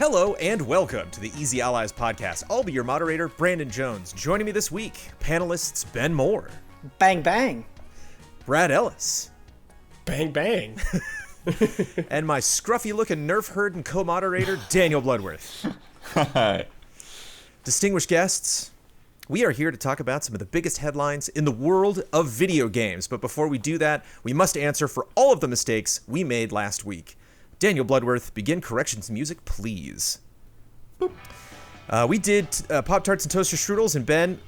Hello and welcome to the Easy Allies podcast. I'll be your moderator, Brandon Jones. Joining me this week, panelists Ben Moore. Bang, bang. Brad Ellis. Bang, bang. And my scruffy-looking nerf herd and co-moderator, Daniel Bloodworth. Hi. Distinguished guests, we are here to talk about some of the biggest headlines in the world of video games. But before we do that, we must answer for all of the mistakes we made last week. Daniel Bloodworth, begin corrections music, please. We did Pop-Tarts and Toaster Strudels, and Ben,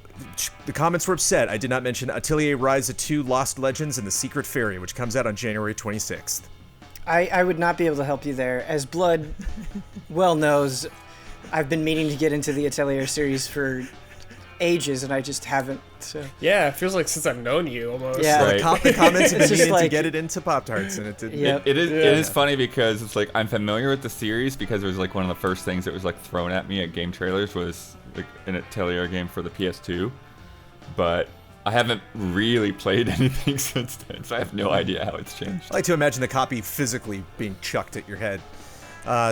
the comments were upset. I did not mention Atelier Ryza 2 Lost Legends and the Secret Fairy, which comes out on January 26th. I would not be able to help you there. As Blood well knows, I've been meaning to get into the Atelier series for ages, and I just haven't. So. Yeah, it feels like since I've known you almost. Yeah. Right. The comments have been needing like, to get it into Pop-Tarts, and it didn't. Yep. It is funny because it's like I'm familiar with the series because it was like one of the first things that was like thrown at me at game trailers was like an Atelier game for the PS2, but I haven't really played anything since then, so I have no idea how it's changed. I like to imagine the copy physically being chucked at your head.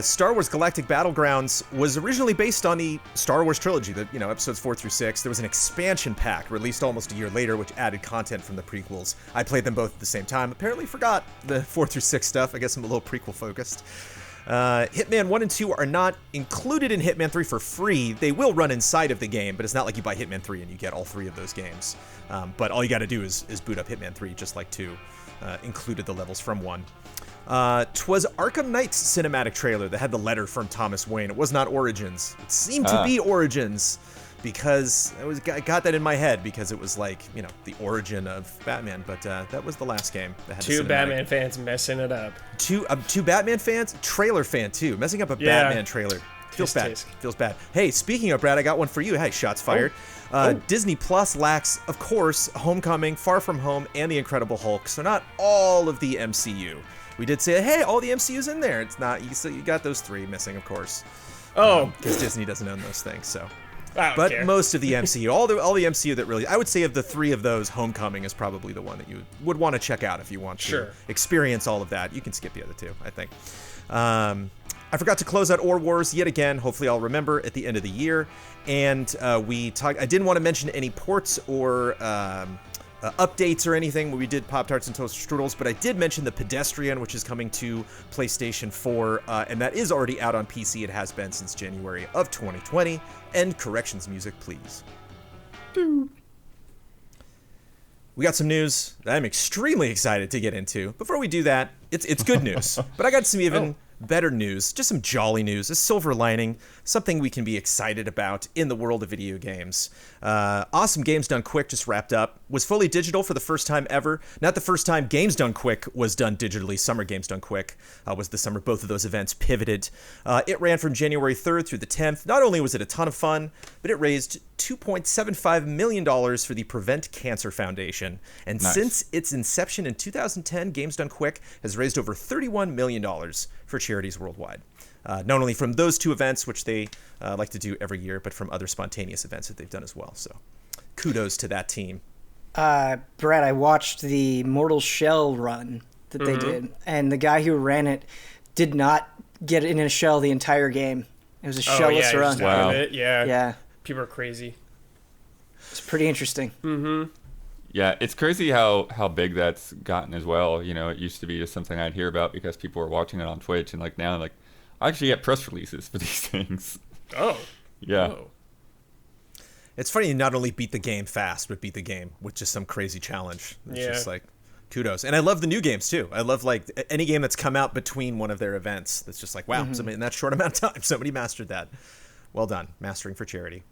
Star Wars Galactic Battlegrounds was originally based on the Star Wars trilogy, episodes 4 through 6. There was an expansion pack released almost a year later, which added content from the prequels. I played them both at the same time. Apparently forgot the 4 through 6 stuff. I guess I'm a little prequel focused. Hitman 1 and 2 are not included in Hitman 3 for free. They will run inside of the game, but it's not like you buy Hitman 3 and you get all 3 of those games. But all you got to do is boot up Hitman 3, just like 2 included the levels from 1. 'Twas Arkham Knight's cinematic trailer that had the letter from Thomas Wayne. It was not Origins. It seemed to be Origins because I got that in my head because it was like, the origin of Batman. But that was the last game that had Two Batman fans messing it up. Two Batman fans, trailer fan too, messing up a Batman trailer. Feels bad. Feels bad. Hey, speaking of Brad, I got one for you. Hey, shots fired. Disney Plus lacks, of course, Homecoming, Far From Home, and The Incredible Hulk. So not all of the MCU. We did say, hey, all the MCU's in there. It's not, you got those 3 missing, of course. Oh. Because Disney doesn't own those things, so. I don't But care. most of the MCU, all the MCU that really, I would say of the 3 of those, Homecoming is probably the one that you would want to check out if you want to experience all of that. You can skip the other 2, I think. I forgot to close out Or Wars yet again. Hopefully I'll remember at the end of the year. And I didn't want to mention any ports or updates or anything when we did Pop-Tarts and Toaster Strudels, but I did mention the Pedestrian, which is coming to PlayStation 4, and that is already out on PC. It has been since January of 2020. And corrections music, please. We got some news that I'm extremely excited to get into. Before we do that, it's good news, but I got some even better news, just some jolly news, a silver lining, something we can be excited about in the world of video games. Awesome Games Done Quick just wrapped up, was fully digital for the first time ever. Not the first time Games Done Quick was done digitally. Summer Games Done Quick was the summer both of those events pivoted. It ran from January 3rd through the 10th. Not only was it a ton of fun, but it raised $2.75 million for the Prevent Cancer Foundation. And since its inception in 2010, Games Done Quick has raised over $31 million for charities worldwide. Not only from those 2 events, which they like to do every year, but from other spontaneous events that they've done as well. So kudos to that team. Brad, I watched the Mortal Shell run that they did, and the guy who ran it did not get in a shell the entire game. It was a shellless run. Wow. Yeah. People are crazy. It's pretty interesting. Mm-hmm. Yeah, it's crazy how big that's gotten as well. It used to be just something I'd hear about because people were watching it on Twitch, and like now, like I actually get press releases for these things. Oh. Yeah. Oh. It's funny you not only beat the game fast, but beat the game with just some crazy challenge. It's just like, kudos. And I love the new games, too. I love, like, any game that's come out between one of their events that's just like, wow, somebody in that short amount of time, somebody mastered that. Well done. Mastering for charity.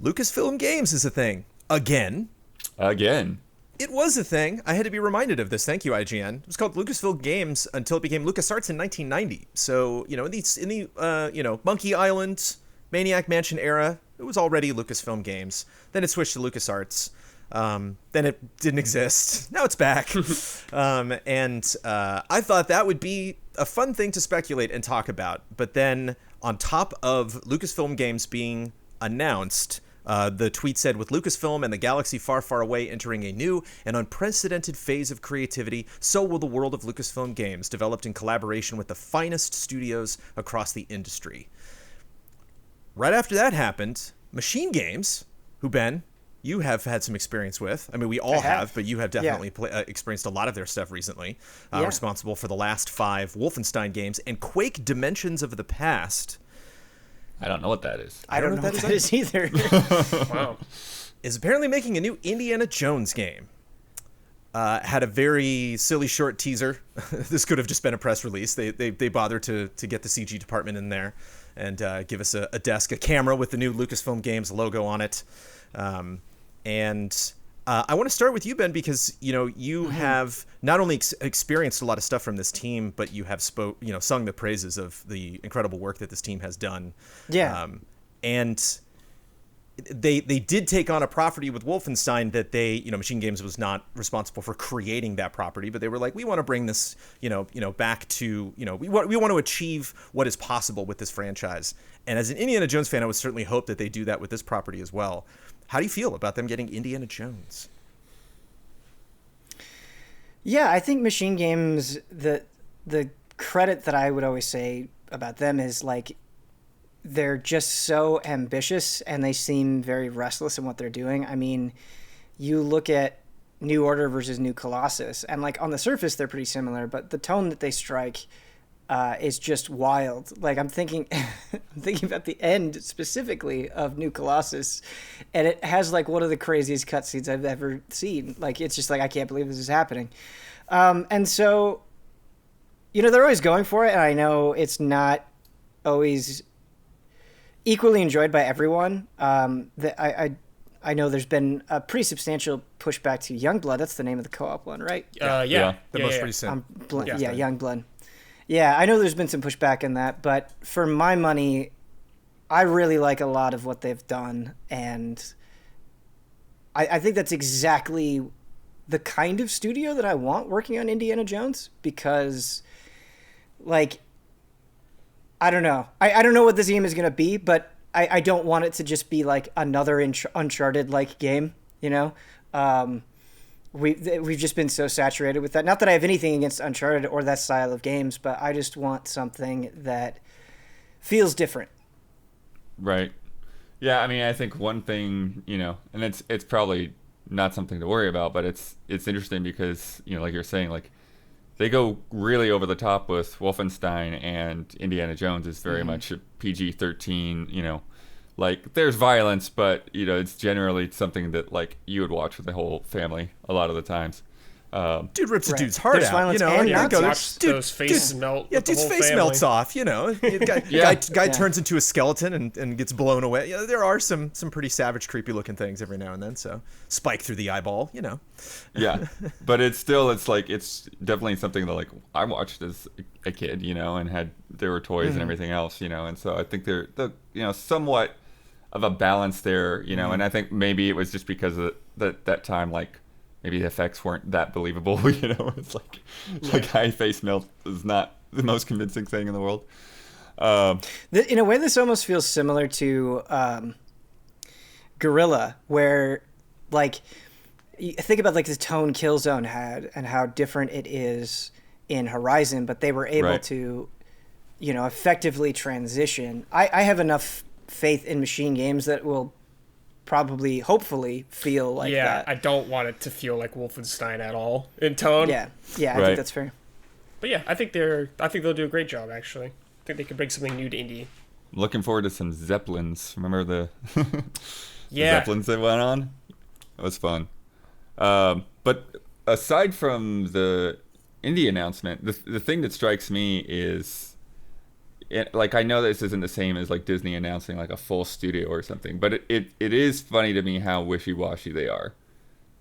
Lucasfilm Games is a thing. Again. It was a thing. I had to be reminded of this. Thank you, IGN. It was called Lucasfilm Games until it became LucasArts in 1990. So, in the Monkey Island, Maniac Mansion era, it was already Lucasfilm Games. Then it switched to LucasArts. Then it didn't exist. Now it's back. And I thought that would be a fun thing to speculate and talk about. But then on top of Lucasfilm Games being announced, The tweet said, with Lucasfilm and the galaxy far, far away entering a new and unprecedented phase of creativity, so will the world of Lucasfilm games, developed in collaboration with the finest studios across the industry. Right after that happened, Machine Games, who, Ben, you have had some experience with. I mean, we all have, but you have definitely experienced a lot of their stuff recently. Responsible for the last 5 Wolfenstein games and Quake Dimensions of the Past. I don't know what that is. I don't know what that is either. Wow. Is apparently making a new Indiana Jones game. Had a very silly short teaser. This could have just been a press release. They bothered to get the CG department in there and give us a desk, a camera with the new Lucasfilm Games logo on it. I want to start with you, Ben, because you have not only experienced a lot of stuff from this team, but you have sung the praises of the incredible work that this team has done. Yeah. And they did take on a property with Wolfenstein that Machine Games was not responsible for creating that property, but they were like, we want to bring this, back to, we want to achieve what is possible with this franchise. And as an Indiana Jones fan, I would certainly hope that they do that with this property as well. How do you feel about them getting Indiana Jones? Yeah, I think Machine Games, the credit that I would always say about them is like they're just so ambitious and they seem very restless in what they're doing. I mean, you look at New Order versus New Colossus, and like on the surface they're pretty similar, but the tone that they strike is just wild. Like I'm thinking about the end specifically of New Colossus, and it has like one of the craziest cutscenes I've ever seen. Like it's just like, I can't believe this is happening. And so, they're always going for it, and I know it's not always equally enjoyed by everyone. I know there's been a pretty substantial pushback to Youngblood. That's the name of the co-op one, right? The most recent. Youngblood. Yeah, I know there's been some pushback in that, but for my money, I really like a lot of what they've done, and I think that's exactly the kind of studio that I want working on Indiana Jones, because, like, I don't know. I don't know what this game is going to be, but I don't want it to just be, like, another Uncharted-like game, We've just been so saturated with that. Not that I have anything against Uncharted or that style of games, but I just want something that feels different. Right. Yeah, I mean, I think one thing, and it's probably not something to worry about, but it's interesting because, like you're saying, like they go really over the top with Wolfenstein, and Indiana Jones is very much a PG-13, like there's violence, but it's generally something that like you would watch with the whole family a lot lot of the times. Dude rips a dude's heart There's out. violence And Yeah, go, watch those faces melt. Yeah, with the dude's whole face family. melts off. Guy Yeah. turns into a skeleton and gets blown away. There are some pretty savage, creepy looking things every now and then. So spike through the eyeball. Yeah, but it's definitely something that like I watched as a kid, and there were toys and everything else, and so I think they're somewhat of a balance there, and I think maybe it was just because of that time, like maybe the effects weren't that believable, it's like high face melt is not the most convincing thing in the world. In a way, this almost feels similar to Guerrilla, where like you think about like the tone Killzone had and how different it is in Horizon, but they were able to, effectively transition. I have enough faith in Machine Games that will probably, hopefully, feel like that. Yeah, I don't want it to feel like Wolfenstein at all in tone. Yeah, I think that's fair. But yeah, I think they'll do a great job. Actually, I think they could bring something new to indie. Looking forward to some Zeppelins. Remember the Yeah. Zeppelins that went on? It was fun. But aside from the indie announcement, the thing that strikes me is, I know this isn't the same as like Disney announcing like a full studio or something, but it is funny to me how wishy-washy they are.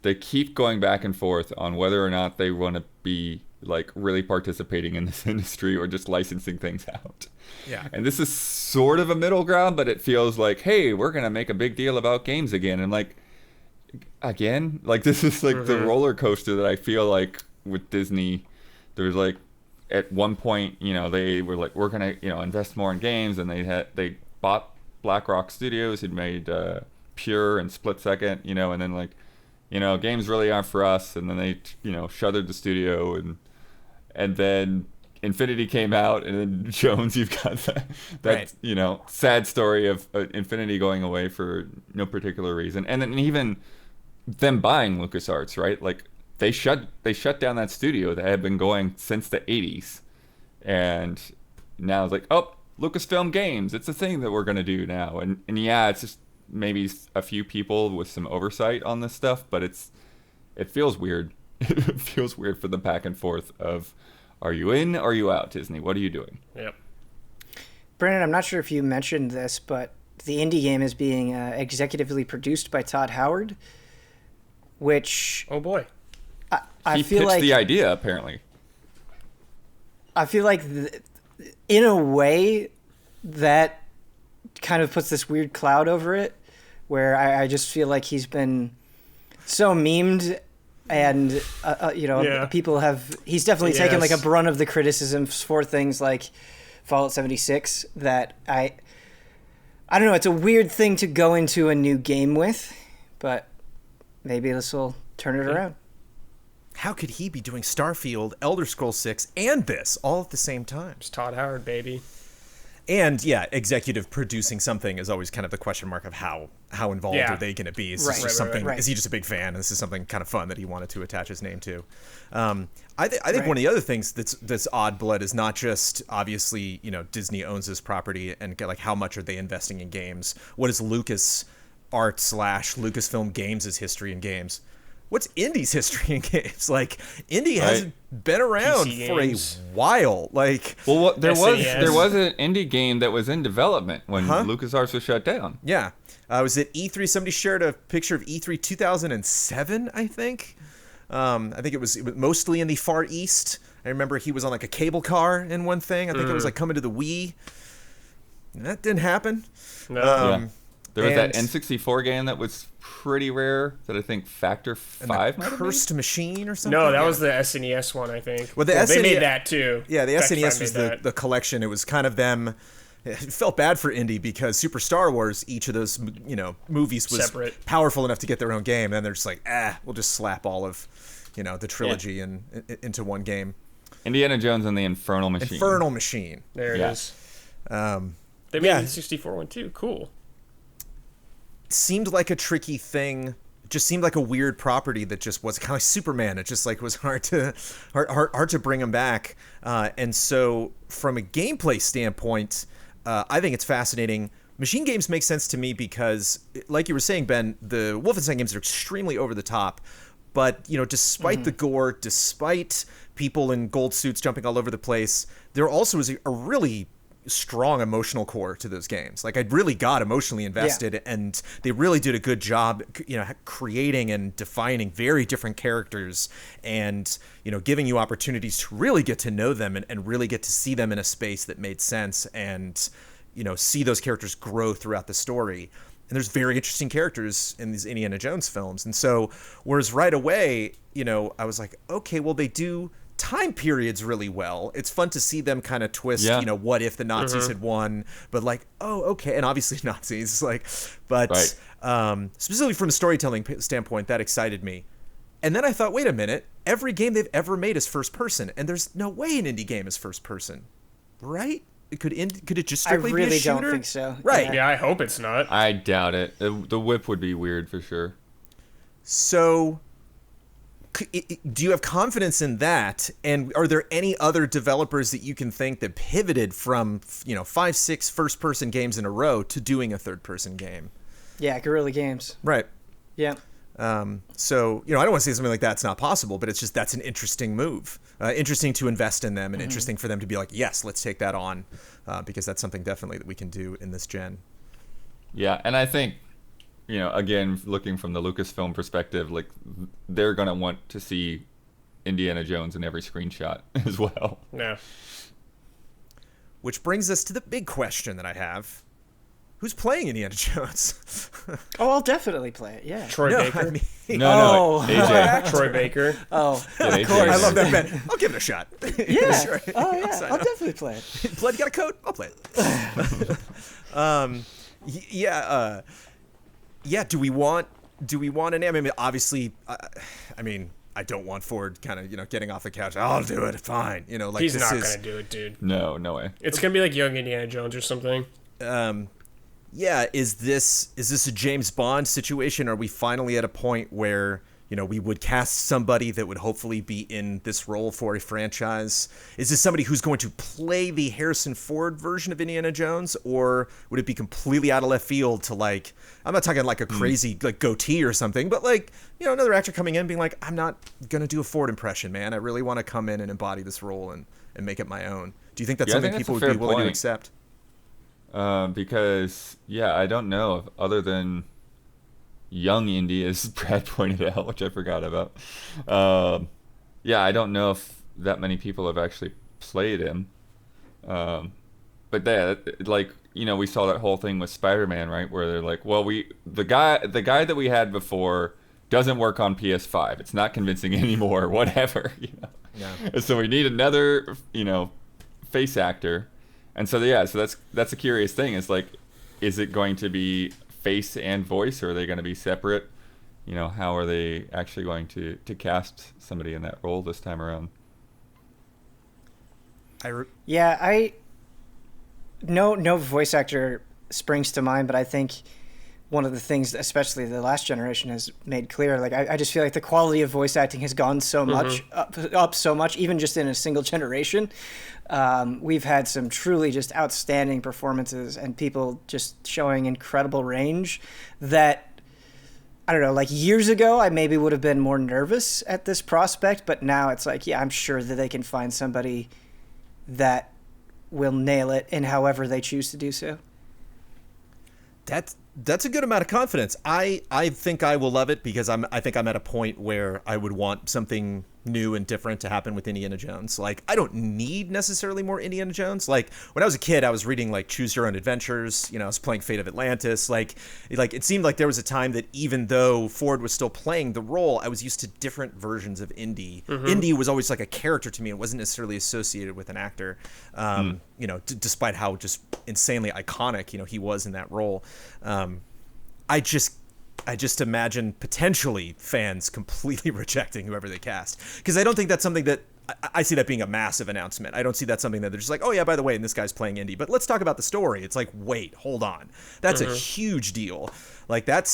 They keep going back and forth on whether or not they want to be like really participating in this industry or just licensing things out. Yeah. And this is sort of a middle ground, but it feels like, hey, we're going to make a big deal about games again. And like, again, like this is like the roller coaster that I feel like with Disney. There's like, at one point, they were like, we're going to, invest more in games. And they bought BlackRock Studios, who'd made pure and split second, and then like, games really aren't for us, and then they, shuttered the studio, and then Infinity came out, and then Jones, you've got that Right. sad story of Infinity going away for no particular reason, and then even them buying LucasArts, right? Like they shut down that studio that had been going since the 80s, and now it's like, oh, Lucasfilm Games, it's a thing that we're gonna do now, and yeah, it's just maybe a few people with some oversight on this stuff, but it feels weird. It feels weird for the back and forth of, are you in, are you out, Disney? What are you doing? Yep. Brandon, I'm not sure if you mentioned this, but the indie game is being executively produced by Todd Howard, which Oh boy. I He feel pitched like the idea, apparently. I feel like in a way that kind of puts this weird cloud over it, where I just feel like he's been so memed, and Yeah. he's definitely taken like a Yes. brunt of the criticisms for things like Fallout 76 that I don't know, it's a weird thing to go into a new game with, but maybe this will turn it around. How could he be doing Starfield, Elder Scrolls 6, and this all at the same time? It's Todd Howard, baby. And yeah, executive producing something is always kind of the question mark of how involved Yeah. are they going to be? Is Right, this right, just something? right. Is he just a big fan? And this is something kind of fun that he wanted to attach his name to. I think Right. one of the other things that's odd blood is not just obviously Disney owns this property and like how much are they investing in games? What is Lucas Art / Lucasfilm Games' history in games? What's Indie's history in games? Like Indie hasn't been around PC for a games. while. Like Well, there SNES. was an indie game that was in development when LucasArts was shut down. yeah, was it E3? Somebody shared a picture of E3 2007, I think. I think it was mostly in the Far East. I remember he was on like a cable car in one thing. I think it was like coming to the Wii. And that didn't happen. No. Yeah. There was that and- N64 game that was pretty rare that I think Factor 5 might have made. Cursed Machine or something. No, that Yeah. was the SNES one, I think. Well, the they SNES made that too. Yeah, the Fact SNES Find was made that. the collection. It was kind of them. It felt bad for Indie because Super Star Wars, each of those movies was Separate. powerful enough to get their own game, and then they're just like, we'll just slap all of the trilogy into one game. Indiana Jones and the Infernal Machine. Infernal Machine. There it Yeah. is. Um, They made yeah. the 64 one too. Cool. Seemed like a tricky thing. Just seemed like a weird property that just was kind of like Superman. It just like was hard to bring him back. And so from a gameplay standpoint, I think it's fascinating. Machine games make sense to me because, like you were saying, Ben, the Wolfenstein games are extremely over the top. But despite the gore, despite people in gold suits jumping all over the place, there also is a really strong emotional core to those games. Like I really got emotionally invested, and they really did a good job, creating and defining very different characters, and giving you opportunities to really get to know them and really get to see them in a space that made sense, and see those characters grow throughout the story. And there's very interesting characters in these Indiana Jones films, and so whereas right away, I was like, okay, well they do time periods really well. It's fun to see them kind of twist, Yeah. what if the Nazis had won, but like, oh, okay. And obviously Nazis, but Right. Specifically from a storytelling standpoint, that excited me. And then I thought, wait a minute, every game they've ever made is first person, and there's no way an indie game is first person, right? Could it just strictly I really be a shooter? don't think so. Right. Yeah. Yeah, I hope it's not. I doubt it. The whip would be weird for sure. So do you have confidence in that? And are there any other developers that you can think that pivoted from 5-6 first-person games in a row to doing a third-person game? Yeah, Guerrilla Games. Right. Yeah. So I don't want to say something like that's not possible, but it's just that's an interesting move. Interesting to invest in them, and interesting for them to be like, yes, let's take that on, because that's something definitely that we can do in this gen. Yeah, and I think, again, looking from the Lucasfilm perspective, like they're gonna want to see Indiana Jones in every screenshot as well. No. Which brings us to the big question that I have: who's playing Indiana Jones? Oh, I'll definitely play it. Yeah. Troy Baker. I mean, No, Oh. AJ. Troy Baker. Oh, Yeah, of course. I love that, Ben. I'll give it a shot. Yeah. Sure. Oh, yeah. sign I'll up. definitely play it. Blood, you got a code? I'll play it. yeah, do we want an? I mean, obviously, I mean, I don't want Ford kind of getting off the couch. I'll do it, fine. Like He's this not is, gonna do it, dude. No way. It's gonna be like young Indiana Jones or something. Yeah, is this a James Bond situation? Are we finally at a point where we would cast somebody that would hopefully be in this role for a franchise? Is this somebody who's going to play the Harrison Ford version of Indiana Jones, or would it be completely out of left field to like, I'm not talking like a crazy like goatee or something, but like, another actor coming in being like, I'm not going to do a Ford impression, man. I really want to come in and embody this role and make it my own. Do you think that's something people would be willing to accept? Because, I don't know if other than young Indy, as Brad pointed out, which I forgot about. I don't know if that many people have actually played him. But we saw that whole thing with Spider-Man, right? Where they're like, well, the guy that we had before doesn't work on PS5. It's not convincing anymore, whatever. Yeah. So we need another, face actor. And so that's a curious thing. It's like, is it going to be face and voice, or are they going to be separate? How are they actually going to cast somebody in that role this time around? No voice actor springs to mind, but I think one of the things, especially the last generation, has made clear, like I just feel like the quality of voice acting has gone so much up so much, even just in a single generation. We've had some truly just outstanding performances and people just showing incredible range that, I don't know, like years ago I maybe would have been more nervous at this prospect, but now it's like, I'm sure that they can find somebody that will nail it in however they choose to do so. That's a good amount of confidence. I think I will love it because I think I'm at a point where I would want something new and different to happen with Indiana Jones. Like, I don't need necessarily more Indiana Jones. Like, when I was a kid, I was reading like Choose Your Own Adventures. I was playing Fate of Atlantis. Like it seemed like there was a time that even though Ford was still playing the role, I was used to different versions of Indy. Indy was always like a character to me. It wasn't necessarily associated with an actor. Despite how just insanely iconic he was in that role. I just imagine potentially fans completely rejecting whoever they cast, because I don't think that's something that I see that being a massive announcement. I don't see that something that they're just like, oh yeah, by the way, and this guy's playing Indy, but let's talk about the story. It's like, wait, hold on, that's a huge deal. Like that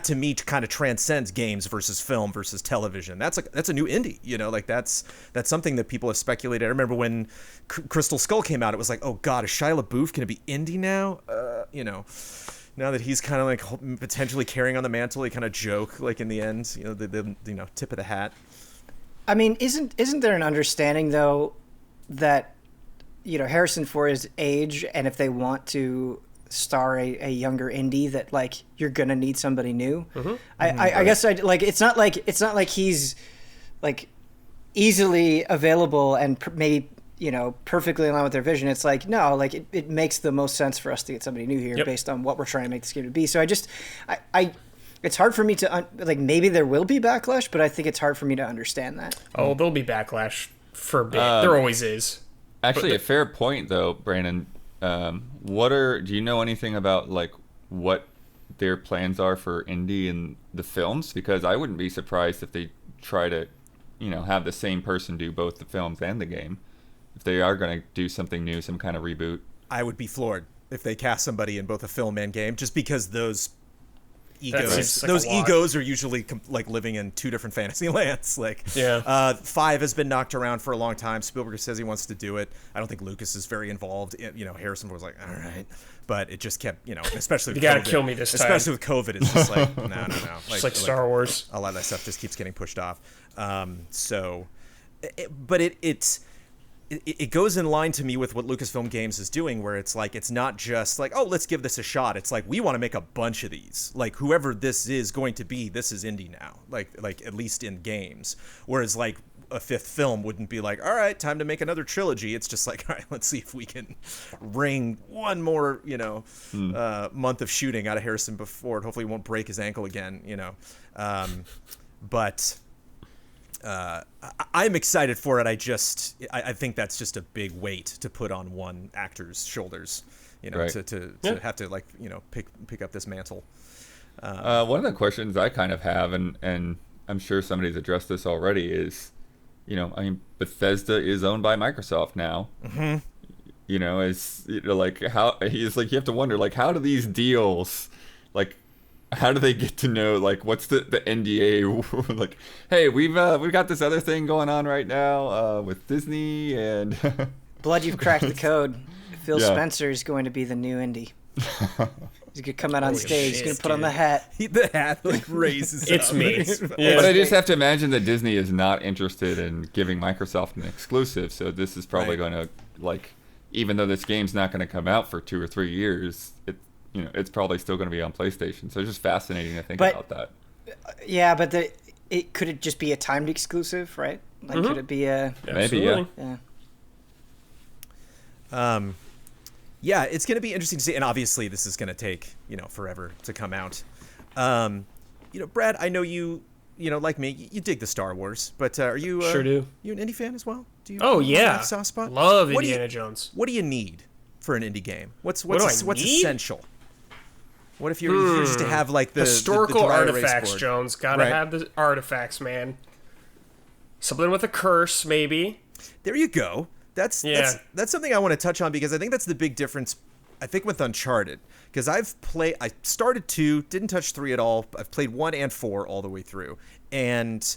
to me kind of transcends games versus film versus television. That's a new Indy, like that's something that people have speculated. I remember when Crystal Skull came out, it was like, oh god, is Shia LaBeouf going to be Indy now? Now that he's kind of like potentially carrying on the mantle, he kind of joke like in the end, the tip of the hat. I mean, isn't there an understanding though that Harrison Ford's age, and if they want to star a younger Indy, that like you're gonna need somebody new. I guess it's not like he's like easily available and maybe perfectly in line with their vision. It's like, no, like it makes the most sense for us to get somebody new here based on what we're trying to make this game to be. So it's hard for me to like, maybe there will be backlash, but I think it's hard for me to understand that. Oh, there'll be backlash for a bit. There always is. Actually, a fair point though, Brandon. Do you know anything about like what their plans are for Indy and the films? Because I wouldn't be surprised if they try to, have the same person do both the films and the game. If they are going to do something new, some kind of reboot. I would be floored if they cast somebody in both a film and game, just because those egos are usually like living in two different fantasy lands. Like, 5 has been knocked around for a long time. Spielberg says he wants to do it. I don't think Lucas is very involved. Harrison was like, all right, but it just kept, especially with you gotta COVID, kill me this time. Especially with COVID, it's just like no. Just like Star Wars. A lot of that stuff just keeps getting pushed off. It goes in line to me with what Lucasfilm Games is doing, where it's like, it's not just like, oh, let's give this a shot. It's like, we want to make a bunch of these. Like, whoever this is going to be, this is Indy now. Like at least in games. Whereas like a 5th film wouldn't be like, all right, time to make another trilogy. It's just like, all right, let's see if we can wring one more, month of shooting out of Harrison Ford. Hopefully he won't break his ankle again, but I'm excited for it. I think that's just a big weight to put on one actor's shoulders, Right. to have to like pick up this mantle. One of the questions I kind of have, and I'm sure somebody's addressed this already, is, I mean, Bethesda is owned by Microsoft now. Mm-hmm. It's like how he's like, you have to wonder, like, how do these deals, like, how do they get to know, like, what's the NDA? Like, hey, we've got this other thing going on right now with Disney and Blood, you've cracked the code. Phil Yeah. Spencer is going to be the new indie. He's gonna come out on Holy stage. He's shit, gonna put on the dude. hat. The hat like raises. It's up. me. Yeah, but I just have to imagine that Disney is not interested in giving Microsoft an exclusive, so this is probably Right. going to, like, even though this game's not going to come out for 2 or 3 years, it's probably still going to be on PlayStation. So it's just fascinating to think But- about that. Yeah, but could it just be a timed exclusive, right? Like, could it be a? Maybe, yeah. Absolutely. Yeah. Yeah, it's going to be interesting to see, and obviously this is going to take forever to come out. Brad, I know you like me, you dig the Star Wars, but are you Sure do. You an indie fan as well? Do you? Oh have yeah, a soft spot? love What do you- Indiana Jones. What do you need for an indie game? What's do I what's need? essential? What if you're just to have like the Historical the dry erase artifacts, board? Jones. Gotta Right. have the artifacts, man. Something with a curse, maybe. There you go. That's something I want to touch on because I think that's the big difference. I think with Uncharted, because I started 2, didn't touch 3 at all. I've played 1 and 4 all the way through, and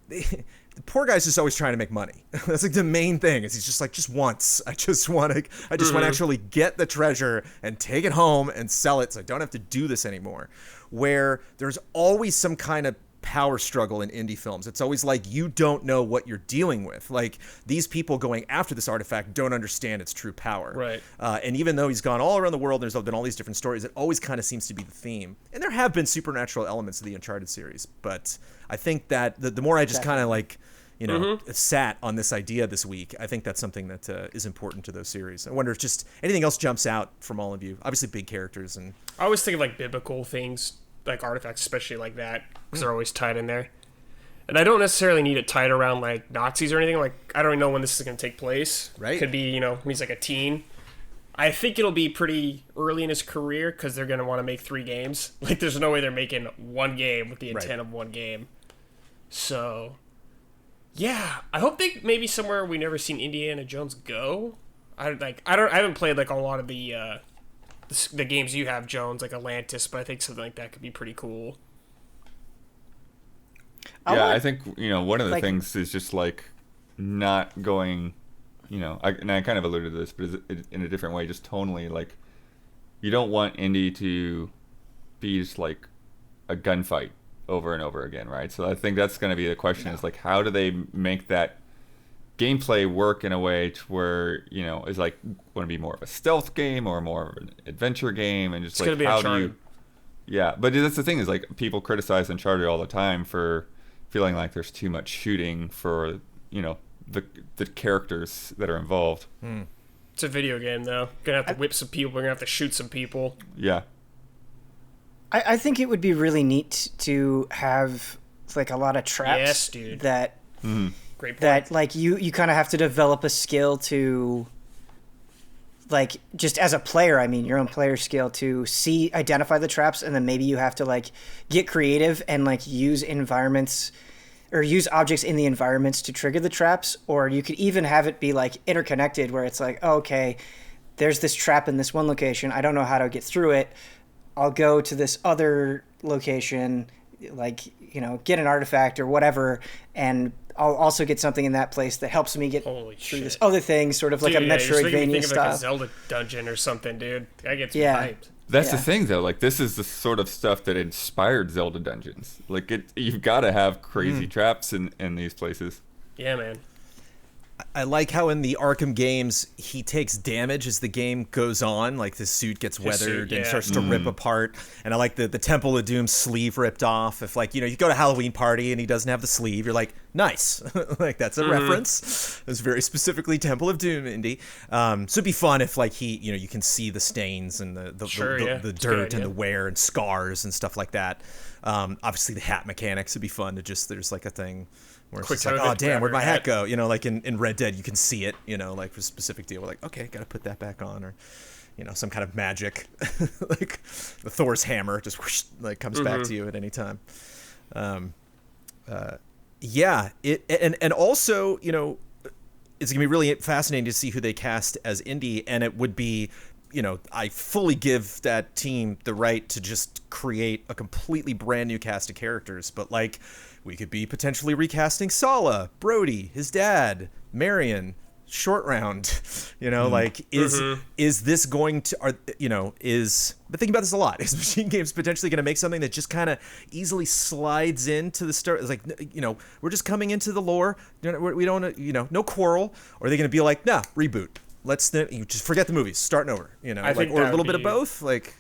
the poor guy's just always trying to make money. That's like the main thing. Is he's just like, just once. I just want to actually get the treasure and take it home and sell it, so I don't have to do this anymore. Where there's always some kind of power struggle in indie films. It's always like you don't know what you're dealing with. Like these people going after this artifact don't understand its true power. Right. And even though he's gone all around the world, there's been all these different stories. It always kind of seems to be the theme. And there have been supernatural elements of the Uncharted series, but I think that the more I just kind of like, sat on this idea this week, I think that's something that is important to those series. I wonder if just anything else jumps out from all of you. Obviously, big characters and I always think of like biblical things, like artifacts, especially like that, because they're always tied in there. And I don't necessarily need it tied around like Nazis or anything. Like I don't even know when this is going to take place. Right. Could be when he's like a teen. I think it'll be pretty early in his career because they're going to want to make 3 games. Like there's no way they're making one game with the intent of one game. So, yeah, I hope they maybe somewhere we never seen Indiana Jones go. I haven't played like a lot of the games you have, Jones, like Atlantis, but I think something like that could be pretty cool. I think one of the like- things is just like not going, and I kind of alluded to this, but in a different way, just tonally, like you don't want indie to be just like a gunfight over and over again, right? So I think that's going to be the question: is like how do they make that gameplay work in a way to where is like want to be more of a stealth game or more of an adventure game, and just It's like gonna be how do Uncharted. you? Yeah, but that's the thing is like people criticize Uncharted all the time for feeling like there's too much shooting for the characters that are involved. It's a video game, though. Gonna have to whip some people. We're gonna have to shoot some people. Yeah, I think it would be really neat to have like a lot of traps. Yes, dude. That Great point. that like you kind of have to develop a skill like just as a player, I mean your own player skill to identify the traps, and then maybe you have to like get creative and like use environments or use objects in the environments to trigger the traps, or you could even have it be like interconnected where it's like, oh, okay, there's this trap in this one location, I don't know how to get through it, I'll go to this other location, like get an artifact or whatever, and I'll also get something in that place that helps me get Holy through shit. this other thing, sort of like Dude, a yeah, you're just making me Metroidvania think of like style. a Zelda dungeon or something, dude. That gets me Yeah. hyped. that's the Yeah. thing though. Like this is the sort of stuff that inspired Zelda dungeons. Like you've got to have crazy traps in these places. Yeah, man. I like how in the Arkham games he takes damage as the game goes on, like his suit gets weathered suit, and yeah. starts to rip apart. And I like the Temple of Doom sleeve ripped off. If like you go to a Halloween party and he doesn't have the sleeve, you're like, nice, like that's a reference. It's very specifically Temple of Doom indie. So it'd be fun if like he you can see the stains and the Sure, yeah. the That's a good dirt and idea. the wear and scars and stuff like that. Obviously the hat mechanics would be fun to just there's like a thing. Where it's Quick just like, time oh event, damn, where'd grab my your hat go? Like in Red Dead, you can see it, like for a specific deal. We're like, okay, got to put that back on, or, some kind of magic, like the Thor's hammer just whoosh, like comes back to you at any time. Yeah, and also, it's gonna be really fascinating to see who they cast as Indy, and it would be, I fully give that team the right to just create a completely brand new cast of characters, but like we could be potentially recasting Sala, Brody, his dad, Marion, Short Round, like is this going to, but thinking about this a lot, is Machine Games potentially going to make something that just kind of easily slides into the start? It's like, we're just coming into the lore, we don't, no quarrel, or are they going to be like, nah, reboot, let's just forget the movies, starting over, I think or a little bit of both, like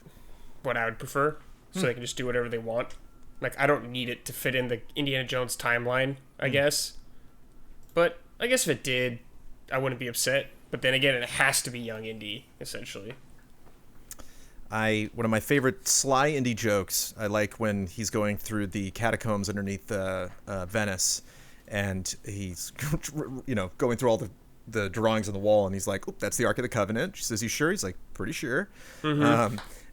what I would prefer, so they can just do whatever they want. Like, I don't need it to fit in the Indiana Jones timeline, I guess. But I guess if it did, I wouldn't be upset. But then again, it has to be young Indy, essentially. One of my favorite Sly Indy jokes, I like when he's going through the catacombs underneath Venice, and he's going through all the drawings on the wall, and he's like, "Oh, that's the Ark of the Covenant." She says, "You sure?" He's like, "Pretty sure."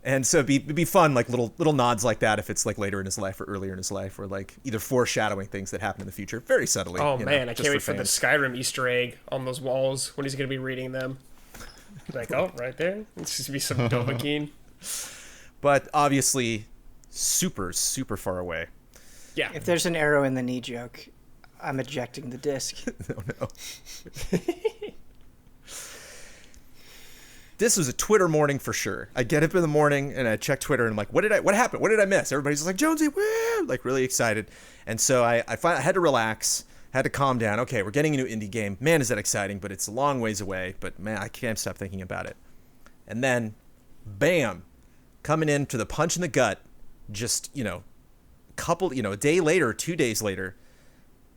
And so it'd be fun, like little nods like that, if it's like later in his life or earlier in his life, or like either foreshadowing things that happen in the future very subtly. Oh man, I can't wait for the Skyrim Easter egg on those walls when he's gonna be reading them. Like, oh, right there, it's just be some Dovahkiin. But obviously, super far away. Yeah. If there's an arrow in the knee joke, I'm ejecting the disc. No. This was a Twitter morning for sure. I get up in the morning and I check Twitter and I'm like, what happened? What did I miss? Everybody's just like, Jonesy, woo! Like really excited. And so I had to relax, had to calm down. Okay, we're getting a new indie game. Man, is that exciting, but it's a long ways away. But man, I can't stop thinking about it. And then, bam, coming in to the punch in the gut, just, a day later, 2 days later,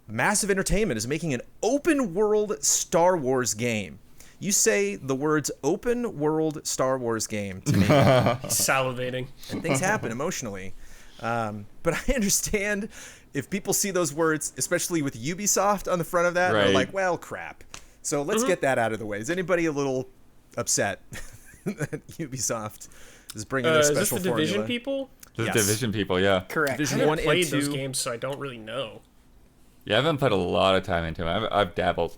Massive Entertainment is making an open world Star Wars game. You say the words open world Star Wars game to me. Salivating. And things happen emotionally. But I understand if people see those words, especially with Ubisoft on the front of that, they're like, well, crap. So let's get that out of the way. Is anybody a little upset that Ubisoft is bringing their special formula? Is this the Division people? The Division people, yeah. Correct. Division I 1 haven't played and 2. those games, so I don't really know. Yeah, I haven't put a lot of time into them. I've dabbled,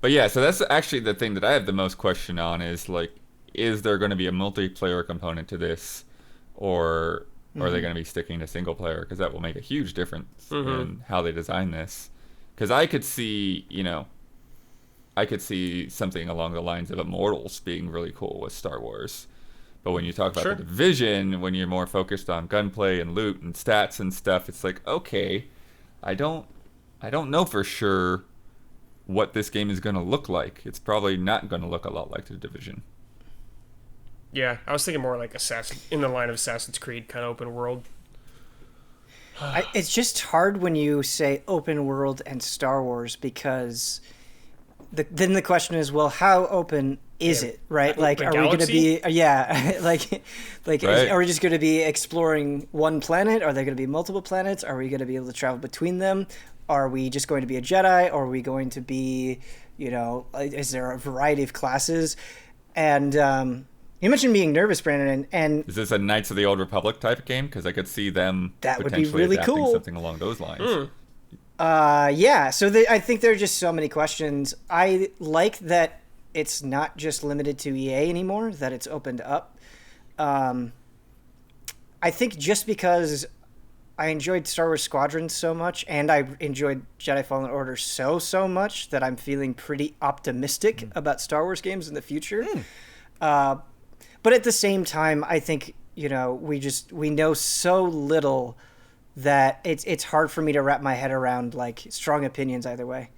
but yeah, so that's actually the thing that I have the most question on is, like, is there going to be a multiplayer component to this, or are they going to be sticking to single player? Because that will make a huge difference in how they design this. Because I could see, something along the lines of Immortals being really cool with Star Wars. But when you talk about the Division, when you're more focused on gunplay and loot and stats and stuff, it's like, okay, I don't know for sure what this game is going to look like. It's probably not going to look a lot like the Division. Yeah, I was thinking more like in the line of Assassin's Creed, kind of open world. It's just hard when you say open world and Star Wars, because then the question is, well, how open is it, right? Like, are we going to be, are we just going to be exploring one planet? Are there going to be multiple planets? Are we going to be able to travel between them? Are we just going to be a Jedi? Or are we going to be, is there a variety of classes? And you mentioned being nervous, Brandon, and is this a Knights of the Old Republic type of game? Because I could see them that would be potentially really adapting cool. something along those lines. Yeah, so I think there are just so many questions. I like that it's not just limited to EA anymore, that it's opened up. I think just because I enjoyed Star Wars Squadrons so much, and I enjoyed Jedi Fallen Order so much, that I'm feeling pretty optimistic about Star Wars games in the future. But at the same time, I think, we know so little that it's hard for me to wrap my head around, like, strong opinions either way.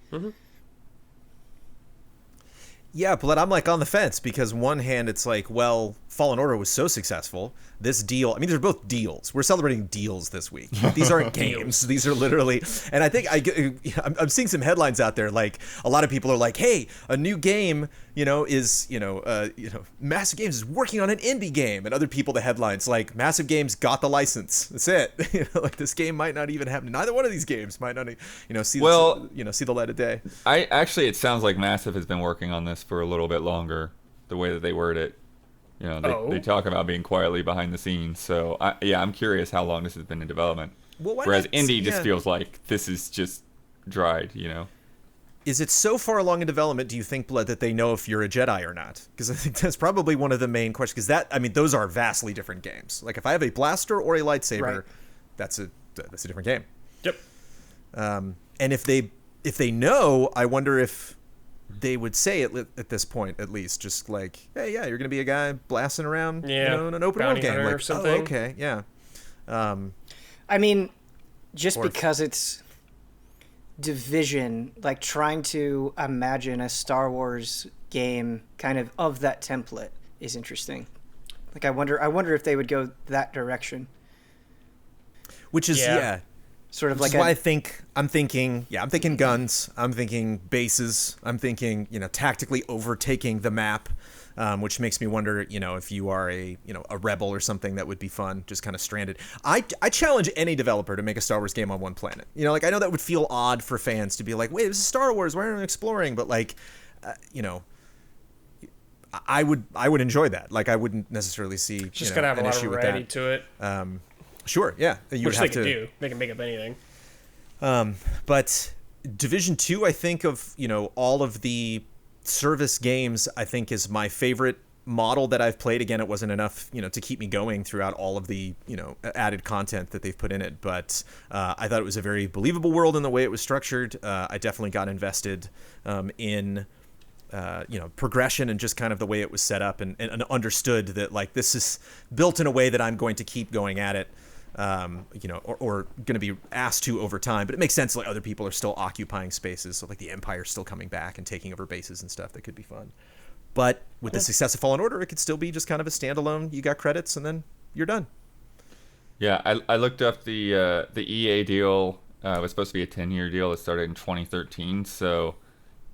Yeah, but I'm like on the fence, because one hand it's like, well, Fallen Order was so successful. This deal, I mean, they're both deals. We're celebrating deals this week. These aren't games. These are literally, and I think I'm seeing some headlines out there. Like a lot of people are like, hey, a new game, is, Massive Games is working on an indie game. And other people, the headlines like Massive Games got the license. That's it. Like this game might not even happen. Neither one of these games might not, see the light of day. It sounds like Massive has been working on this for a little bit longer. the way that they word it. You know, they talk about being quietly behind the scenes. So I'm curious how long this has been in development. Well, whereas indie just feels like this is just dried, you know. Is it so far along in development, do you think, Blood, that they know if you're a Jedi or not? Because I think that's probably one of the main questions. Because those are vastly different games. Like, if I have a blaster or a lightsaber, that's a different game. Yep. And if they know, I wonder if they would say it at this point, at least, just like, hey, yeah, you're going to be a guy blasting around, in an open world game. Like, or something. Oh, okay, yeah. I mean, just because it's Division, like trying to imagine a Star Wars game kind of that template is interesting. Like, I wonder if they would go that direction. Which is sort of like why I'm thinking guns, I'm thinking bases, I'm thinking tactically overtaking the map, which makes me wonder if you are a rebel or something, that would be fun, just kind of stranded. I challenge any developer to make a Star Wars game on one planet. Like, I know that would feel odd for fans to be like, wait, this is Star Wars, why aren't we exploring? But like, I would enjoy that. Like, I wouldn't necessarily see just gonna have a lot of variety to it. Sure, yeah. Which they can do. They can make up anything. But Division 2, I think of, all of the service games, I think is my favorite model that I've played. Again, it wasn't enough, to keep me going throughout all of the, added content that they've put in it. But I thought it was a very believable world in the way it was structured. I definitely got invested in progression and just kind of the way it was set up, and understood that, like, this is built in a way that I'm going to keep going at it, or going to be asked to over time. But it makes sense, like, other people are still occupying spaces, so like the Empire's still coming back and taking over bases and stuff. That could be fun. But with the success of Fallen Order, it could still be just kind of a standalone. You got credits and then you're done. Yeah, I looked up the EA deal. It was supposed to be a 10-year deal. It started in 2013, so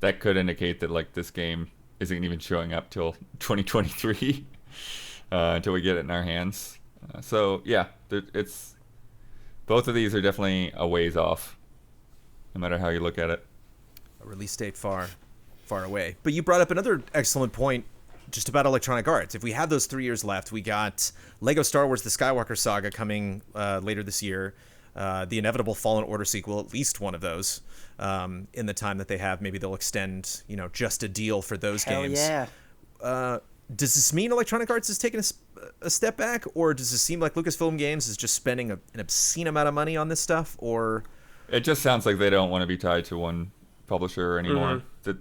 that could indicate that, like, this game isn't even showing up till 2023 until we get it in our hands. So yeah, it's both of these are definitely a ways off, no matter how you look at it. A release date far away. But you brought up another excellent point just about Electronic Arts. If we have those 3 years left, we got Lego Star Wars: The Skywalker Saga coming later this year. The inevitable Fallen Order sequel, at least one of those, in the time that they have. Maybe they'll extend, just a deal for those games. Hell yeah. Does this mean Electronic Arts is taking a step back, or does it seem like Lucasfilm Games is just spending an obscene amount of money on this stuff? Or it just sounds like they don't want to be tied to one publisher anymore. That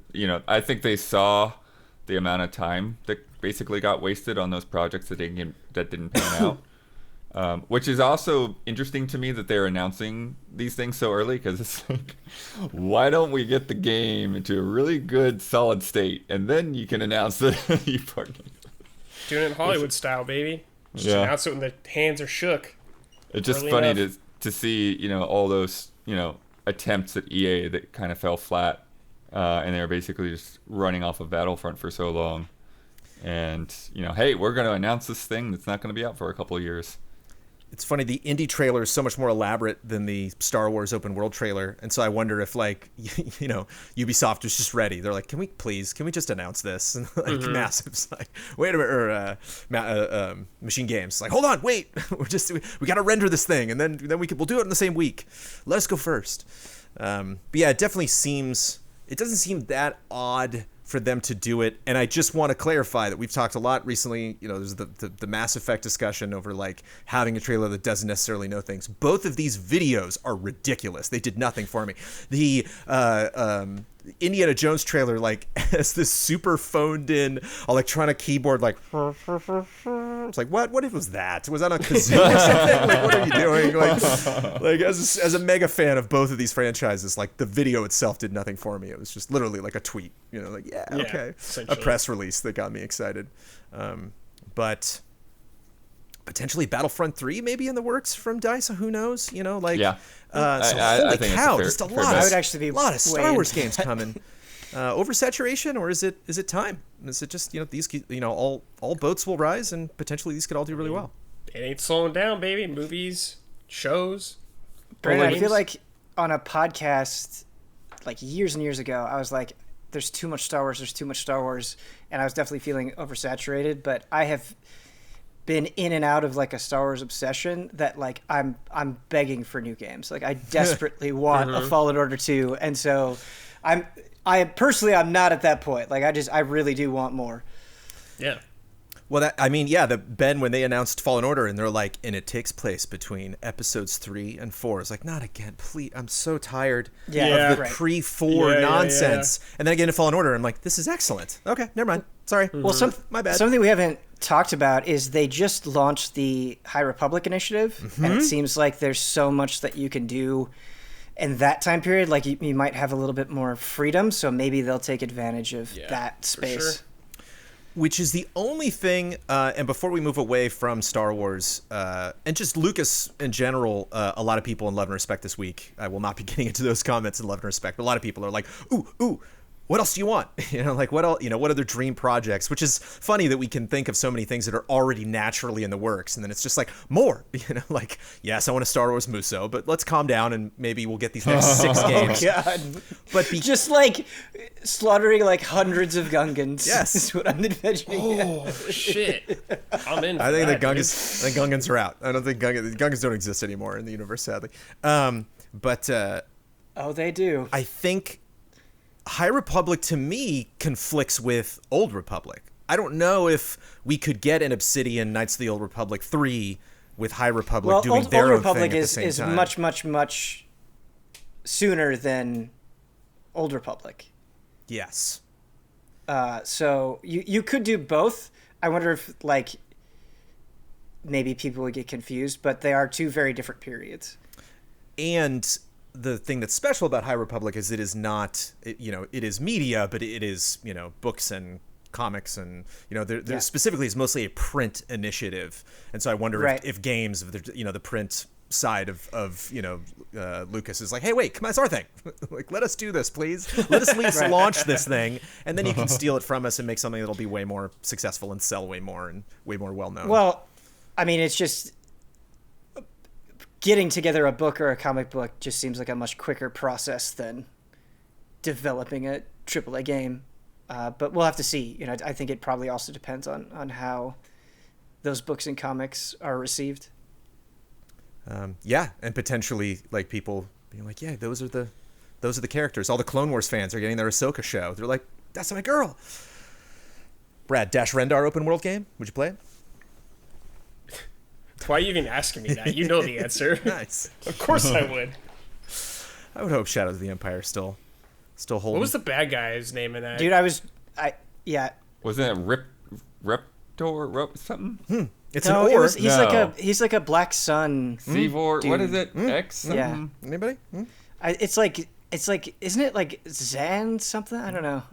I think they saw the amount of time that basically got wasted on those projects that didn't pan out. Which is also interesting to me that they're announcing these things so early, because it's like, why don't we get the game into a really good, solid state, and then you can announce that you partnered. Doing it Hollywood style, baby. Just announce it when the hands are shook. It's just funny to see, all those, attempts at EA that kind of fell flat, and they were basically just running off of Battlefront for so long. And, hey, we're going to announce this thing that's not going to be out for a couple of years. It's funny, the indie trailer is so much more elaborate than the Star Wars open world trailer, and so I wonder if, like, Ubisoft was just ready. They're like, can we just announce this? And like, Massive's like, wait a minute, or Machine Games like, hold on, wait, we got to render this thing, and then we'll do it in the same week. Let us go first. But yeah, it definitely doesn't seem that odd for them to do it. And I just want to clarify that we've talked a lot recently, there's the Mass Effect discussion over, like, having a trailer that doesn't necessarily know things. Both of these videos are ridiculous. They did nothing for me. The Indiana Jones trailer, like, has this super phoned in electronic keyboard, like, it's like, what was that? Was that a kazoo or something? Like, what are you doing? Like as a mega fan of both of these franchises, like, the video itself did nothing for me. It was just literally like a tweet, like, okay, a press release that got me excited. But potentially Battlefront 3 maybe in the works from DICE, who knows? Holy cow, just a lot. I would actually be a lot of Star Wars games coming. Oversaturation, or is it time? Is it just these all boats will rise, and potentially these could all do really well? It ain't slowing down, baby. Movies, shows. Brandon, I feel like on a podcast like years and years ago, I was like, there's too much Star Wars, and I was definitely feeling oversaturated. But I have been in and out of like a Star Wars obsession that like I'm begging for new games. Like I desperately want a Fallen Order 2, and so I'm not at that point. Like I really do want more. Yeah. Well, when they announced Fallen Order and they're like, and it takes place between episodes 3 and 4. It's like, not again, please. I'm so tired of the pre-4 nonsense. And then I get into Fallen Order, and I'm like, this is excellent. Okay, never mind. Sorry. Well, my bad. Something we haven't talked about is they just launched the High Republic initiative, and it seems like there's so much that you can do in that time period. Like you might have a little bit more freedom, so maybe they'll take advantage of that space. Sure. Which is the only thing, and before we move away from Star Wars, and just Lucas in general, a lot of people in Love and Respect this week, I will not be getting into those comments in Love and Respect, but a lot of people are like, ooh, what else do you want? Like what else, what other dream projects? Which is funny that we can think of so many things that are already naturally in the works, and then it's just like more, like, yes, I want a Star Wars Muso, but let's calm down and maybe we'll get these next 6 games. Oh, God. But just like slaughtering like hundreds of Gungans. Yes. Is what I'm envisioning. Oh, shit. I'm in. I think the Gungans are out. I don't think Gungans don't exist anymore in the universe, sadly. But they do. I think High Republic to me conflicts with Old Republic. I don't know if we could get an Obsidian Knights of the Old Republic 3 with High Republic doing their own thing at the same time. Old Republic is much sooner than Old Republic. Yes. So you could do both. I wonder if like maybe people would get confused, but they are 2 very different periods. And the thing that's special about High Republic is it is not, it is media, but it is, books and comics and, there specifically is mostly a print initiative. And so I wonder if games, the print side of Lucas is like, hey, wait, come on, it's our thing. Like, let us do this, please. Let us at least launch this thing. And then you can steal it from us and make something that'll be way more successful and sell way more and way more well-known. Well, I mean, it's just getting together a book or a comic book just seems like a much quicker process than developing a AAA game. But we'll have to see. I think it probably also depends on how those books and comics are received. And potentially like people being like, yeah, those are the characters. All the Clone Wars fans are getting their Ahsoka show. They're like, that's my girl. Brad, Dash Rendar open world game. Would you play it? Why are you even asking me that? You know the answer. Nice. Of course I would. I would hope Shadows of the Empire still holding. What was the bad guy's name in that? Dude, Wasn't it Reptor something? It's an ore. He's like a black sun. Seavor. Dude. What is it? X something? Yeah. Anybody? It's like isn't it like Zan something? I don't know.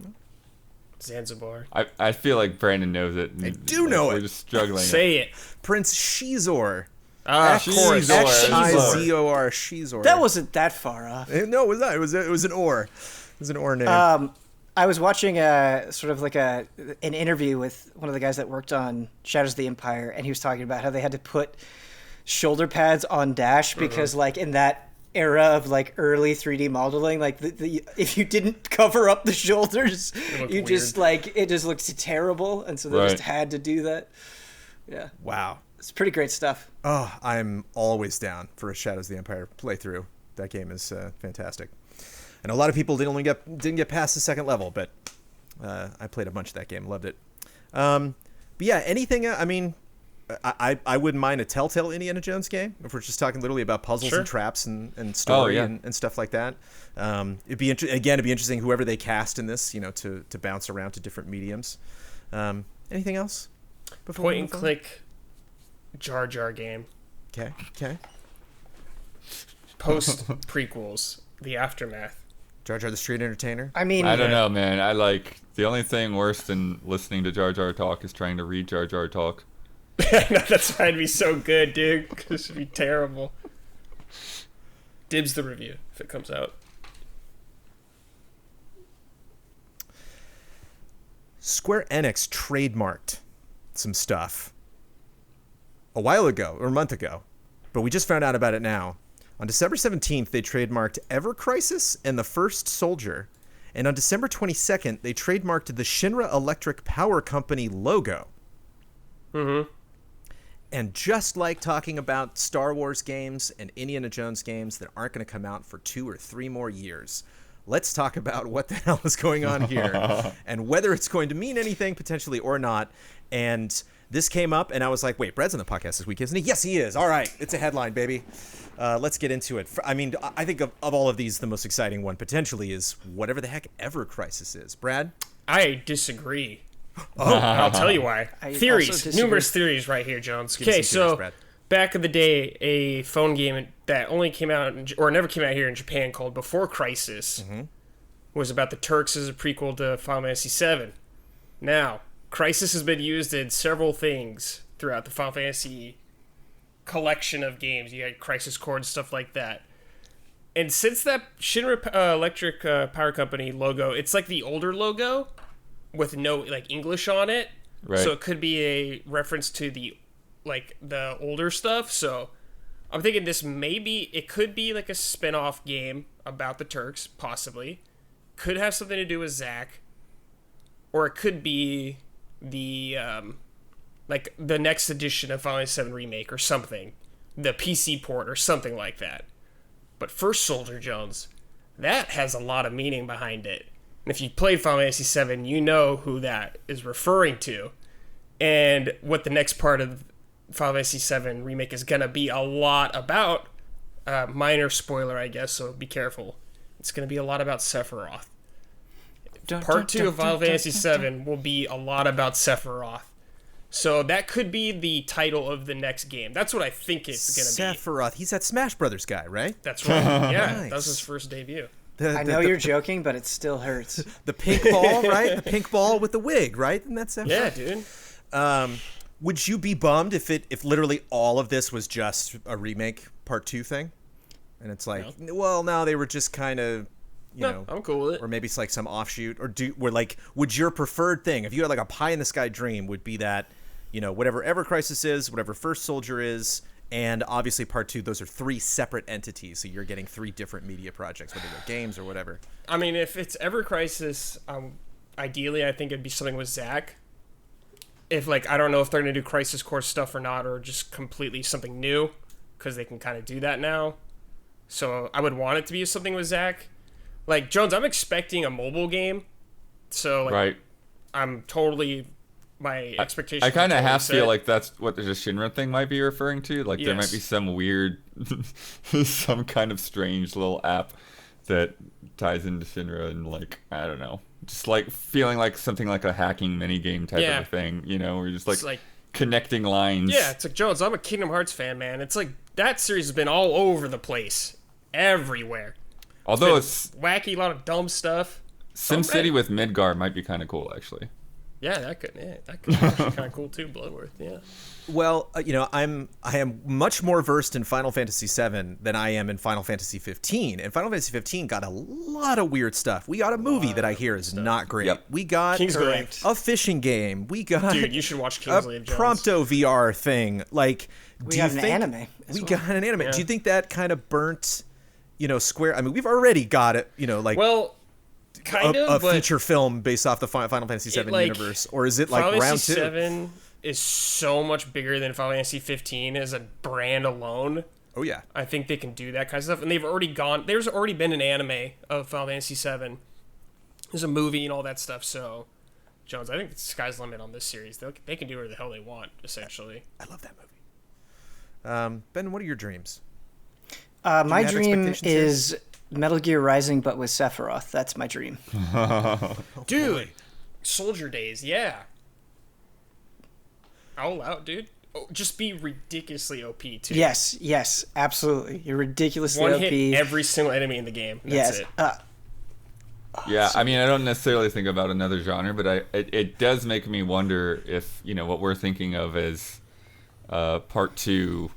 Zanzibar. I feel like Brandon knows it. I do know it. We're just struggling. Say it. Prince Shizor. Shizor. Shizor. Shizor. That wasn't that far off. No, it was not. It was an ore. It was an ore name. I was watching an interview with one of the guys that worked on Shadows of the Empire, and he was talking about how they had to put shoulder pads on Dash because like in that era of like early 3D modeling, like the if you didn't cover up the shoulders, you just like it just looked terrible, and so they just had to do that. Yeah. Wow. It's pretty great stuff. Oh, I'm always down for a Shadows of the Empire playthrough. That game is fantastic. And a lot of people didn't get past the second level, but I played a bunch of that game, loved it. But yeah, anything. I mean, I wouldn't mind a Telltale Indiana Jones game if we're just talking literally about puzzles and traps and story and stuff like that. It'd be interesting whoever they cast in this, to bounce around to different mediums. Anything else? Point and click Jar Jar game. Okay. Post prequels, the aftermath. Jar Jar the Street Entertainer? I mean, I don't know, man. The only thing worse than listening to Jar Jar talk is trying to read Jar Jar talk. That's why it'd be so good, dude. This would be terrible. Dibs the review if it comes out. Square Enix trademarked some stuff a while ago, or a month ago, but we just found out about it now. On December 17th, they trademarked Ever Crisis and The First Soldier, And on December 22nd, they trademarked the Shinra Electric Power Company logo. Mm-hmm. And just like talking about Star Wars games and Indiana Jones games that aren't going to come out for 2 or 3 more years, let's talk about what the hell is going on here and whether it's going to mean anything potentially or not. And this came up, and I was like, wait, Brad's on the podcast this week, isn't he? Yes, he is. All right. It's a headline, baby. Let's get into it. I mean, I think of all of these, the most exciting one potentially is whatever the heck Ever Crisis is. Brad? I disagree. Oh, I'll tell you why. Theories. Numerous theories right here, Jones. Okay, so back in the day, a phone game that only came out, or never came out here in Japan, called Before Crisis, was about the Turks as a prequel to Final Fantasy VII. Now, Crisis has been used in several things throughout the Final Fantasy collection of games. You had Crisis Core and stuff like that. And since that Shinra Electric Power Company logo, it's like the older logo with no like English on it. Right. So it could be a reference to the older stuff. So I'm thinking it could be like a spin-off game about the Turks, possibly. Could have something to do with Zack. Or it could be the the next edition of Final Fantasy VII Remake or something, the PC port or something like that. But First Soldier, Jones, that has a lot of meaning behind it. And if you played Final Fantasy VII, you know who that is referring to, and what the next part of Final Fantasy VII Remake is gonna be a lot about. Minor spoiler, I guess, so be careful. It's gonna be a lot about Sephiroth. Part 2 of Final Fantasy VII will be a lot about Sephiroth. So that could be the title of the next game. That's what I think it's going to be. Sephiroth. He's that Smash Brothers guy, right? That's right. Yeah, Nice. that was his first debut. I know you're joking, but it still hurts. The pink ball, right? The pink ball with the wig, right? And that's Sephiroth. Yeah, dude. Would you be bummed if literally all of this was just a remake Part 2 thing? And it's like, well, no, they were just kind of... You know, I'm cool with it. Or maybe it's like some offshoot, or would your preferred thing, if you had like a pie in the sky dream, would be that, whatever Ever Crisis is, whatever First Soldier is, and obviously Part 2, those are 3 separate entities, so you're getting 3 different media projects, whether they're games or whatever. I mean, if it's Ever Crisis, ideally I think it'd be something with Zack. If I don't know if they're gonna do Crisis Core stuff or not, or just completely something new, because they can kind of do that now. So I would want it to be something with Zack. Jones, I'm expecting a mobile game, so right. I'm totally my expectations. I kind of totally half set. feel like that's what the Shinra thing might be referring to. Like there might be some weird, some kind of strange little app that ties into Shinra, and I don't know, just feeling like something like a hacking mini game type of a thing. Where you're just connecting lines. Yeah, it's Jones. I'm a Kingdom Hearts fan, man. It's that series has been all over the place, everywhere. Although it's wacky, a lot of dumb stuff. SimCity with Midgar might be kind of cool, actually. Yeah, that could be actually kind of cool too. Bloodworth, yeah. Well, I am much more versed in Final Fantasy VII than I am in Final Fantasy 15, and Final Fantasy 15 got a lot of weird stuff. We got a movie that I hear is not great. Yep. We got a fishing game. We got you should watch Kingsley of Jones. Prompto VR thing. We got an anime. Got an anime. Yeah. Do you think that kind of burnt? Square. I mean, we've already got it. Kind of a feature film based off the Final Fantasy VII universe, or is it Final round Fantasy 2? 7 is so much bigger than Final Fantasy 15 as a brand alone. Oh yeah, I think they can do that kind of stuff, and they've already gone. There's already been an anime of Final Fantasy 7. There's a movie and all that stuff. So, Jones, I think the sky's the limit on this series. They can do whatever the hell they want, essentially. I love that movie. Ben, what are your dreams? My dream is Metal Gear Rising, but with Sephiroth. That's my dream. Dude, Soldier Days, yeah. All out, dude. Oh, just be ridiculously OP, too. Yes, absolutely. You're ridiculously One OP. Hit every single enemy in the game. That's it. Yeah, I mean, I don't necessarily think about another genre, but it does make me wonder if, what we're thinking of as Part 2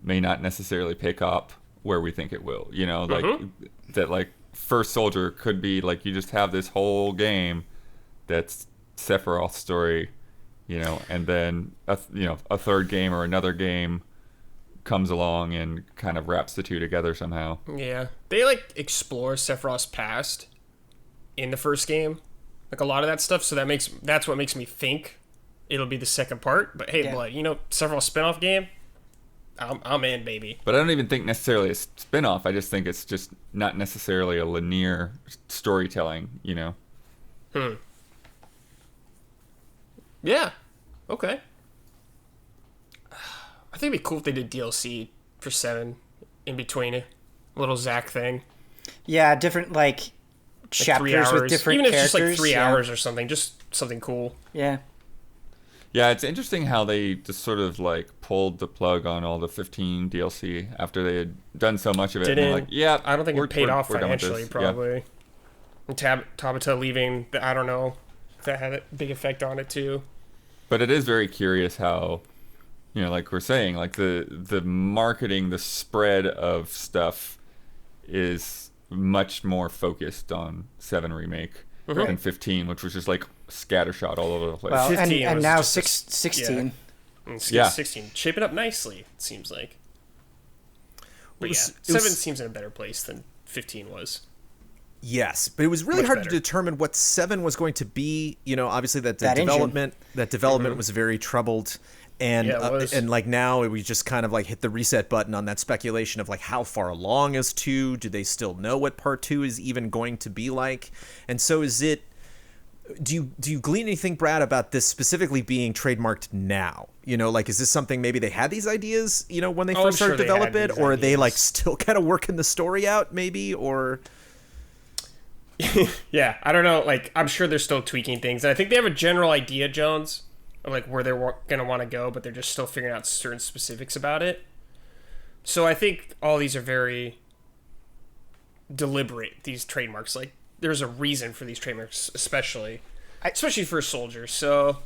may not necessarily pick up where we think it will, that First Soldier could be you just have this whole game that's Sephiroth's story, and then a third game or another game comes along and kind of wraps the two together somehow. Yeah, they explore Sephiroth's past in the first game, like a lot of that stuff. So that's what makes me think it'll be the second part. But hey, several spin-off game, I'm in, baby. But I don't even think necessarily a spin-off. I just think it's just not necessarily a linear storytelling, Yeah. Okay. I think it'd be cool if they did DLC for 7 in between it. A little Zack thing. Yeah, different chapters with different even if characters. It's just 3 hours or something, just something cool. Yeah. Yeah, it's interesting how they just sort of pulled the plug on all the 15 DLC after they had done so much of it. Didn't, yeah, I don't think it paid off we're done with financially, this. probably. Yeah. And Tabata leaving, I don't know if that had a big effect on it too. But it is very curious how, like we're saying, the marketing, the spread of stuff is much more focused on 7 Remake than 15, which was just scattershot all over the place. Well, 15 and was now just 16. Yeah. 16. Shaping up nicely, it seems like. But 7 seems in a better place than 15 was. Yes, but it was really hard to determine what 7 was going to be. Obviously that development was very troubled. And now we just kind of hit the reset button on that speculation of how far along is 2? Do they still know what part 2 is even going to be like? And so is it? Do you glean anything, Brad, about this specifically being trademarked now? Is this something maybe they had these ideas, when they first started to develop it, or are they still kind of working the story out, maybe, or? Yeah, I don't know. I'm sure they're still tweaking things, and I think they have a general idea, Jones, of where they're gonna want to go, but they're just still figuring out certain specifics about it. So I think all these are very deliberate. These trademarks, there's a reason for these trademarks, especially for soldiers. So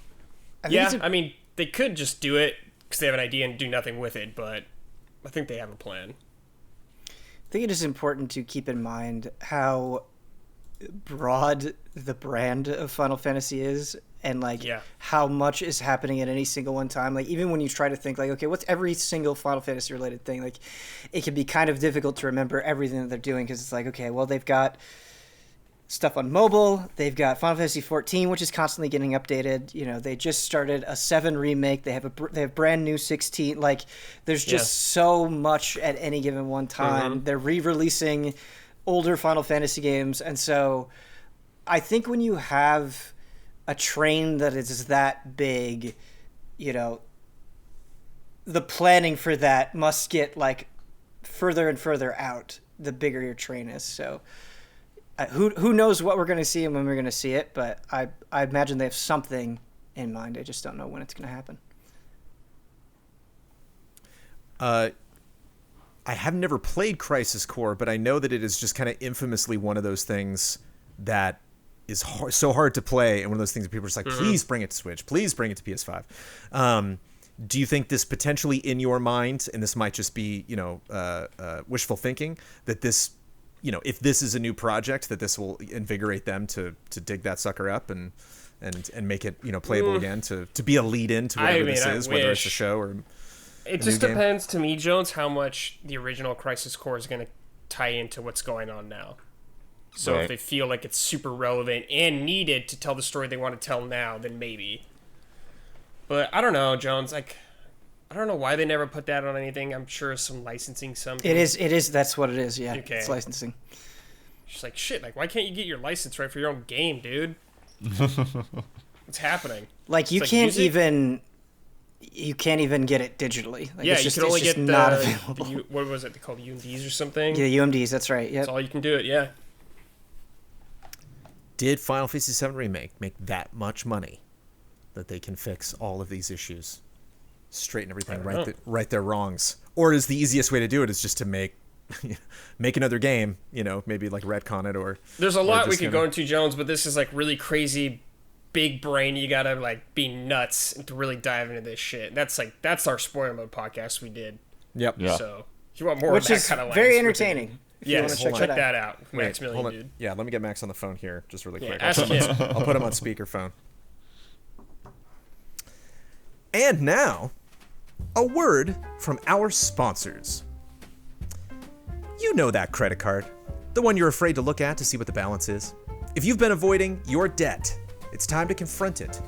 I mean, they could just do it because they have an idea and do nothing with it, but I think they have a plan. I think it is important to keep in mind how broad the brand of Final Fantasy is, and how much is happening at any single one time. Even when you try to think okay, what's every single Final Fantasy related thing, it can be kind of difficult to remember everything that they're doing, because it's okay, well, they've got stuff on mobile, they've got Final Fantasy 14, which is constantly getting updated. They just started a 7 remake, they have brand new 16. There's just so much at any given one time. They're re-releasing older Final Fantasy games, and so I think when you have a train that is that big, the planning for that must get further and further out the bigger your train is. So who knows what we're going to see and when we're going to see it, but I imagine they have something in mind. I just don't know when it's going to happen. I have never played Crisis Core, but I know that it is just kind of infamously one of those things that is so hard to play, and one of those things that people are just please bring it to Switch, please bring it to PS5. Do you think this potentially in your mind, and this might just be wishful thinking, that this, if this is a new project, that this will invigorate them to dig that sucker up and make it playable again, to be a lead in to whatever this is, whether it's a show or it just depends to me, Jones, how much the original Crisis Core is going to tie into what's going on now. So if they feel like it's super relevant and needed to tell the story they want to tell now, then maybe. But I don't know, Jones. I don't know why they never put that on anything. I'm sure it's some licensing something. It is. That's what it is. Yeah, okay. It's licensing. Just shit. Why can't you get your license right for your own game, dude? What's happening? You can't even. You can't even get it digitally. Yeah, you can only get not available. What was it called? UMDs or something? Yeah, UMDs. That's right. Yeah, that's all you can do it. Yeah. Did Final Fantasy VII Remake make that much money that they can fix all of these issues, straighten everything, right their wrongs? Or is the easiest way to do it is just to make another game, maybe retcon it, or there's a lot we could go into, Jones, but this is really crazy, big brain. You gotta be nuts to really dive into this shit. That's our spoiler mode podcast we did. Yep. Yeah. So if you want more, which of that is kind of very entertaining. Yes, check that out. Maximilian, dude. Yeah, let me get Max on the phone here, just really quick. Ask him. I'll put him on speakerphone. And now, a word from our sponsors. You know that credit card, the one you're afraid to look at to see what the balance is. If you've been avoiding your debt, it's time to confront it.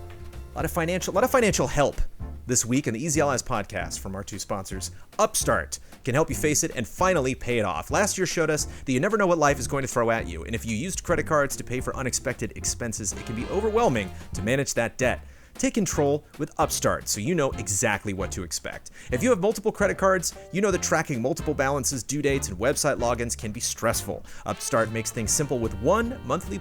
A lot of financial help this week in the Easy Allies podcast from our two sponsors. Upstart can help you face it and finally pay it off. Last year showed us that you never know what life is going to throw at you, and if you used credit cards to pay for unexpected expenses, it can be overwhelming to manage that debt. Take control with Upstart so you know exactly what to expect. If you have multiple credit cards, you know that tracking multiple balances, due dates, and website logins can be stressful. Upstart makes things simple with one monthly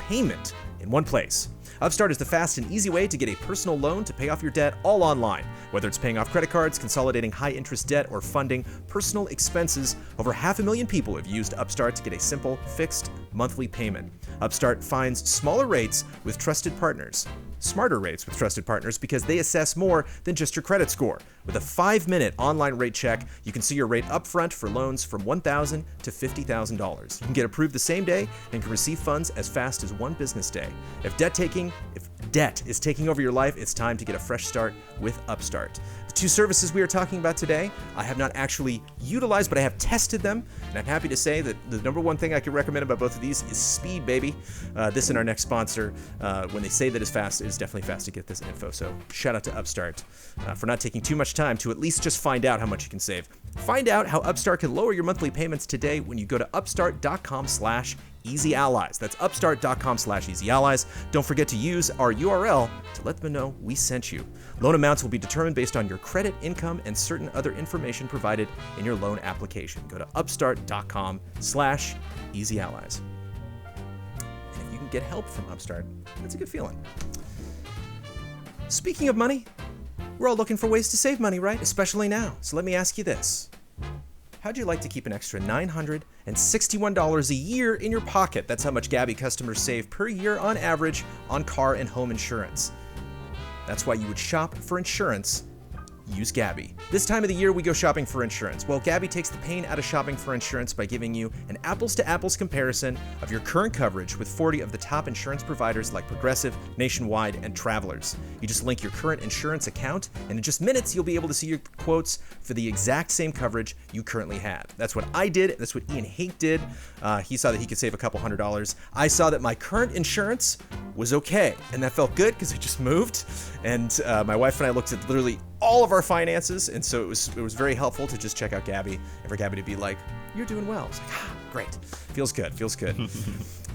payment in one place. Upstart is the fast and easy way to get a personal loan to pay off your debt all online. Whether it's paying off credit cards, consolidating high-interest debt, or funding personal expenses, over 500,000 people have used Upstart to get a simple, fixed monthly payment. Upstart finds smaller rates with trusted partners. Smarter rates with trusted partners because they assess more than just your credit score. With a 5-minute online rate check, you can see your rate upfront for loans from $1,000 to $50,000. You can get approved the same day and can receive funds as fast as one business day. If debt is taking over your life, it's time to get a fresh start with Upstart. The two services we are talking about today, I have not actually utilized, but I have tested them, and I'm happy to say that the number one thing I can recommend about both of these is speed, baby. This and our next sponsor, when they say that it's fast, it is definitely fast to get this info. So shout out to Upstart for not taking too much time to at least just find out how much you can save. Find out how Upstart can lower your monthly payments today when you go to upstart.com/EasyAllies. That's upstart.com/EasyAllies. Don't forget to use our URL to let them know we sent you. Loan amounts will be determined based on your credit, income, and certain other information provided in your loan application. Go to upstart.com/EasyAllies. And if you can get help from Upstart, that's a good feeling. Speaking of money, we're all looking for ways to save money, right? Especially now. So let me ask you this. How'd you like to keep an extra $961 a year in your pocket? That's how much Gabby customers save per year on average on car and home insurance. That's why you would shop for insurance. Use Gabby. This time of the year, we go shopping for insurance. Well, Gabby takes the pain out of shopping for insurance by giving you an apples-to-apples comparison of your current coverage with 40 of the top insurance providers like Progressive, Nationwide, and Travelers. You just link your current insurance account, and in just minutes, you'll be able to see your quotes for the exact same coverage you currently have. That's what I did. That's what Ian Hake did. He saw that he could save a couple $100. I saw that my current insurance was okay, and that felt good because I just moved, and my wife and I looked at literally all of our finances, and so it was very helpful to just check out Gabby and for Gabby to be like, "You're doing well." It's like, great, feels good.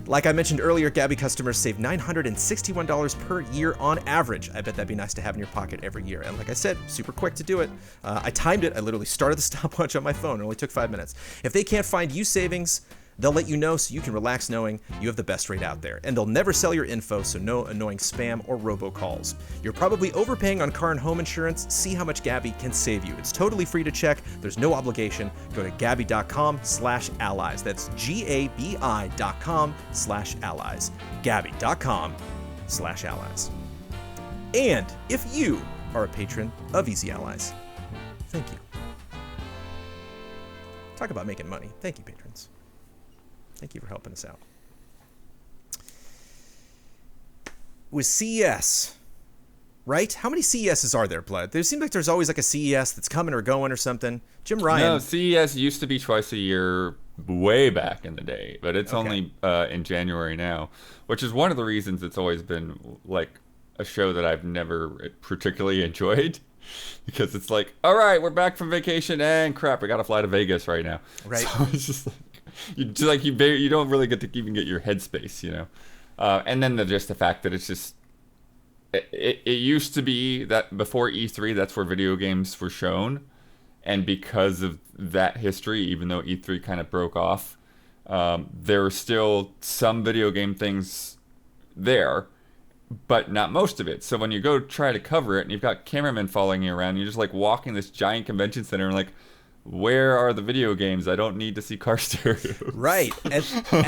Like I mentioned earlier, Gabby customers save $961 per year on average. I bet that'd be nice to have in your pocket every year. And like I said, super quick to do it. I timed it. I literally started the stopwatch on my phone. It only took 5 minutes. If they can't find you savings, they'll let you know so you can relax knowing you have the best rate out there. And they'll never sell your info, so no annoying spam or robocalls. You're probably overpaying on car and home insurance. See how much Gabby can save you. It's totally free to check. There's no obligation. Go to Gabby.com/allies. That's GABI.com/allies. Gabby.com/allies. And if you are a patron of Easy Allies, thank you. Talk about making money. Thank you, patrons. Thank you for helping us out. With CES, right? How many CESs are there, Blood? There seems like there's always like a CES that's coming or going or something. Jim Ryan. No, CES used to be twice a year way back in the day, but it's only in January now, which is one of the reasons it's always been like a show that I've never particularly enjoyed. Because it's like, all right, we're back from vacation, and crap, we got to fly to Vegas right now. Right. So it's just like, you don't really get to even get your headspace, you know. And then just the fact that it's just it used to be that before E3, that's where video games were shown, and because of that history, even though E3 kind of broke off, there were still some video game things there, but not most of it. So when you go try to cover it and you've got cameramen following you around, you're just like walking this giant convention center and like, where are the video games? I don't need to see car stereos. Right. And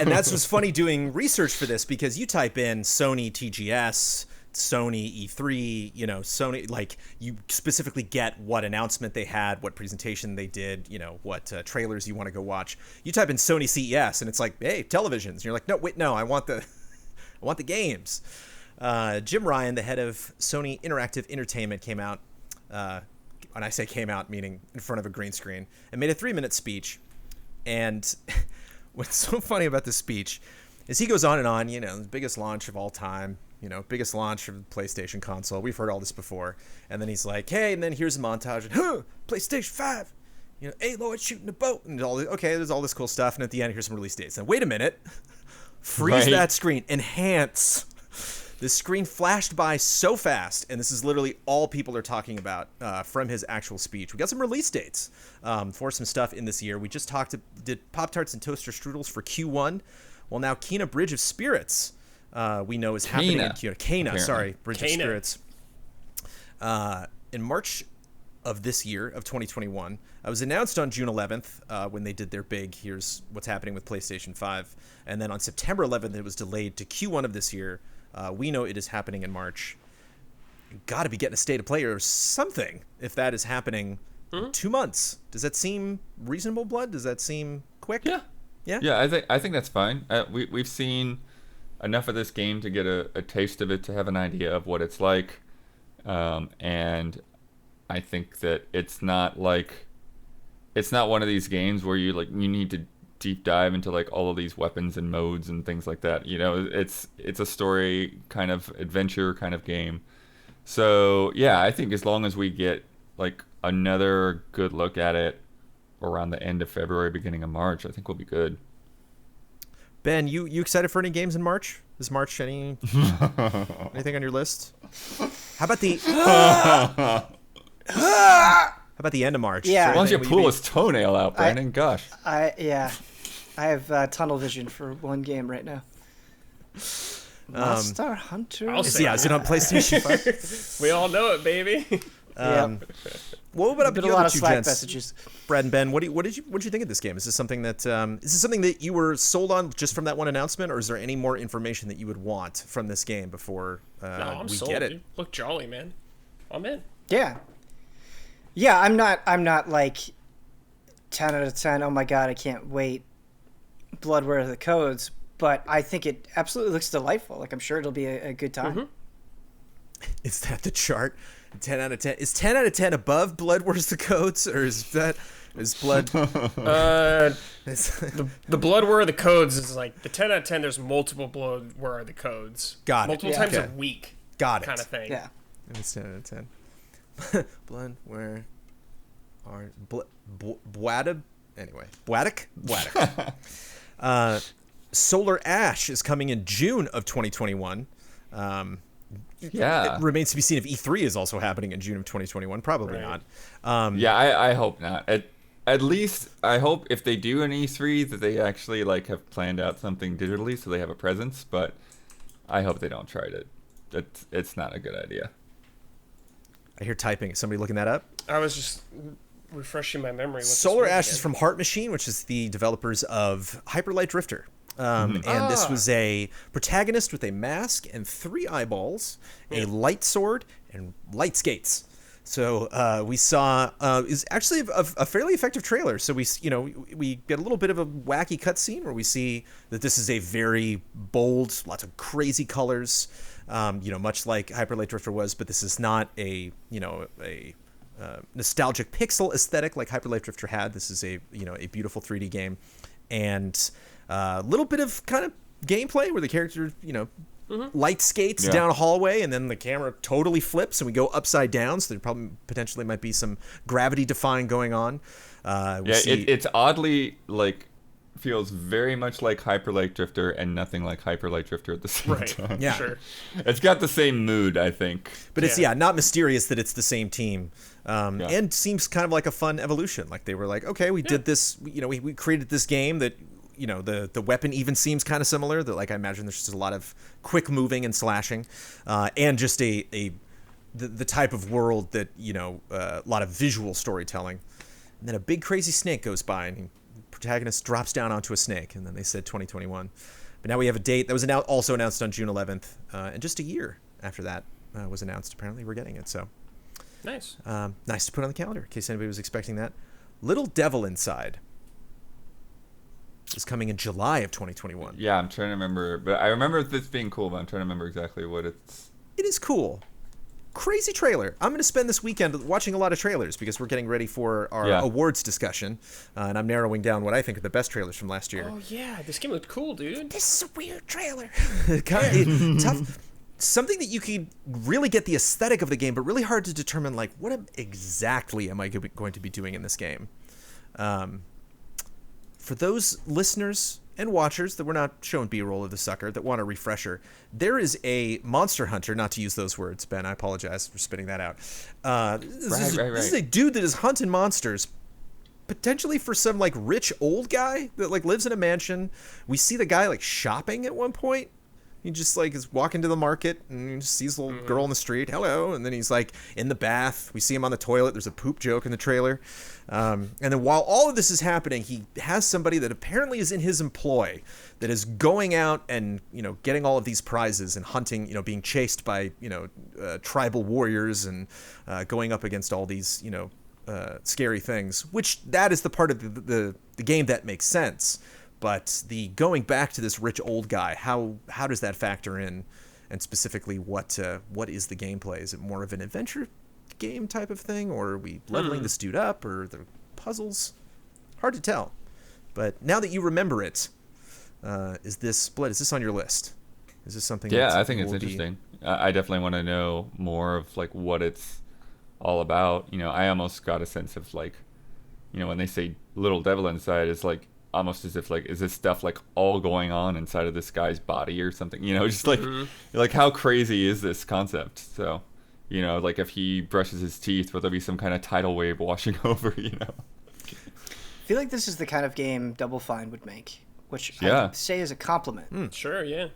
that's what's funny doing research for this, because you type in Sony TGS, Sony E3, you know, Sony, like you specifically get what announcement they had, what presentation they did, you know, what trailers you want to go watch. You type in Sony CES and it's like, hey, televisions. And you're like, no, I want the games. Jim Ryan, the head of Sony Interactive Entertainment, came out, when I say came out, meaning in front of a green screen, and made a 3-minute speech. And what's so funny about this speech is he goes on and on, the biggest launch of all time, biggest launch of the PlayStation console. We've heard all this before. And then he's like, hey, and then here's a montage. And, PlayStation 5. Aloy shooting a boat. And there's all this cool stuff. And at the end, here's some release dates. Now, wait a minute. Freeze that screen. Enhance. This screen flashed by so fast, and this is literally all people are talking about from his actual speech. We got some release dates for some stuff in this year. We just did Pop-Tarts and Toaster Strudels for Q1. Well, now Kena Bridge of Spirits we know is happening in Q1. Bridge of Spirits. In March of this year, of 2021, it was announced on June 11th when they did their big, here's what's happening with PlayStation 5. And then on September 11th, it was delayed to Q1 of this year. We know it is happening in March. Got to be getting a state of play or something if that is happening in 2 months. Does that seem reasonable, Blood? Does that seem quick? Yeah. I think that's fine. We've seen enough of this game to get a taste of it, to have an idea of what it's like, and I think that it's not one of these games where you need to deep dive into all of these weapons and modes and things like that. It's a story kind of adventure kind of game. So yeah, I think as long as we get another good look at it around the end of February, beginning of March, I think we'll be good. Ben, you excited for any games in March? Is March anything on your list? How about the end of March? Yeah. Why don't you pull his toenail out, Brandon? Gosh. I have tunnel vision for one game right now. Monster Hunter. Is it on PlayStation 5? We all know it, baby. What about a lot of Slack messages? Brad and Ben, what did you think of this game? Is this something that you were sold on just from that one announcement, or is there any more information that you would want from this game before I'm we sold, get it? Dude. Look jolly, man. I'm in. Yeah, I'm not like 10 out of 10. Oh my god, I can't wait. Blood, where are the codes? But I think it absolutely looks delightful. I'm sure it'll be a good time. Mm-hmm. Is that the chart? 10 out of 10. Is 10 out of 10 above Blood, where's the codes? Or is Blood... the Blood, where are the codes is the 10 out of 10, there's multiple Blood, where are the codes. Got it. Multiple times a week. Got it. Kind of thing. Yeah. And it's 10 out of 10. Blood, where are... Bwadab? Anyway. Bwaddock? Solar Ash is coming in June of 2021. It remains to be seen if E3 is also happening in June of 2021. Probably not. I hope not. At least I hope if they do an E3 that they actually have planned out something digitally so they have a presence. But I hope they don't try it. It's not a good idea. I hear typing. Is somebody looking that up? I was just refreshing my memory. Solar Ash is from Heart Machine, which is the developers of Hyper Light Drifter. And this was a protagonist with a mask and 3 eyeballs, a light sword, and light skates. So we saw is actually a fairly effective trailer. So we get a little bit of a wacky cutscene where we see that this is a very bold, lots of crazy colors, much like Hyper Light Drifter was, but this is not a nostalgic pixel aesthetic like Hyper Light Drifter had. This is a beautiful 3D game, and a little bit of kind of gameplay where the character light skates down a hallway, and then the camera totally flips and we go upside down, so there potentially might be some gravity defying going on. It's oddly feels very much like Hyper Light Drifter and nothing like Hyper Light Drifter at the same time. Yeah, sure. It's got the same mood, I think. But it's not mysterious that it's the same team. And seems kind of like a fun evolution. They were like, okay, we did this. We created this game that the weapon even seems kind of similar. That I imagine there's just a lot of quick moving and slashing, and just the type of world that a lot of visual storytelling. And then a big crazy snake goes by, and the protagonist drops down onto a snake, and then they said 2021. But now we have a date that was also announced on June 11th, and just a year after that was announced. Apparently, we're getting it. So nice. Nice to put on the calendar in case anybody was expecting that. Little Devil Inside is coming in July of 2021. Yeah, I'm trying to remember, but I remember this being cool, but I'm trying to remember exactly what it's. It is cool. crazy trailer. I'm going to spend this weekend watching a lot of trailers because we're getting ready for our awards discussion, and I'm narrowing down what I think are the best trailers from last year. Oh yeah, this game looked cool, dude. This is a weird trailer. Tough. Something that you could really get the aesthetic of the game, but really hard to determine, like, what exactly am I going to be doing in this game? For those listeners and watchers that were not shown B-roll of the sucker that want a refresher, there is a monster hunter, not to use those words, Ben, I apologize for spitting that out. This is a dude that is hunting monsters, potentially for some, like, rich old guy that, like, lives in a mansion. We see the guy, like, shopping at one point. He just, like, is walking to the market and he just sees a little girl in the street. Hello. And then he's, like, in the bath. We see him on the toilet. There's a poop joke in the trailer. And then while all of this is happening, he has somebody that apparently is in his employ that is going out and, you know, getting all of these prizes and hunting, you know, being chased by, you know, tribal warriors and going up against all these, you know, scary things, which that is the part of the game that makes sense. But the going back to this rich old guy, how does that factor in? And specifically, what is the gameplay? Is it more of an adventure game type of thing, or are we leveling this dude up, or the puzzles? Hard to tell. But now that you remember it, is this on your list? Is this something? Yeah, I think it's interesting. I definitely want to know more of like what it's all about. You know, I almost got a sense of like, you know, when they say little devil inside, it's like almost as if like, is this stuff like all going on inside of this guy's body or something? You know, just like how crazy is this concept? So, you know, like if he brushes his teeth, will there be some kind of tidal wave washing over? You know, I feel like this is the kind of game Double Fine would make, which I say is a compliment. Sure, yeah.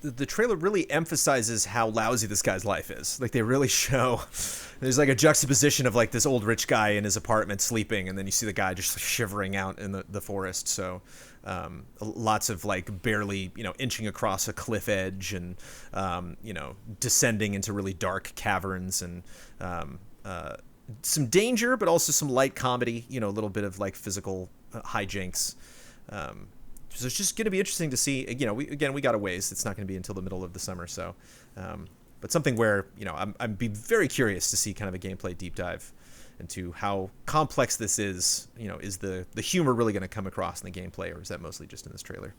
The trailer really emphasizes how lousy this guy's life is. Like, they really show, there's like a juxtaposition of like this old rich guy in his apartment sleeping, and then you see the guy just shivering out in the forest. So lots of like barely, you know, inching across a cliff edge and, you know, descending into really dark caverns and some danger, but also some light comedy, you know, a little bit of like physical hijinks. So it's just going to be interesting to see. You know, we got a ways. It's not going to be until the middle of the summer. So, but something where, you know, I'm be very curious to see kind of a gameplay deep dive into how complex this is. You know, is the humor really going to come across in the gameplay, or is that mostly just in this trailer?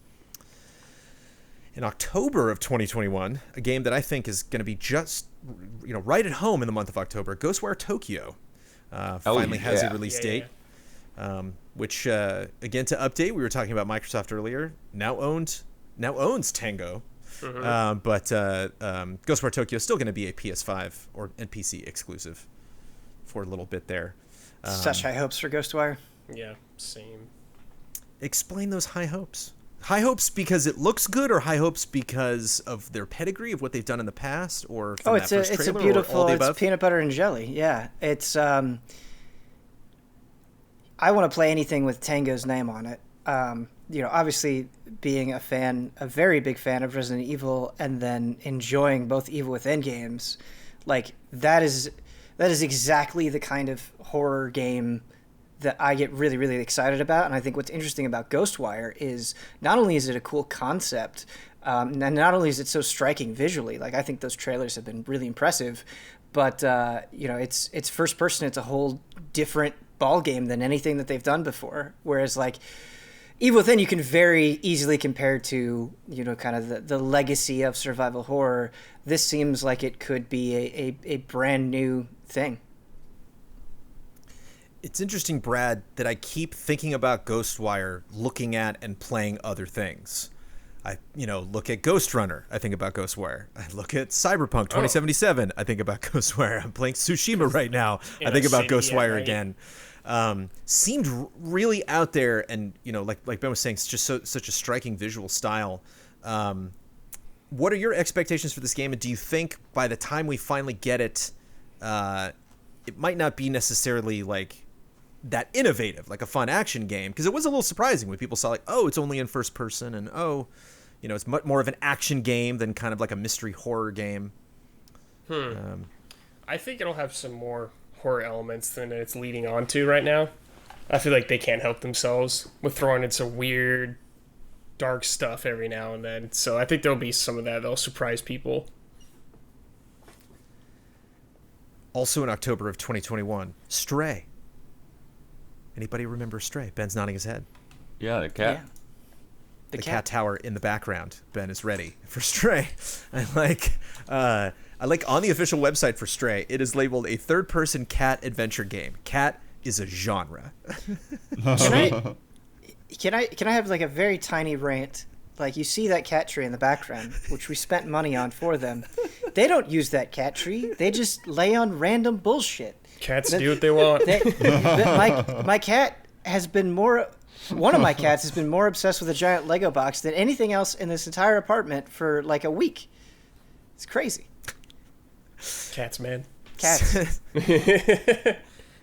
In October of 2021, a game that I think is going to be just, you know, right at home in the month of October, Ghostwire Tokyo finally has a release date. Which again, to update, we were talking about Microsoft earlier. Now owns Tango, but Ghostwire Tokyo is still going to be a PS5 and PC exclusive for a little bit there. Such high hopes for Ghostwire. Yeah, same. Explain those high hopes. High hopes because it looks good, or high hopes because of their pedigree of what they've done in the past, or from that first trailer, it's a beautiful, it's peanut butter and jelly. Yeah, it's. I want to play anything with Tango's name on it. You know, obviously being a very big fan of Resident Evil, and then enjoying both Evil Within games, like that is exactly the kind of horror game that I get really, really excited about. And I think what's interesting about Ghostwire is not only is it a cool concept, and not only is it so striking visually, like I think those trailers have been really impressive, but you know, it's first person. It's a whole different ball game than anything that they've done before. Whereas like Evil Within, you can very easily compare to, you know, kind of the legacy of survival horror. This seems like it could be a brand new thing. It's interesting, Brad, that I keep thinking about Ghostwire looking at and playing other things. I, you know, look at Ghost Runner, I think about Ghostwire. I look at Cyberpunk 2077, I think about Ghostwire. I'm playing Tsushima right now, I think about Ghostwire again. Seemed really out there, and, you know, like Ben was saying, it's just such a striking visual style. What are your expectations for this game, and do you think by the time we finally get it, it might not be necessarily like that innovative, like a fun action game? Because it was a little surprising when people saw like, oh, it's only in first person, and oh, you know, it's much more of an action game than kind of like a mystery horror game. I think it'll have some more horror elements than it's leading on to right now. I feel like they can't help themselves with throwing in some weird, dark stuff every now and then. So I think there'll be some of that that'll surprise people. Also in October of 2021, Stray. Anybody remember Stray? Ben's nodding his head. Yeah, the cat. Yeah. The cat tower in the background. Ben is ready for Stray. I like on the official website for Stray, it is labeled a third-person cat adventure game. Cat is a genre. Can I have like a very tiny rant? Like, you see that cat tree in the background, which we spent money on for them. They don't use that cat tree. They just lay on random bullshit. Cats do what they want. My cat has been more... One of my cats has been more obsessed with a giant Lego box than anything else in this entire apartment for like a week. It's crazy. Cats, man. Cats.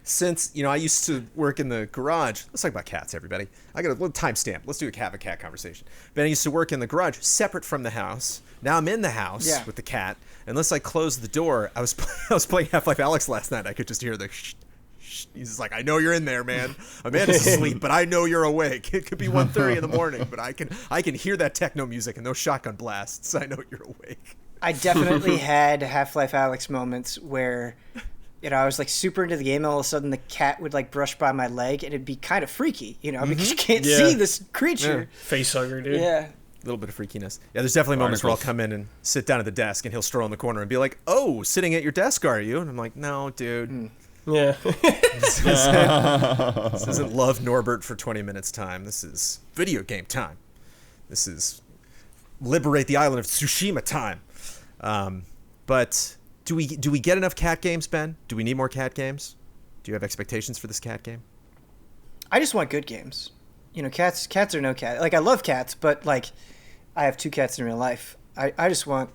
Since, I used to work in the garage. Let's talk about cats, everybody. I got a little timestamp. Let's do a cat conversation. Ben, I used to work in the garage separate from the house. Now I'm in the house with the cat. Unless I close the door, I was playing Half-Life Alyx last night. I could just hear the shh. He's just like, I know you're in there, man. Amanda's asleep, but I know you're awake. It could be 1:30 in the morning, but I can hear that techno music and those shotgun blasts. I know you're awake. I definitely had Half-Life Alyx moments where, I was like super into the game, and all of a sudden the cat would like brush by my leg, and it'd be kind of freaky, because you can't see this creature. Face hugger, dude. Yeah. A little bit of freakiness. Yeah, there's definitely moments where I'll come in and sit down at the desk, and he'll stroll in the corner and be like, "Oh, sitting at your desk, are you?" And I'm like, "No, dude." Yeah. This isn't Love Norbert for 20 minutes time. This is video game time. This is liberate the island of Tsushima time. But do we get enough cat games, Ben? Do we need more cat games? Do you have expectations for this cat game? I just want good games. Cats are no cat. Like, I love cats, but like, I have 2 cats in real life. I just want...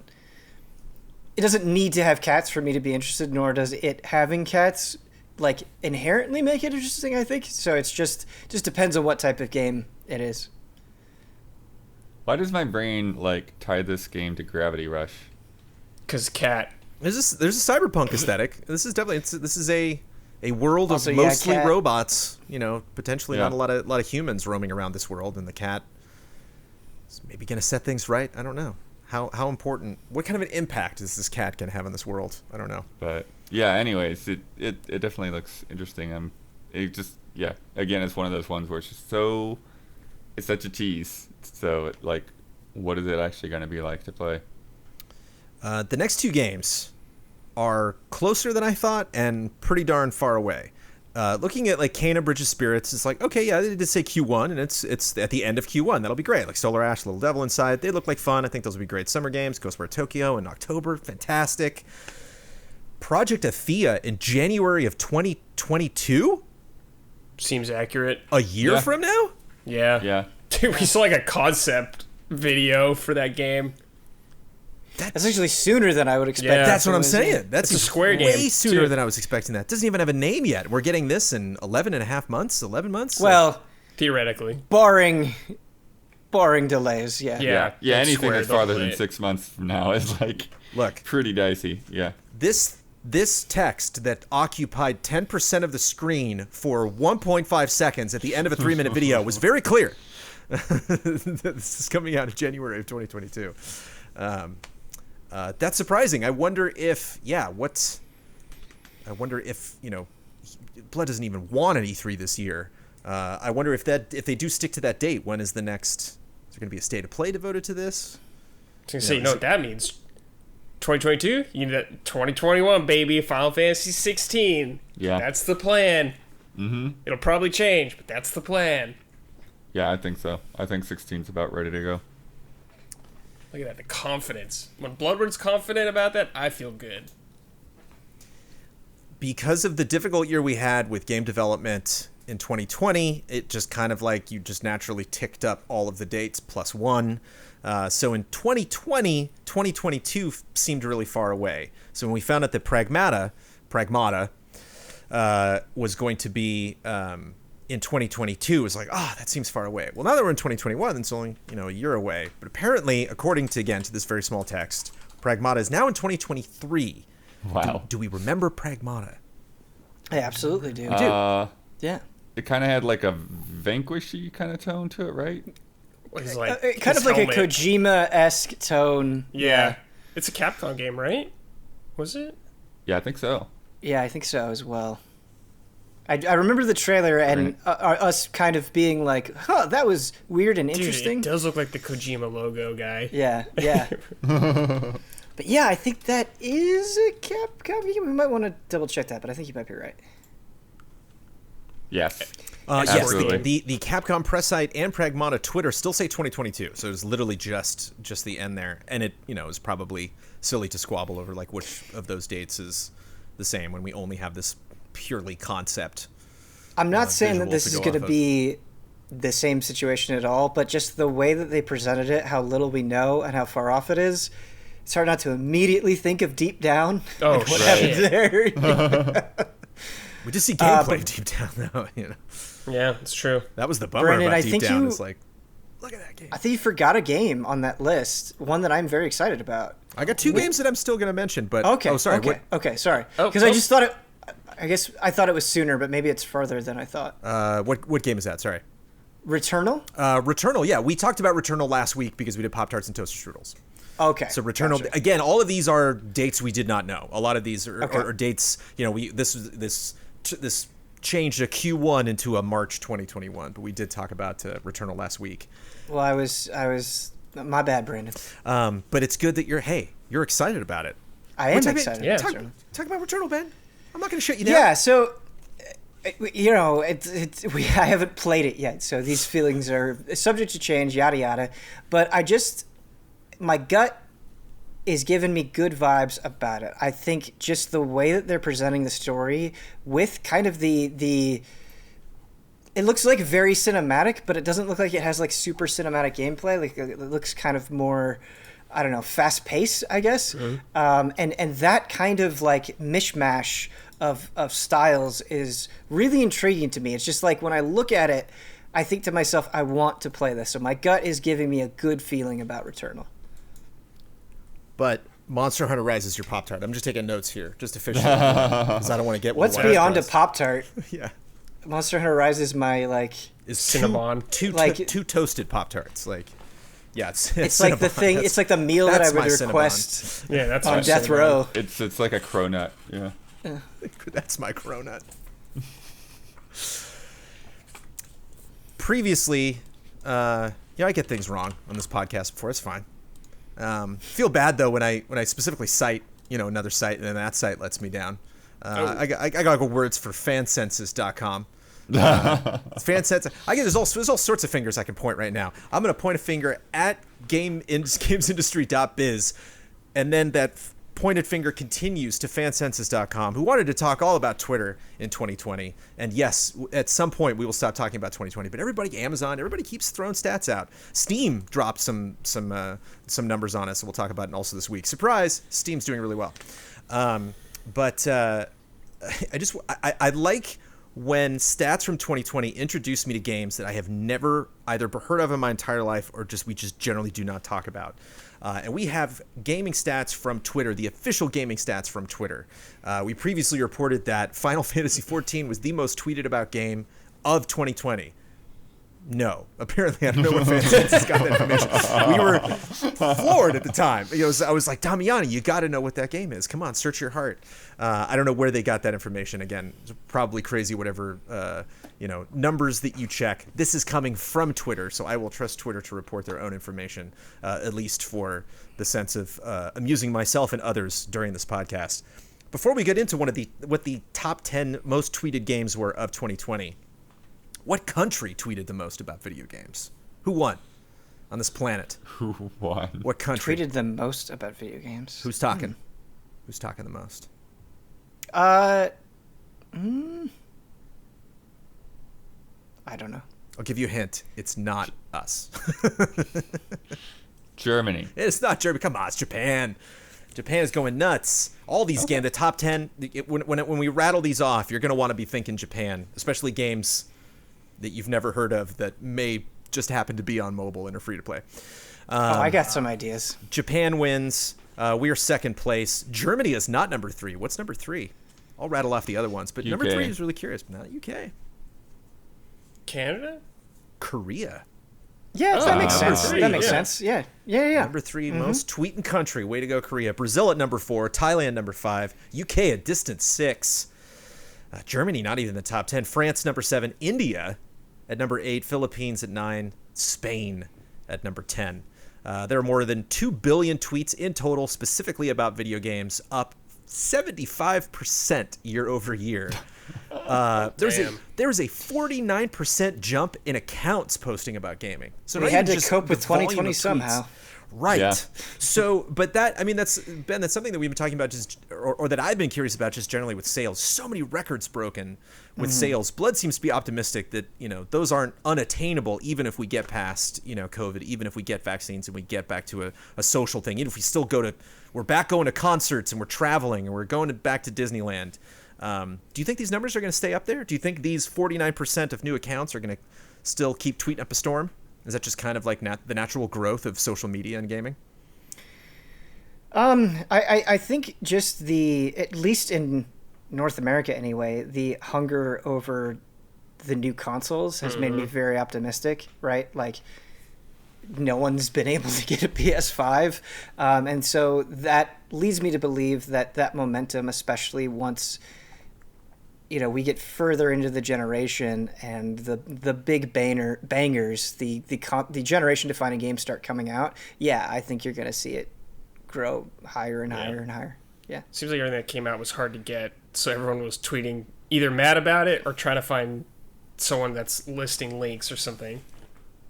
It doesn't need to have cats for me to be interested, nor does it having cats like inherently make it interesting, I think. So it's just depends on what type of game it is. Why does my brain like tie this game to Gravity Rush? Cause cat. There's a cyberpunk aesthetic. This is definitely a world Also, of mostly cat. robots. Potentially not a lot of humans roaming around this world, and the cat is maybe gonna set things right. I don't know. How important? What kind of an impact is this cat gonna have on this world? I don't know. But yeah, anyways, it definitely looks interesting. Again, it's one of those ones where it's such a tease. So like, what is it actually gonna be like to play? The next 2 games are closer than I thought and pretty darn far away. Looking at like Kena Bridge of Spirits, it's like, okay, yeah, they did say Q1, and it's at the end of Q1. That'll be great. Like Solar Ash, Little Devil Inside, they look like fun. I think those will be great summer games. Ghostwire Tokyo in October, fantastic. Project Athia in January of 2022? Seems accurate. A year from now? Yeah. Yeah. Dude, we saw like a concept video for that game. That's actually sooner than I would expect. Yeah. That's what I'm saying. That's It's a Square game, way sooner too. than I was expecting that. Doesn't even have a name yet. We're getting this in 11 and a half months, 11 months? Well, Theoretically. barring delays, yeah. Yeah. Yeah. That's Anything Square, that's they'll farther play than it. 6 months from now is like Look, pretty dicey. Yeah. this text that occupied 10% of the screen for 1.5 seconds at the end of a 3-minute video was very clear. This is coming out in January of 2022. That's surprising. I wonder if Blood doesn't even want an E3 this year. I wonder if they do stick to that date. When is the next? Is there going to be a state of play devoted to this? I was gonna say, you know what that means? 2022? You need that 2021, baby. Final Fantasy 16. Yeah. That's the plan. Mm-hmm. It'll probably change, but that's the plan. Yeah, I think so. I think 16's about ready to go. Look at that, the confidence. When Bloodward's confident about that, I feel good. Because of the difficult year we had with game development in 2020, it just kind of like you just naturally ticked up all of the dates plus 1. So in 2020, 2022 seemed really far away. So when we found out that Pragmata was going to be in 2022, it was like, that seems far away. Well, now that we're in 2021, it's only a year away. But apparently, according to this very small text, Pragmata is now in 2023. Wow. Do we remember Pragmata? I absolutely do. Yeah. It kind of had like a Vanquishy kind of tone to it, right? He's like, Kind his of like helmet. a Kojima-esque tone. Yeah. It's a Capcom game, right? Was it? Yeah, I think so. Yeah, I think so as well. I remember the trailer and us kind of being like, huh, that was weird and interesting. Dude, it does look like the Kojima logo guy. Yeah. But yeah, I think that is a Capcom game. We might want to double check that, but I think you might be right. Yes. Yes, Absolutely. the Capcom press site and Pragmata Twitter still say 2022, so it was literally just the end there, and it is probably silly to squabble over like which of those dates is the same when we only have this purely concept. I'm not saying that visual this to is go going to off of. be the same situation at all, but just the way that they presented it, how little we know and how far off it is, it's hard not to immediately think of Deep Down. Oh, what shit. happened there. We just see gameplay of Deep Down though. Yeah, it's true. That was the bummer Brandon, about I Deep think Down. you- Is like, look at that game. I think you forgot a game on that list, one that I'm very excited about. I got two games that I'm still going to mention, but Okay. Oh, sorry. Okay. Sorry. Oh, Because oh. I just thought it. I guess I thought it was sooner, but maybe it's further than I thought. What game is that? Sorry. Returnal. Returnal. Yeah, we talked about Returnal last week because we did Pop-Tarts and Toaster Strudels. Okay. So Returnal gotcha. again. All of these are dates we did not know. A lot of these are, Okay. are dates. This changed a Q1 into a March 2021, but we did talk about Returnal last week. Well, I was. My bad, Brandon. But it's good that you're excited about it. I am excited. yeah. certainly. Talk about Returnal, Ben. I'm not going to shut you down. Yeah. So, I haven't played it yet, so these feelings are subject to change. Yada yada. But my gut is giving me good vibes about it. I think just the way that they're presenting the story with kind of the it looks like very cinematic, but it doesn't look like it has like super cinematic gameplay. Like it looks kind of more, I don't know, fast paced, I guess. And that kind of like mishmash of styles is really intriguing to me. It's just like when I look at it, I think to myself, I want to play this. So my gut is giving me a good feeling about Returnal. But Monster Hunter Rise is your Pop-Tart. I'm just taking notes here, just officially, because I don't want to get. What's wild beyond a pressed. Pop-Tart? Yeah. Monster Hunter Rise is my like. Is Cinnabon. two toasted Pop-Tarts. Like, yeah, It's like the Cinnabon. thing. That's- It's like the meal that I that's would my Cinnabon. request Yeah, that's on my death Cinnabon. row. It's like a cronut. Yeah. That's my cronut. Previously, I get things wrong on this podcast before. It's fine. Feel bad though when I specifically cite another site and then that site lets me down. I got good words for fansensus.com. Fansensus. There's all sorts of fingers I can point right now. I'm gonna point a finger at gamesindustry.biz, and then that pointed finger continues to fansensus.com, who wanted to talk all about Twitter in 2020. And yes, at some point we will stop talking about 2020. But Amazon, everybody keeps throwing stats out. Steam dropped some numbers on us, so we'll talk about it also this week. Surprise, Steam's doing really well. But I like when stats from 2020 introduce me to games that I have never either heard of in my entire life or we just generally do not talk about. And we have gaming stats from Twitter, the official gaming stats from Twitter. We previously reported that Final Fantasy XIV was the most tweeted about game of 2020. No, apparently I don't know where Fansensus got that information. We were floored at the time. I was like, Damiani, you got to know what that game is. Come on, search your heart. I don't know where they got that information. Again, it's probably crazy. Whatever numbers that you check. This is coming from Twitter, so I will trust Twitter to report their own information, at least for the sense of amusing myself and others during this podcast. Before we get into what the top 10 most tweeted games were of 2020. What country tweeted the most about video games? Who won on this planet? Who won? What country? Tweeted the most about video games. Who's talking? Who's talking the most? I don't know. I'll give you a hint. It's not us. Germany. It's not Germany. Come on, it's Japan. Japan is going nuts. All these games, the top 10, when we rattle these off, you're going to want to be thinking Japan, especially games that you've never heard of that may just happen to be on mobile and are free to play. I got some ideas. Japan wins. We are second place. Germany is not number 3. What's number 3? I'll rattle off the other ones, but number 3 is really curious. Not UK. Canada? Korea. Yeah, that makes number sense. three, That makes yeah. sense. Yeah. Number 3 most tweeting country. Way to go, Korea. Brazil at number 4. Thailand number 5. UK a distant 6. Germany not even in the top 10. France number 7. India at number 8. Philippines at 9. Spain at number 10. There are more than 2 billion tweets in total, specifically about video games, up 75% year over year. There's a 49% jump in accounts posting about gaming. So We not had even to just cope with the volume 2020 of tweets. somehow. Right. Yeah. So, but that, I mean, that's something that we've been talking about just, or that I've been curious about just generally with sales. So many records broken with sales. Blood seems to be optimistic that, those aren't unattainable even if we get past, COVID, even if we get vaccines and we get back to a social thing, even if we still we're back going to concerts and we're traveling and we're going back to Disneyland. Do you think these numbers are going to stay up there? Do you think these 49% of new accounts are going to still keep tweeting up a storm? Is that just kind of like the natural growth of social media and gaming? I think just at least in North America anyway, the hunger over the new consoles has made me very optimistic, right? Like, no one's been able to get a PS5. And so that leads me to believe that momentum, especially once we get further into the generation and the big bangers, the generation defining games start coming out. Yeah, I think you're going to see it grow higher and higher and higher. Yeah. Seems like everything that came out was hard to get, so everyone was tweeting either mad about it or trying to find someone that's listing links or something.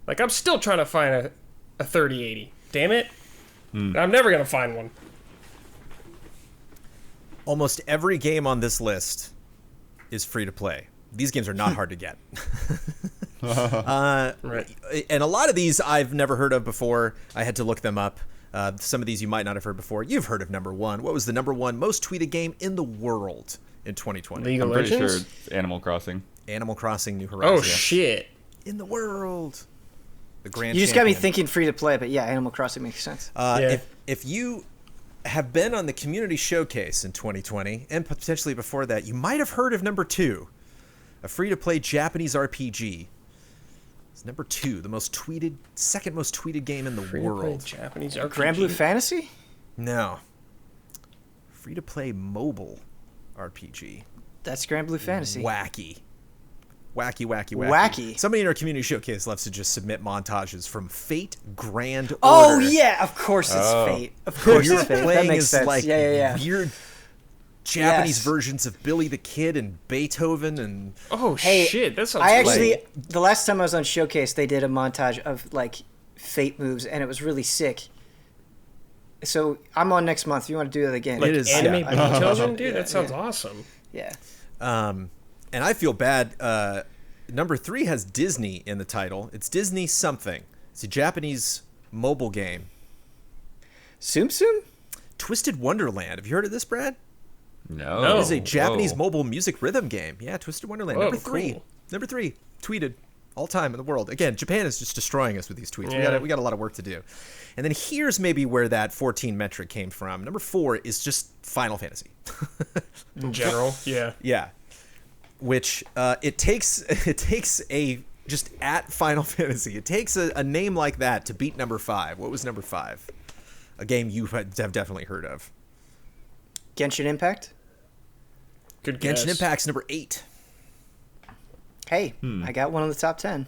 Like, I'm still trying to find a 3080. Damn it. I'm never going to find one. Almost every game on this list is free to play. These games are not hard to get. Right. And a lot of these I've never heard of before. I had to look them up. Some of these you might not have heard before. You've heard of number 1. What was the number 1 most tweeted game in the world in 2020? League of I'm pretty sure Legends? it's Animal Crossing. Animal Crossing New Oh, Horizons. shit. In the world. The grand You just got me champion. thinking free to play, but yeah, Animal Crossing makes sense. Yeah. If you have been on the community showcase in 2020 and potentially before that, you might have heard of number 2, a free-to-play Japanese RPG. It's number 2, the second most tweeted game in the world. Japanese RPG. Grand Blue Fantasy? No, free-to-play mobile RPG. That's Grand Blue Fantasy. Wacky. Wacky. Somebody in our community showcase loves to just submit montages from Fate Grand Order. Oh, yeah, of course it's Fate. Of course You're it's Fate. That playing makes as sense. like Yeah. weird Japanese Yes. versions of Billy the Kid and Beethoven and Oh, Hey, shit. That sounds I great. actually, the last time I was on Showcase, they did a montage of like Fate moves, and it was really sick. So I'm on next month. If you want to do that again? Like It is, anime yeah. Beethoven? Dude, Yeah, that sounds yeah. awesome. Yeah. and I feel bad. Number 3 has Disney in the title. It's Disney something. It's a Japanese mobile game. Tsum Tsum? Twisted Wonderland. Have you heard of this, Brad? No. It is a Japanese Whoa. mobile music rhythm game. Yeah, Twisted Wonderland. Whoa, Number 3. cool. Number 3. Tweeted all time in the world. Again, Japan is just destroying us with these tweets. Yeah. We got a lot of work to do. And then here's maybe where that 14 metric came from. Number 4 is just Final Fantasy. In general, yeah. Yeah. Which it takes a just at Final Fantasy. It takes a name like that to beat number 5. What was number 5? A game you have definitely heard of. Genshin Impact? Good guess. Genshin Impact's number 8. Hey, I got one on the top 10.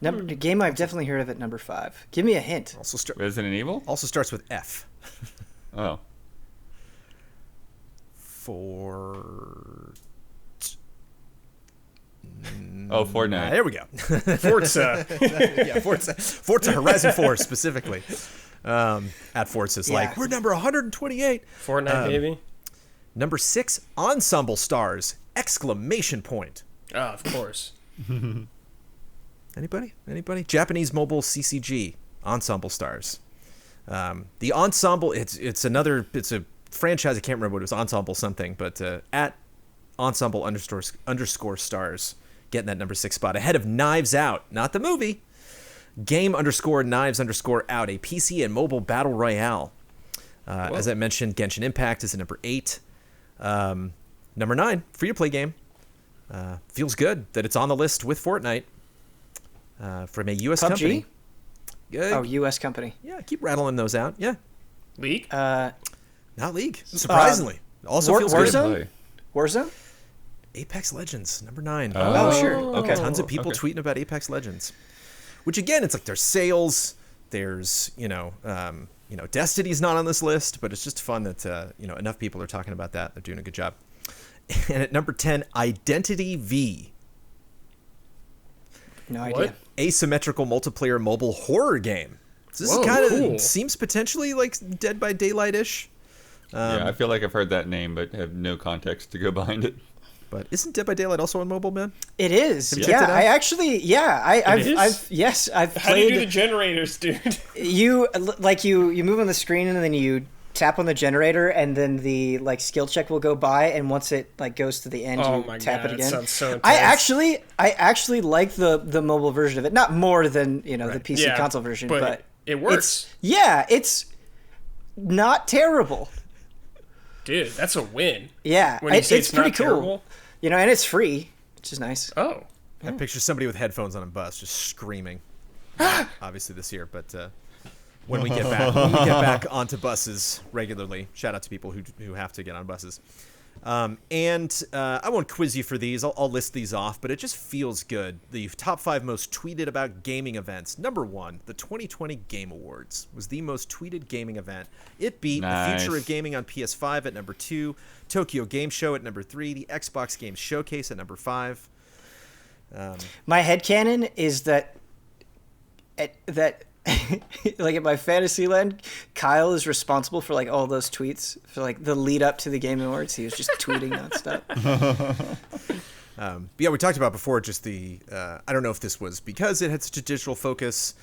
The game I've definitely heard of at number 5. Give me a hint. Resident Evil? Also starts with F. Oh. Fortnite. There we go. Forza. Yeah, Forza Horizon 4 specifically. At Forza's Yeah. like, we're number 128. Fortnite, baby. Number 6, Ensemble Stars! Exclamation point. Oh, of course. Anybody? Japanese mobile CCG, Ensemble Stars. The Ensemble, it's a franchise, I can't remember what it was, Ensemble something, but at Ensemble underscore stars, getting that number 6 spot. Ahead of Knives Out, not the movie. Game underscore Knives underscore Out, a PC and mobile battle royale. As I mentioned, Genshin Impact is at number 8. Number 9, free-to-play game. Feels good that it's on the list with Fortnite. from a U.S. PUBG? company. Oh, U.S. company. Yeah, keep rattling those out. Yeah. League? Not League. Surprisingly. Also feels good. Warzone? Warzone? Apex Legends, number 9. Oh, sure. Okay. Tons of people tweeting about Apex Legends. Which, again, it's like there's sales. There's, Destiny's not on this list, but it's just fun that, enough people are talking about that. They're doing a good job. And at number 10, Identity V. No idea. What? Asymmetrical multiplayer mobile horror game. So this Whoa, is kind of cool. seems potentially like Dead by Daylight-ish. Yeah, I feel like I've heard that name, but have no context to go behind it. But isn't Dead by Daylight also on mobile, man? It is. Have you checked it out? I actually, I've How do you do the played. generators, dude? You move on the screen and then you tap on the generator and then the skill check will go by, and once it goes to the end, Oh you my tap God, it it again. sounds so I intense. actually like the mobile version of it, not more than the PC Yeah, console version, but it works. it's not terrible. Dude, that's a win. Yeah, When you say it's it's pretty not cool. terrible? And it's free, which is nice. Oh. I picture somebody with headphones on a bus just screaming. Obviously this year, but when we get back onto buses regularly, shout out to people who have to get on buses. I won't quiz you for these. I'll list these off, but it just feels good. The top 5 most tweeted about gaming events. Number 1, the 2020 Game Awards was the most tweeted gaming event. It beat the Future of Gaming on PS5 at number 2, Tokyo Game Show at number 3, the Xbox Games Showcase at number 5. My headcanon is that like at my Fantasyland, Kyle is responsible for all those tweets for the lead up to the Game Awards. He was just tweeting nonstop. But yeah, we talked about before just the I don't know if this was because it had such a digital focus,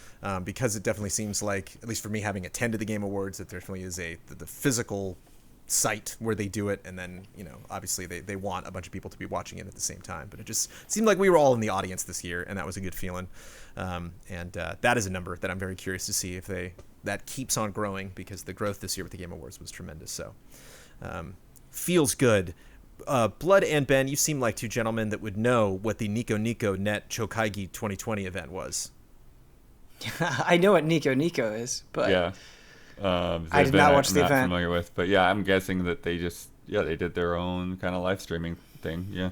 because it definitely seems like, at least for me having attended the Game Awards, that there definitely is the physical site where they do it, and then obviously they want a bunch of people to be watching it at the same time, but it just seemed like we were all in the audience this year, and that was a good feeling. That is a number that I'm very curious to see if that keeps on growing, because the growth this year with the Game Awards was tremendous. So feels good. Blood and Ben, you seem like two gentlemen that would know what the Nico Nico Net Chokaigi 2020 event was. I know what Nico Nico is, but Yeah. I did not watch the I'm not event. familiar with, but yeah, I'm guessing that they did their own kind of live streaming thing. Yeah.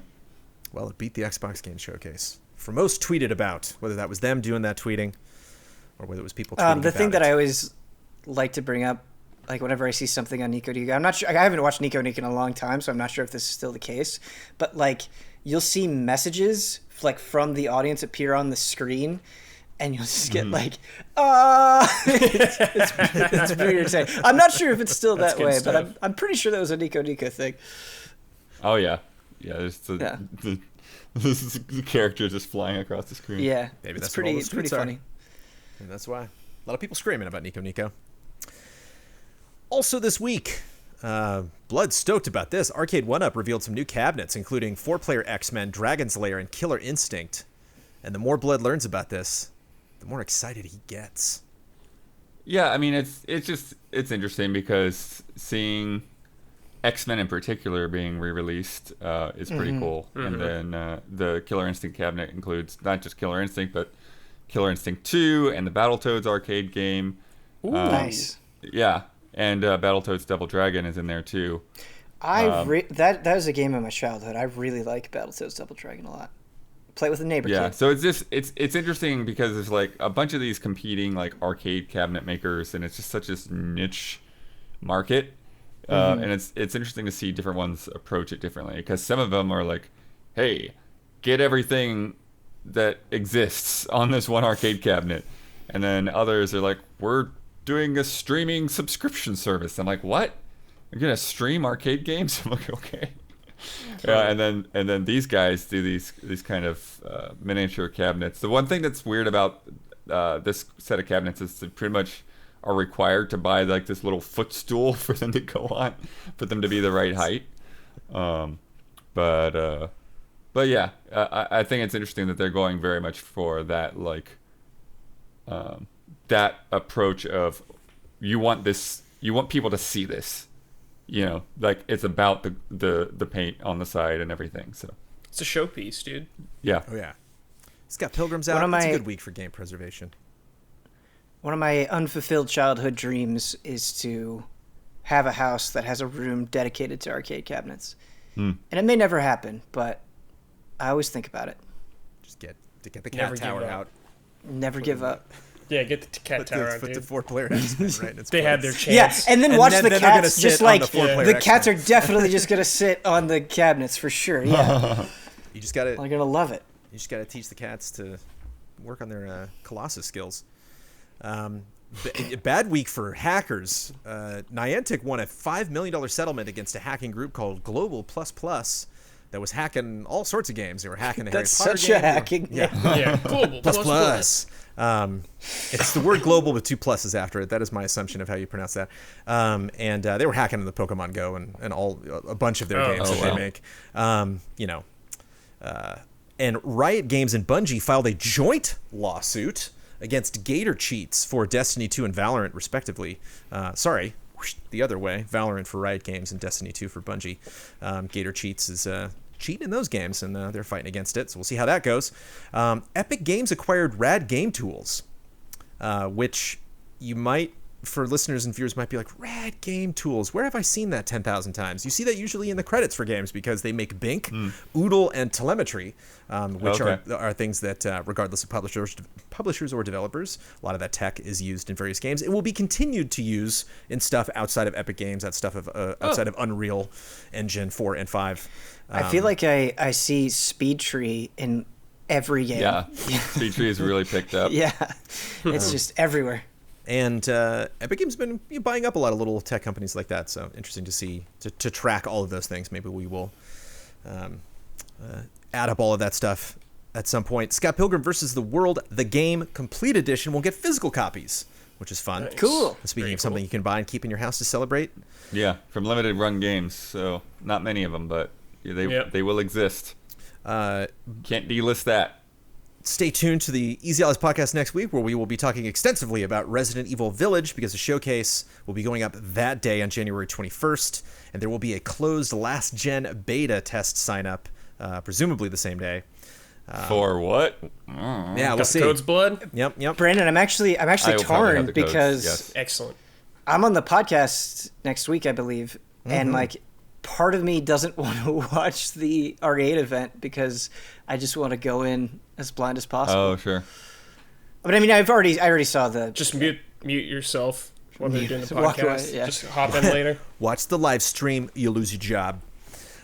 Well, it beat the Xbox Game Showcase for most tweeted about, whether that was them doing that tweeting or whether it was people tweeting the about thing that it. I always like to bring up, whenever I see something on Nico Nico, I'm not sure. I haven't watched Nico Nico in a long time, so I'm not sure if this is still the case. But you'll see messages from the audience appear on the screen, and you'll just get it's pretty insane. I'm not sure if it's still that good way, stuff. but I'm pretty sure that was a Nico Nico thing. Oh yeah. Yeah. There's the character just flying across the screen. Yeah, Maybe it's that's what all pretty those pretty tweets are. funny. And that's why a lot of people screaming about Nico Nico. Also this week, Blood stoked about this. Arcade 1-Up revealed some new cabinets, including 4-player X-Men, Dragon's Lair, and Killer Instinct. And the more Blood learns about this, the more excited he gets. Yeah, I mean it's interesting because seeing X-Men in particular being re-released is pretty cool. And then the Killer Instinct cabinet includes not just Killer Instinct, but Killer Instinct 2 and the Battletoads arcade game. Ooh, nice. Yeah, and Battletoads Double Dragon is in there too. That was a game of my childhood. I really like Battletoads Double Dragon a lot. Play it with a neighbor Yeah, kid. so it's interesting because there's a bunch of these competing arcade cabinet makers, and it's just such a niche market. And it's interesting to see different ones approach it differently, because some of them are hey, get everything that exists on this one arcade cabinet, and then others are we're doing a streaming subscription service. I'm like, what? You're gonna stream arcade games? I'm like, okay. Yeah, and then these guys do these kind of miniature cabinets. The one thing that's weird about this set of cabinets is they pretty much are required to buy this little footstool for them to go on, for them to be the right height. But yeah, I think it's interesting that they're going very much for that that approach of you want people to see this. It's about the paint on the side and everything. So It's a showpiece, dude. yeah. Oh, yeah. Scott Pilgrim's out. It's a good week for game preservation. One of my unfulfilled childhood dreams is to have a house that has a room dedicated to arcade cabinets. And it may never happen, but I always think about it. Just get the cat tower out. Never give up. Yeah, get the cat tower out, Put dude. the 4-player X-Men right in its They place. had their chance. Yeah, and then watch the they're gonna cats sit just on like the 4-player the cats are X-Men. definitely just gonna sit on the cabinets for sure. Yeah, You just gotta they're gonna love it. You just got to teach the cats to work on their Colossus skills. Bad week for hackers. Niantic won a $5 million settlement against a hacking group called Global Plus Plus that was hacking all sorts of games. They were hacking the That's Harry Potter such game. a hacking. Yeah, global plus. It's the word global with 2 pluses after it. That is my assumption of how you pronounce that. And they were hacking the Pokemon Go and a bunch of their games that they make. And Riot Games and Bungie filed a joint lawsuit against Gator Cheats for Destiny 2 and Valorant, respectively. The other way. Valorant for Riot Games and Destiny 2 for Bungie. Gator Cheats is cheating in those games, and they're fighting against it, so we'll see how that goes. Epic Games acquired Rad Game Tools, which you might, for listeners and viewers, might be like, Rad Game Tools, where have I seen that 10,000 times? You see that usually in the credits for games because they make Bink, Oodle, and Telemetry, which are things that, regardless of publishers or developers, a lot of that tech is used in various games. It will be continued to use in stuff outside of Epic Games, that stuff outside of Unreal Engine 4 and 5. I feel like I see Speed Tree in every game. Yeah, Speed Tree has really picked up. Yeah, it's just everywhere. And Epic Games has been buying up a lot of little tech companies like that, so interesting to see, to track all of those things. Maybe we will add up all of that stuff at some point. Scott Pilgrim vs. the World, the game Complete Edition, will get physical copies, which is fun. Nice. Cool. Speaking of something you can buy and keep in your house to celebrate. Yeah, from limited run games, so not many of them, but they will exist. Can't delist that. Stay tuned to the Easy Allies podcast next week, where we will be talking extensively about Resident Evil Village, because the showcase will be going up that day on January 21st, and there will be a closed last-gen beta test sign-up, presumably the same day. For what? Yeah, we'll see. Code's blood? Yep. Brandon, I'm actually I will probably have torn the codes, because yes. Excellent. I'm on the podcast next week, I believe, and like part of me doesn't want to watch the R8 event because I just want to go in as blind as possible. Oh, sure. But I mean, I already saw the. Just mute yourself when they're doing the Walk away, podcast. yeah. Just hop in later. Watch the live stream, you lose your job.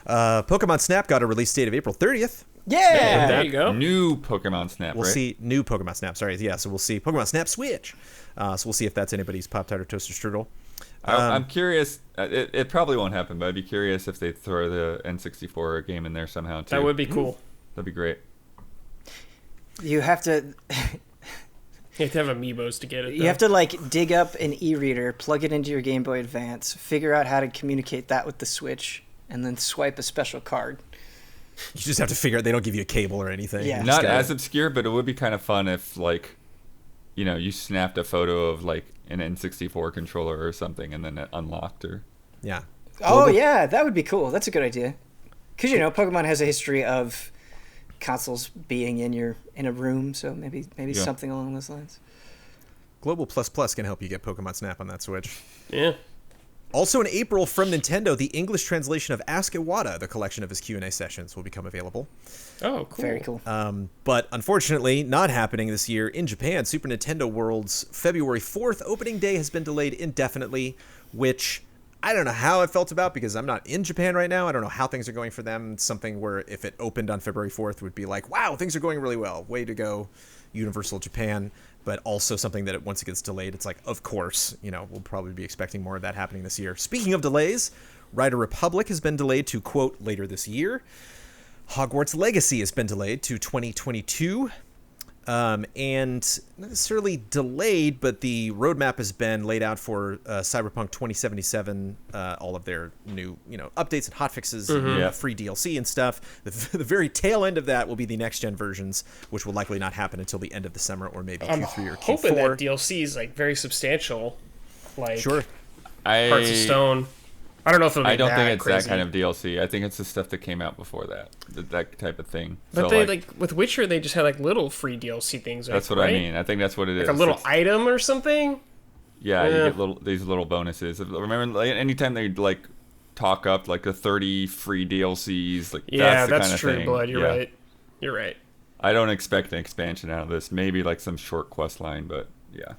Pokemon Snap got a release date of April 30th. Yeah. There you go. New Pokemon Snap, We'll right? see new Pokemon Snap. Sorry, yeah. So we'll see Pokemon Snap Switch. So we'll see if that's anybody's Pop-Tart or Toaster Strudel. I'm curious. It probably won't happen, but I'd be curious if they throw the N64 game in there somehow too. That would be cool. That'd be great. You have to. You have to have amiibos to get it. You have to like dig up an e-reader, plug it into your Game Boy Advance, figure out how to communicate that with the Switch, and then swipe a special card. You just have to figure out they don't give you a cable or anything. Yeah. You just Not gotta- as obscure, but it would be kind of fun if, like, you snapped a photo of like an N64 controller or something, and then it unlocked or. Yeah. Oh yeah, that would be cool. That's a good idea. Because Pokemon has a history of consoles being in a room, so maybe something along those lines. Global Plus Plus can help you get Pokemon Snap on that Switch. Yeah. Also in April, from Nintendo, the English translation of Ask Iwata, the collection of his Q&A sessions, will become available. Oh, cool. Very cool. But unfortunately, not happening this year in Japan. Super Nintendo World's February 4th opening day has been delayed indefinitely, which I don't know how I felt about because I'm not in Japan right now. I don't know how things are going for them. It's something where if it opened on February 4th would be like, wow, things are going really well. Way to go, Universal Japan. But also something that once it gets delayed, it's like, of course, we'll probably be expecting more of that happening this year. Speaking of delays, Rider Republic has been delayed to, quote, later this year. Hogwarts Legacy has been delayed to 2022. And not necessarily delayed, but the roadmap has been laid out for Cyberpunk 2077, all of their new, updates and hotfixes, and free DLC and stuff. The very tail end of that will be the next-gen versions, which will likely not happen until the end of the summer or maybe Q3 or Q4. Hoping that DLC is like very substantial, like Sure. Hearts of Stone. I don't know if it'll be I don't think it's crazy. that kind of DLC. I think it's the stuff that came out before that type of thing. But so, they like with Witcher, they just had like little free DLC things. That's what right? I mean. I think that's what it is. Like a little item or something. Yeah, you get these little bonuses. Remember, like, anytime they like talk up like the 30 free DLCs, like that's the that's kind of true, thing. Blood. You're right. You're right. I don't expect an expansion out of this. Maybe like some short quest line, but yeah.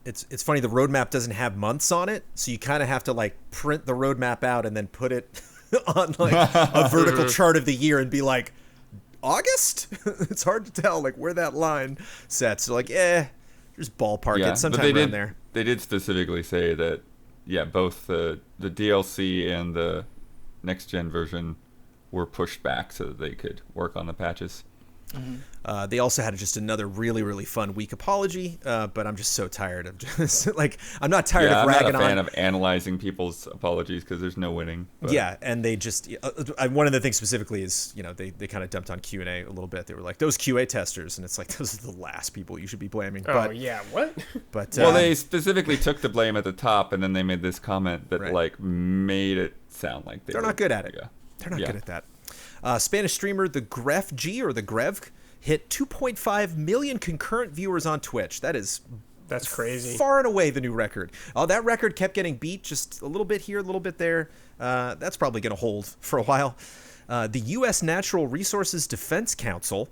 It's funny, the roadmap doesn't have months on it, so you kind of have to like print the roadmap out and then put it on like a vertical chart of the year and be like, August? It's hard to tell like where that line sets. So like, just ballpark it sometime around there. They did specifically say that, both the DLC and the next gen version were pushed back so that they could work on the patches. They also had just another really, really fun week apology, but I'm just so tired of just like I'm not tired of ragging on. I'm not a fan of analyzing people's apologies because there's no winning. But. Yeah, and they just one of the things specifically is they kind of dumped on Q&A a little bit. They were like those QA testers, and it's like those are the last people you should be blaming. Oh yeah, what? But well, they specifically took the blame at the top, and then they made this comment that like made it sound like they're not good at it. Yeah. They're not good at that. Spanish streamer the Gref G or the Grevg hit 2.5 million concurrent viewers on Twitch. That's crazy. Far and away the new record. That record kept getting beat just a little bit here, a little bit there. That's probably going to hold for a while. The U.S. Natural Resources Defense Council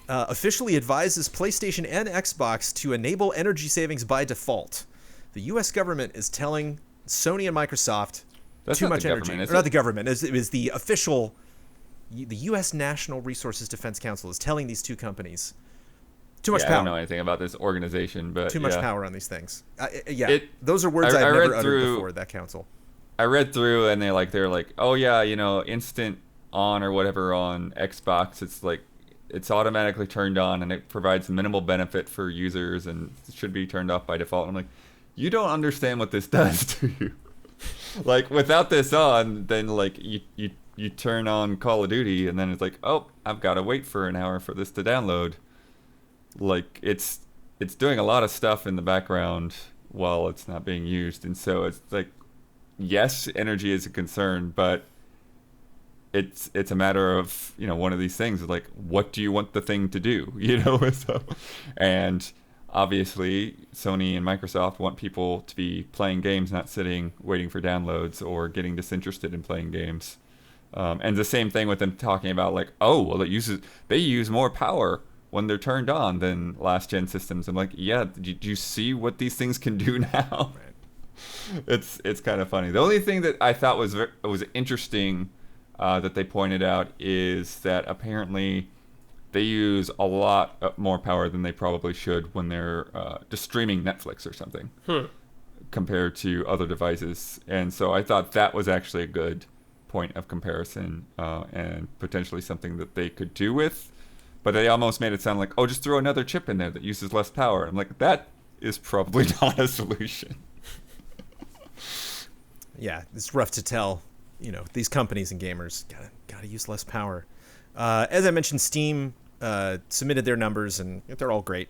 officially advises PlayStation and Xbox to enable energy savings by default. The U.S. government is telling Sony and Microsoft too much energy. Or not the government. It was the official... The U.S. National Resources Defense Council is telling these two companies too much power. I don't know anything about this organization, but too much power on these things. Those are words I've never uttered before. That council. I read through, and they're like, oh yeah, instant on or whatever on Xbox. It's like it's automatically turned on, and it provides minimal benefit for users, and it should be turned off by default. I'm like, you don't understand what this does to you. Like without this on, then like you turn on Call of Duty and then it's like, oh, I've got to wait for an hour for this to download. Like it's doing a lot of stuff in the background while it's not being used. And so it's like, yes, energy is a concern, but it's a matter of, one of these things like, what do you want the thing to do? So, and obviously Sony and Microsoft want people to be playing games, not sitting waiting for downloads or getting disinterested in playing games. And the same thing with them talking about like, oh, well, they use more power when they're turned on than last gen systems. I'm like, yeah, do you see what these things can do now? Right. It's kind of funny. The only thing that I thought was interesting that they pointed out is that apparently they use a lot more power than they probably should when they're just streaming Netflix or something compared to other devices. And so I thought that was actually a good point of comparison and potentially something that they could do with, but they almost made it sound like, oh, just throw another chip in there that uses less power. I'm like, that is probably not a solution. Yeah, it's rough to tell. These companies and gamers gotta use less power. As I mentioned, Steam submitted their numbers, and they're all great.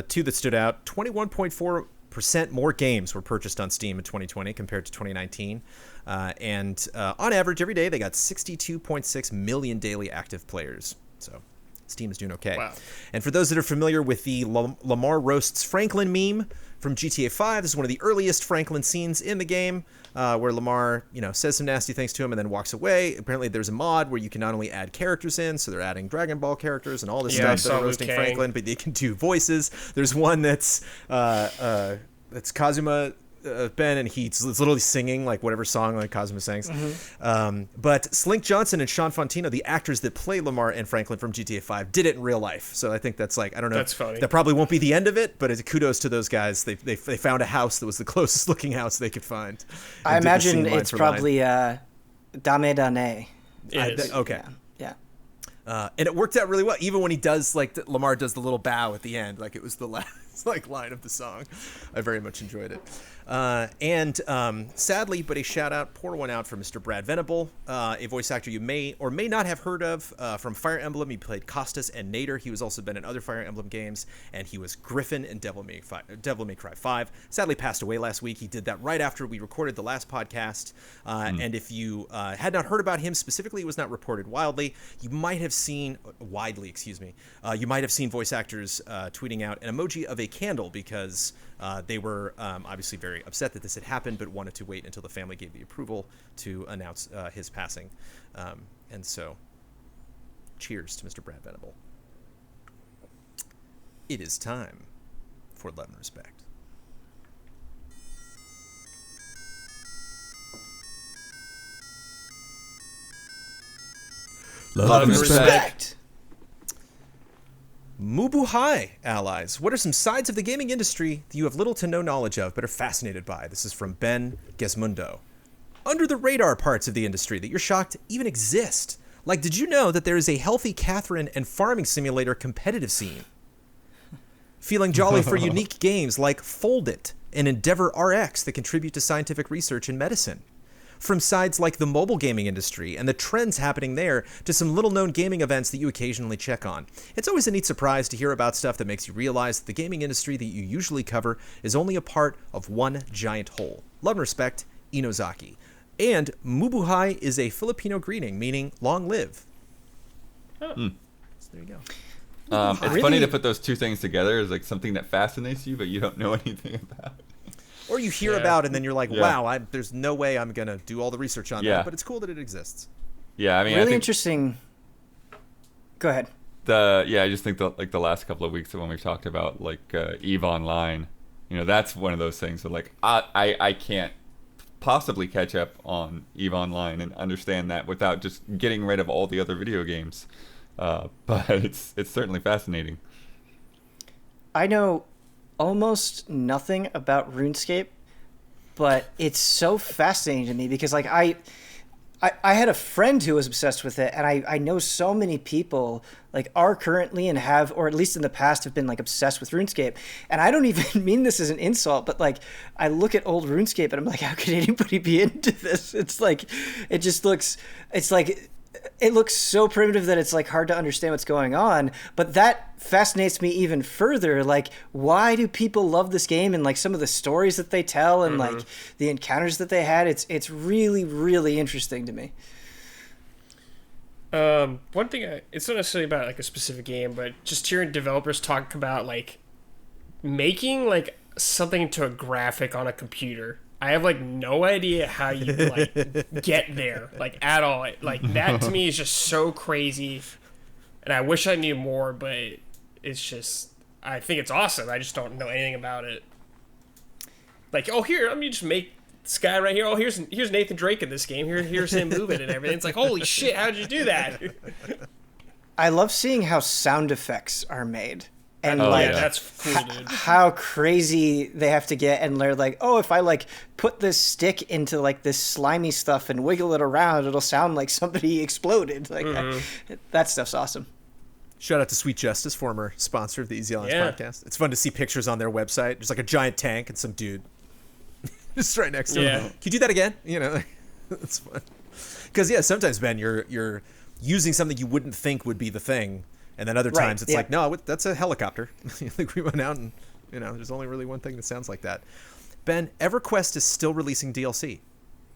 Two that stood out: 21.4% more games were purchased on Steam in 2020 compared to 2019. And on average, every day, they got 62.6 million daily active players. So Steam is doing okay. Wow. And for those that are familiar with the Lamar roasts Franklin meme from GTA 5, this is one of the earliest Franklin scenes in the game where Lamar, says some nasty things to him and then walks away. Apparently, there's a mod where you can not only add characters in, so they're adding Dragon Ball characters and all this stuff that are roasting Franklin, but they can do voices. There's one that's Kazuma Ben, and he's literally singing like whatever song like Kazuma sings. But Slink Johnson and Sean Fontino, the actors that play Lamar and Franklin from GTA 5, did it in real life. So I think that's like, I don't know. That's funny. That probably won't be the end of it, but it's kudos to those guys. They found a house that was the closest looking house they could find. I imagine it's probably Dame Dane. Okay. Yeah. And it worked out really well, even when he does Lamar does the little bow at the end, like it was the last. like line of the song. I very much enjoyed it. Sadly, but a shout out, pour one out for Mr. Brad Venable, a voice actor you may or may not have heard of from Fire Emblem. He played Costas and Nader. He was also been in other Fire Emblem games, and he was Griffin in Devil May Cry 5. Sadly passed away last week. He did that right after we recorded the last podcast. And if you had not heard about him specifically, it was not reported widely. You might have seen you might have seen voice actors tweeting out an emoji of a candle because they were obviously very upset that this had happened, but wanted to wait until the family gave the approval to announce his passing. And so, cheers to Mr. Brad Venable. It is time for Love and Respect. Love and respect. Mubuhai allies. What are some sides of the gaming industry that you have little to no knowledge of but are fascinated by? This is from Ben Gesmundo. Under the radar parts of the industry that you're shocked even exist. Like, did you know that there is a healthy Catherine and farming simulator competitive scene? Feeling jolly for unique games like Fold It and Endeavor RX that contribute to scientific research in medicine. From sides like the mobile gaming industry and the trends happening there to some little-known gaming events that you occasionally check on. It's always a neat surprise to hear about stuff that makes you realize that the gaming industry that you usually cover is only a part of one giant whole. Love and respect, Inozaki. And Mubuhai is a Filipino greeting, meaning long live. Oh. So there you go. It's funny to put those two things together as like something that fascinates you, but you don't know anything about. Or you hear about it and then you're like, wow, there's no way I'm going to do all the research on that. But it's cool that it exists. Yeah, I mean, really interesting. Go ahead. I just think that like the last couple of weeks when we've talked about like EVE Online, that's one of those things that like I can't possibly catch up on EVE Online and understand that without just getting rid of all the other video games. But it's certainly fascinating. I know almost nothing about RuneScape, but it's so fascinating to me because like I had a friend who was obsessed with it, and I know so many people like are currently and have, or at least in the past have been like obsessed with RuneScape. And I don't even mean this as an insult, but like I look at old RuneScape and I'm like, how could anybody be into this? It's like, it looks so primitive that it's like hard to understand what's going on, but that fascinates me even further. Like, why do people love this game and like some of the stories that they tell and like the encounters that they had? It's really, really interesting to me. One thing, it's not necessarily about like a specific game, but just hearing developers talk about like making like something into a graphic on a computer. I have like no idea how you like get there, like at all. Like that to me is just so crazy, and I wish I knew more. But it's just, I think it's awesome. I just don't know anything about it. Like, oh, here, let me just make this guy right here. Oh, here's Nathan Drake in this game. Here's him moving and everything. It's like, holy shit, how'd you do that? I love seeing how sound effects are made. And that's cool, dude. How crazy they have to get, and they're like, oh, if I like put this stick into like this slimy stuff and wiggle it around, it'll sound like somebody exploded. Like that stuff's awesome. Shout out to Sweet Justice, former sponsor of the Easy Alliance podcast. It's fun to see pictures on their website. There's like a giant tank and some dude just right next to him. Can you do that again? It's fun. Because sometimes, Ben, you're using something you wouldn't think would be the thing. And then other times it's like, no, that's a helicopter. Like we went out and, there's only really one thing that sounds like that. Ben, EverQuest is still releasing DLC.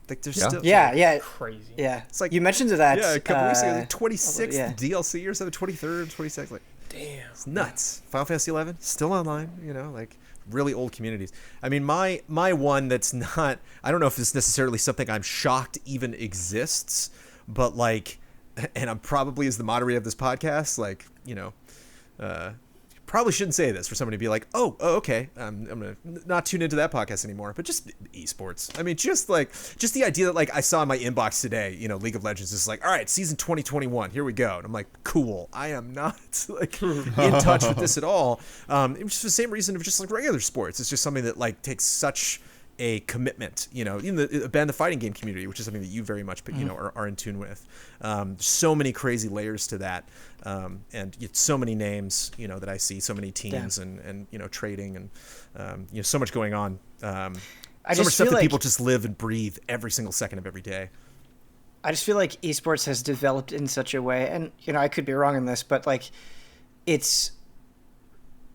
Like there's still crazy. Yeah, it's like you mentioned that. Yeah, a couple weeks ago, 26th DLC or something, 23rd, 26th. Like, damn, it's nuts. Final Fantasy 11 still online. Like really old communities. I mean, my one that's not. I don't know if it's necessarily something I'm shocked even exists, but like. And I'm probably, as the moderator of this podcast, like, probably shouldn't say this for somebody to be like, oh okay, I'm going to not tune into that podcast anymore. But just esports. I mean, just the idea that, like, I saw in my inbox today, League of Legends is like, all right, season 2021, here we go. And I'm like, cool. I am not, like, in touch with this at all. It was just the same reason of just, like, regular sports. It's just something that, like, takes such a commitment, even the fighting game community, which is something that you very much, are in tune with. So many crazy layers to that, and so many names, that I see, so many teams, and trading, and so much going on. So much stuff that people just live and breathe every single second of every day. I just feel like esports has developed in such a way, and I could be wrong in this, but like, it's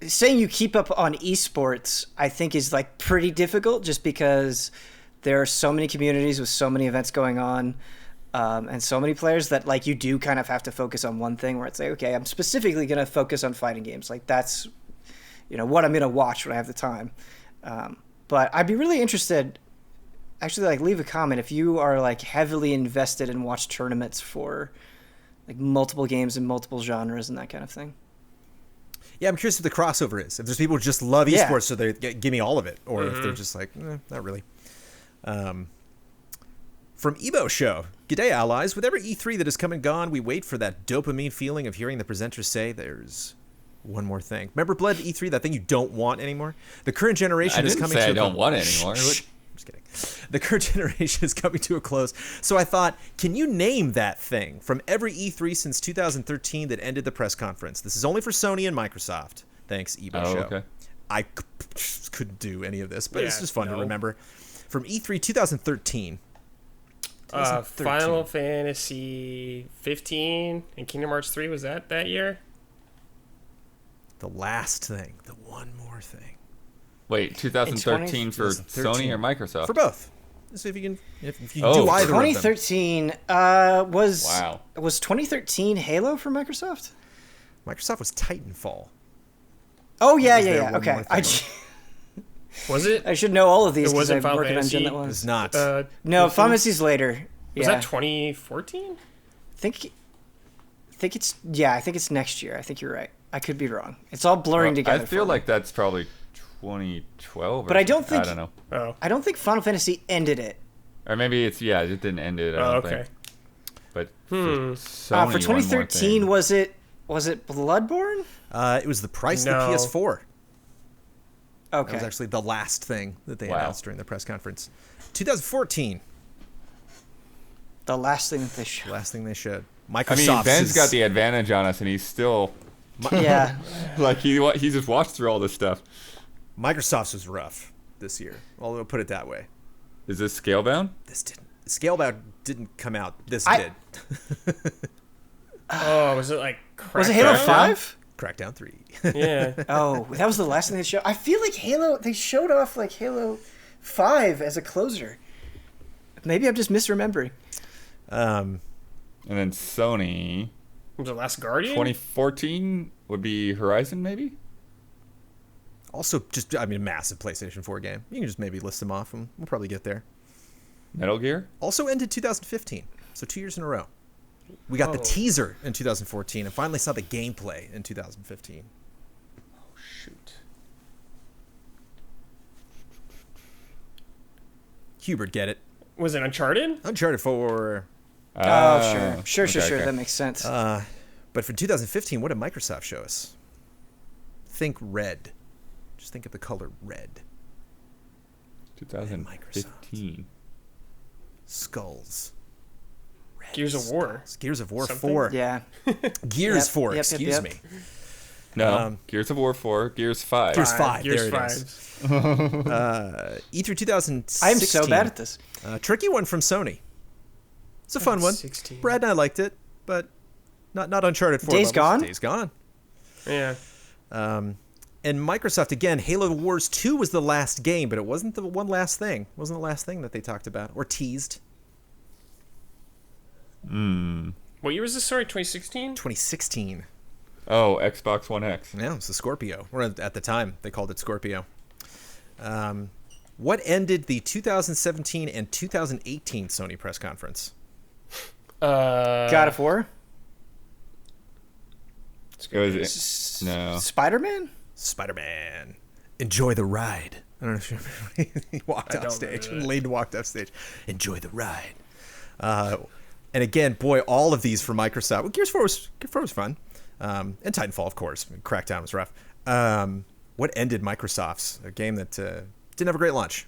saying you keep up on esports, I think is like pretty difficult, just because there are so many communities with so many events going on, and so many players that like you do kind of have to focus on one thing, where it's like, okay, I'm specifically going to focus on fighting games. Like that's, what I'm going to watch when I have the time. But I'd be really interested, actually, like leave a comment if you are like heavily invested and watch tournaments for like multiple games and multiple genres and that kind of thing. Yeah, I'm curious what the crossover is. If there's people who just love esports, so they give me all of it, or if they're just like, not really. From Ebo Show, G'day allies. With every E3 that has come and gone, we wait for that dopamine feeling of hearing the presenters say there's one more thing. Remember Bled E3, that thing you don't want anymore? The current generation is coming to I don't want it anymore. Just kidding. The current generation is coming to a close. So I thought, can you name that thing from every E3 since 2013 that ended the press conference? This is only for Sony and Microsoft. Thanks, Ebo Show. Okay. I couldn't do any of this, but it's just fun to remember. From E3 2013. Final Fantasy 15 and Kingdom Hearts 3, was that year? The last thing. The one more thing. Wait, 2013 for Sony or Microsoft? For both. Let's see if you can do either 2013 of them. Was 2013 Halo for Microsoft? Microsoft was Titanfall. Oh yeah. Okay. Was it? I should know all of these. It wasn't Final Fantasy. Fantasy. It was not. No, Final Fantasy's later. Was that 2014? I think it's next year. I think you're right. I could be wrong. It's all blurring together. I feel like that's probably 2012. But I don't think. I don't know. Oh. I don't think Final Fantasy ended it. Or maybe it didn't end it. Okay. But for Sony, for 2013, was it Bloodborne? It was the price of the PS4. Okay. That was actually the last thing that they announced during the press conference. 2014. The last thing that they showed. Last thing they showed. Microsoft. I mean, Ben's got the advantage on us, and he's still. Yeah. Like he just watched through all this stuff. Microsoft's was rough this year. Well, we'll put it that way. Is this Scalebound? This didn't. Scalebound didn't come out. This did. Oh, was it like Crackdown? Was it Halo 5? Crackdown 3. Yeah. Oh, that was the last thing they showed. I feel like they showed off like Halo 5 as a closer. Maybe I'm just misremembering. And then Sony. Was it Last Guardian? 2014 would be Horizon, maybe? Also, massive PlayStation 4 game. You can just maybe list them off, and we'll probably get there. Metal Gear? Also ended 2015, so 2 years in a row. We got the teaser in 2014, and finally saw the gameplay in 2015. Oh, shoot. Hubert, get it. Was it Uncharted? Uncharted 4. Sure. Okay. That makes sense. But for 2015, what did Microsoft show us? Think red. Just think of the color red. 2015. Skulls. Red Gears of War. Skulls. Gears of War Something? 4. Yeah. Gears 4, excuse me. No, Gears of War 4, Gears 5. Gears 5, Gears there 5. it is. E3 2016. I am so bad at this. Tricky one from Sony. It's a fun one. 16. Brad and I liked it, but not Uncharted 4 Days levels. Gone? Days Gone. Yeah. And Microsoft, again, Halo Wars 2 was the last game, but it wasn't the one last thing. It wasn't the last thing that they talked about or teased. What year was this? Sorry, 2016? 2016. Oh, Xbox One X. Yeah, it's the Scorpio. Or at the time, they called it Scorpio. What ended the 2017 and 2018 Sony press conference? God of War? No. Spider-Man? Spider-Man. Enjoy the ride. I don't know if you remember. He walked off stage. Layden walked off stage. Enjoy the ride. And again, boy, all of these for Microsoft. Well, Gears 4 was fun. And Titanfall, of course. Crackdown was rough. What ended Microsoft's? A game that didn't have a great launch.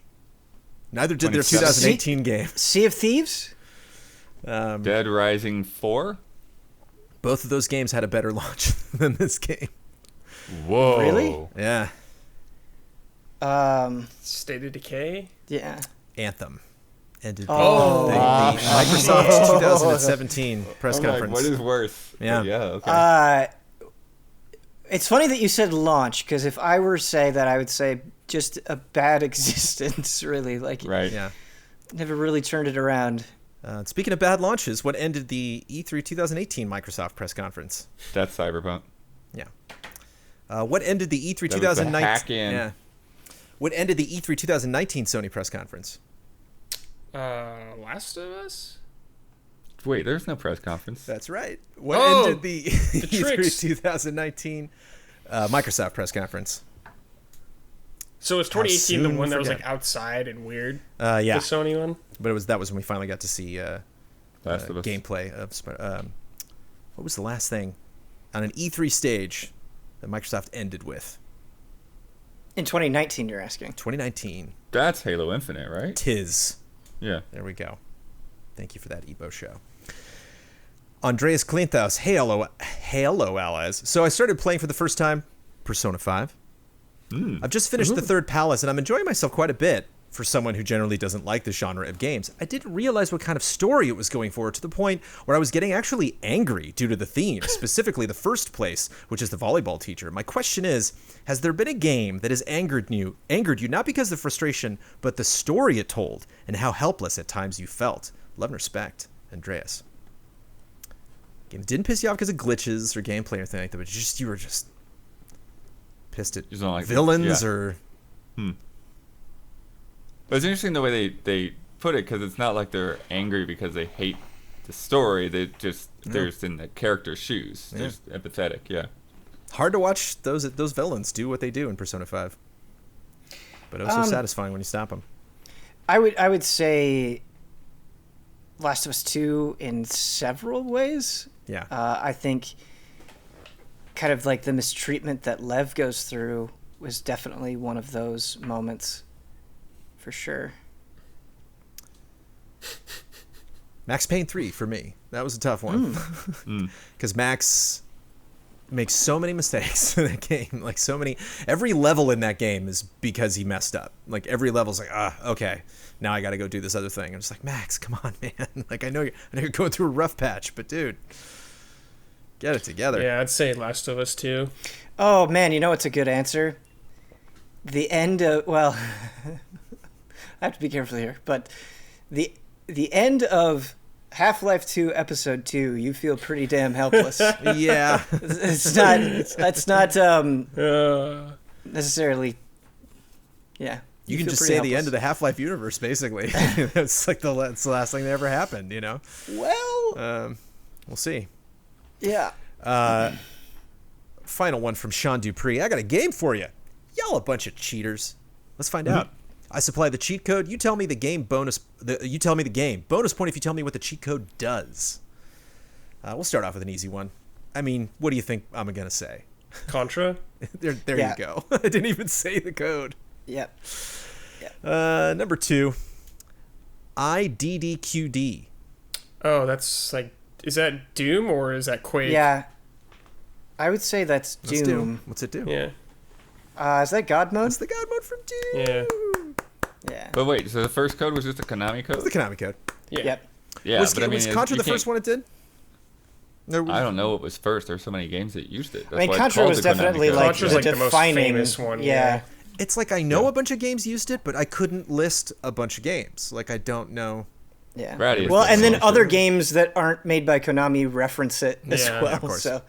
Neither did their 2017. 2018 game. Sea of Thieves? Dead Rising 4. Both of those games had a better launch than this game. Whoa. Really? Yeah. State of Decay. Yeah. Anthem ended Oh. the Microsoft 2017 press I'm like, conference. what is worse? Yeah. But okay. It's funny that you said launch, because if I were to say that, I would say just a bad existence, really. Like, Right. Yeah. never really turned it around. Speaking of bad launches, what ended the E3 2018 Microsoft press conference? That's Cyberpunk. Yeah. What ended the E3 That was the 2019? hack-in. Yeah. What ended the E3 2019 Sony press conference? Last of Us. Wait, there's no press conference. That's right. What Oh, ended the E3 tricks. 2019 Microsoft press conference? So was 2018 the soon one that was forget. like outside and weird? Yeah. The Sony one. But that was when we finally got to see Last of Us. gameplay of what was the last thing on an E3 stage that Microsoft ended with? In 2019, you're asking. 2019. That's Halo Infinite, right? Tis. Yeah. There we go. Thank you for that Ebo show. Andreas Klinthaus. Hey, hello, allies. So I started playing for the first time Persona 5. I've just finished the third palace, and I'm enjoying myself quite a bit for someone who generally doesn't like the genre of games. I didn't realize what kind of story it was going for, to the point where I was getting actually angry due to the theme, specifically the first place, which is the volleyball teacher. My question is, has there been a game that has angered you not because of the frustration, but the story it told and how helpless at times you felt? Love and respect, Andreas. Game that didn't piss you off because of glitches or gameplay or anything like that, but you were just pissed at Just don't like villains yeah. or... But it's interesting the way they put it, because it's not like they're angry because they hate the story. They're just in the character's shoes. They're just empathetic, yeah. Hard to watch those villains do what they do in Persona 5. But also satisfying when you stop them. I would say Last of Us 2 in several ways. Yeah. I think kind of like the mistreatment that Lev goes through was definitely one of those moments, for sure. Max Payne 3 for me. That was a tough one. Because Max makes so many mistakes in that game. Like, so many. Every level in that game is because he messed up. Like, every level's like, okay, now I got to go do this other thing. I'm just like, Max, come on, man. Like, I know you're going through a rough patch, but dude, get it together. Yeah, I'd say Last of Us 2. Oh, man, you know what's a good answer? The end of... Well, I have to be careful here, but the end of Half-Life 2 Episode 2, you feel pretty damn helpless. Yeah. That's not necessarily... Yeah. You can feel just pretty say the end helpless. of the Half-Life universe, basically. It's like it's the last thing that ever happened, you know? Well... We'll see. Yeah. Final one from Sean Dupree. I got a game for you. Y'all a bunch of cheaters. Let's find out. I supply the cheat code. You tell me the game bonus. You tell me the game. Bonus point if you tell me what the cheat code does. We'll start off with an easy one. I mean, what do you think I'm going to say? Contra? There Yeah. you go. I didn't even say the code. Yep. Number 2. IDDQD. Oh, that's like... Is that Doom or is that Quake? Yeah. I would say that's Let's Doom. What's it do? Yeah. Is that God mode? It's the God mode from Doom. Yeah. Yeah. But wait, so the first code was just a Konami code? It's the Konami code. Yeah. Yep. Yeah, was but I mean, was Contra you the first can't- one it did? No, I don't know what was first. There's so many games that used it. That's I mean, why it's Contra called was the Konami definitely code. like Contra's the like the most defining famous one, Yeah. yeah. It's like I know a bunch of games used it, but I couldn't list a bunch of games. Like I don't know. Yeah. Gradius Well, does and then also. other games that aren't made by Konami reference it as Yeah, well. of course. So,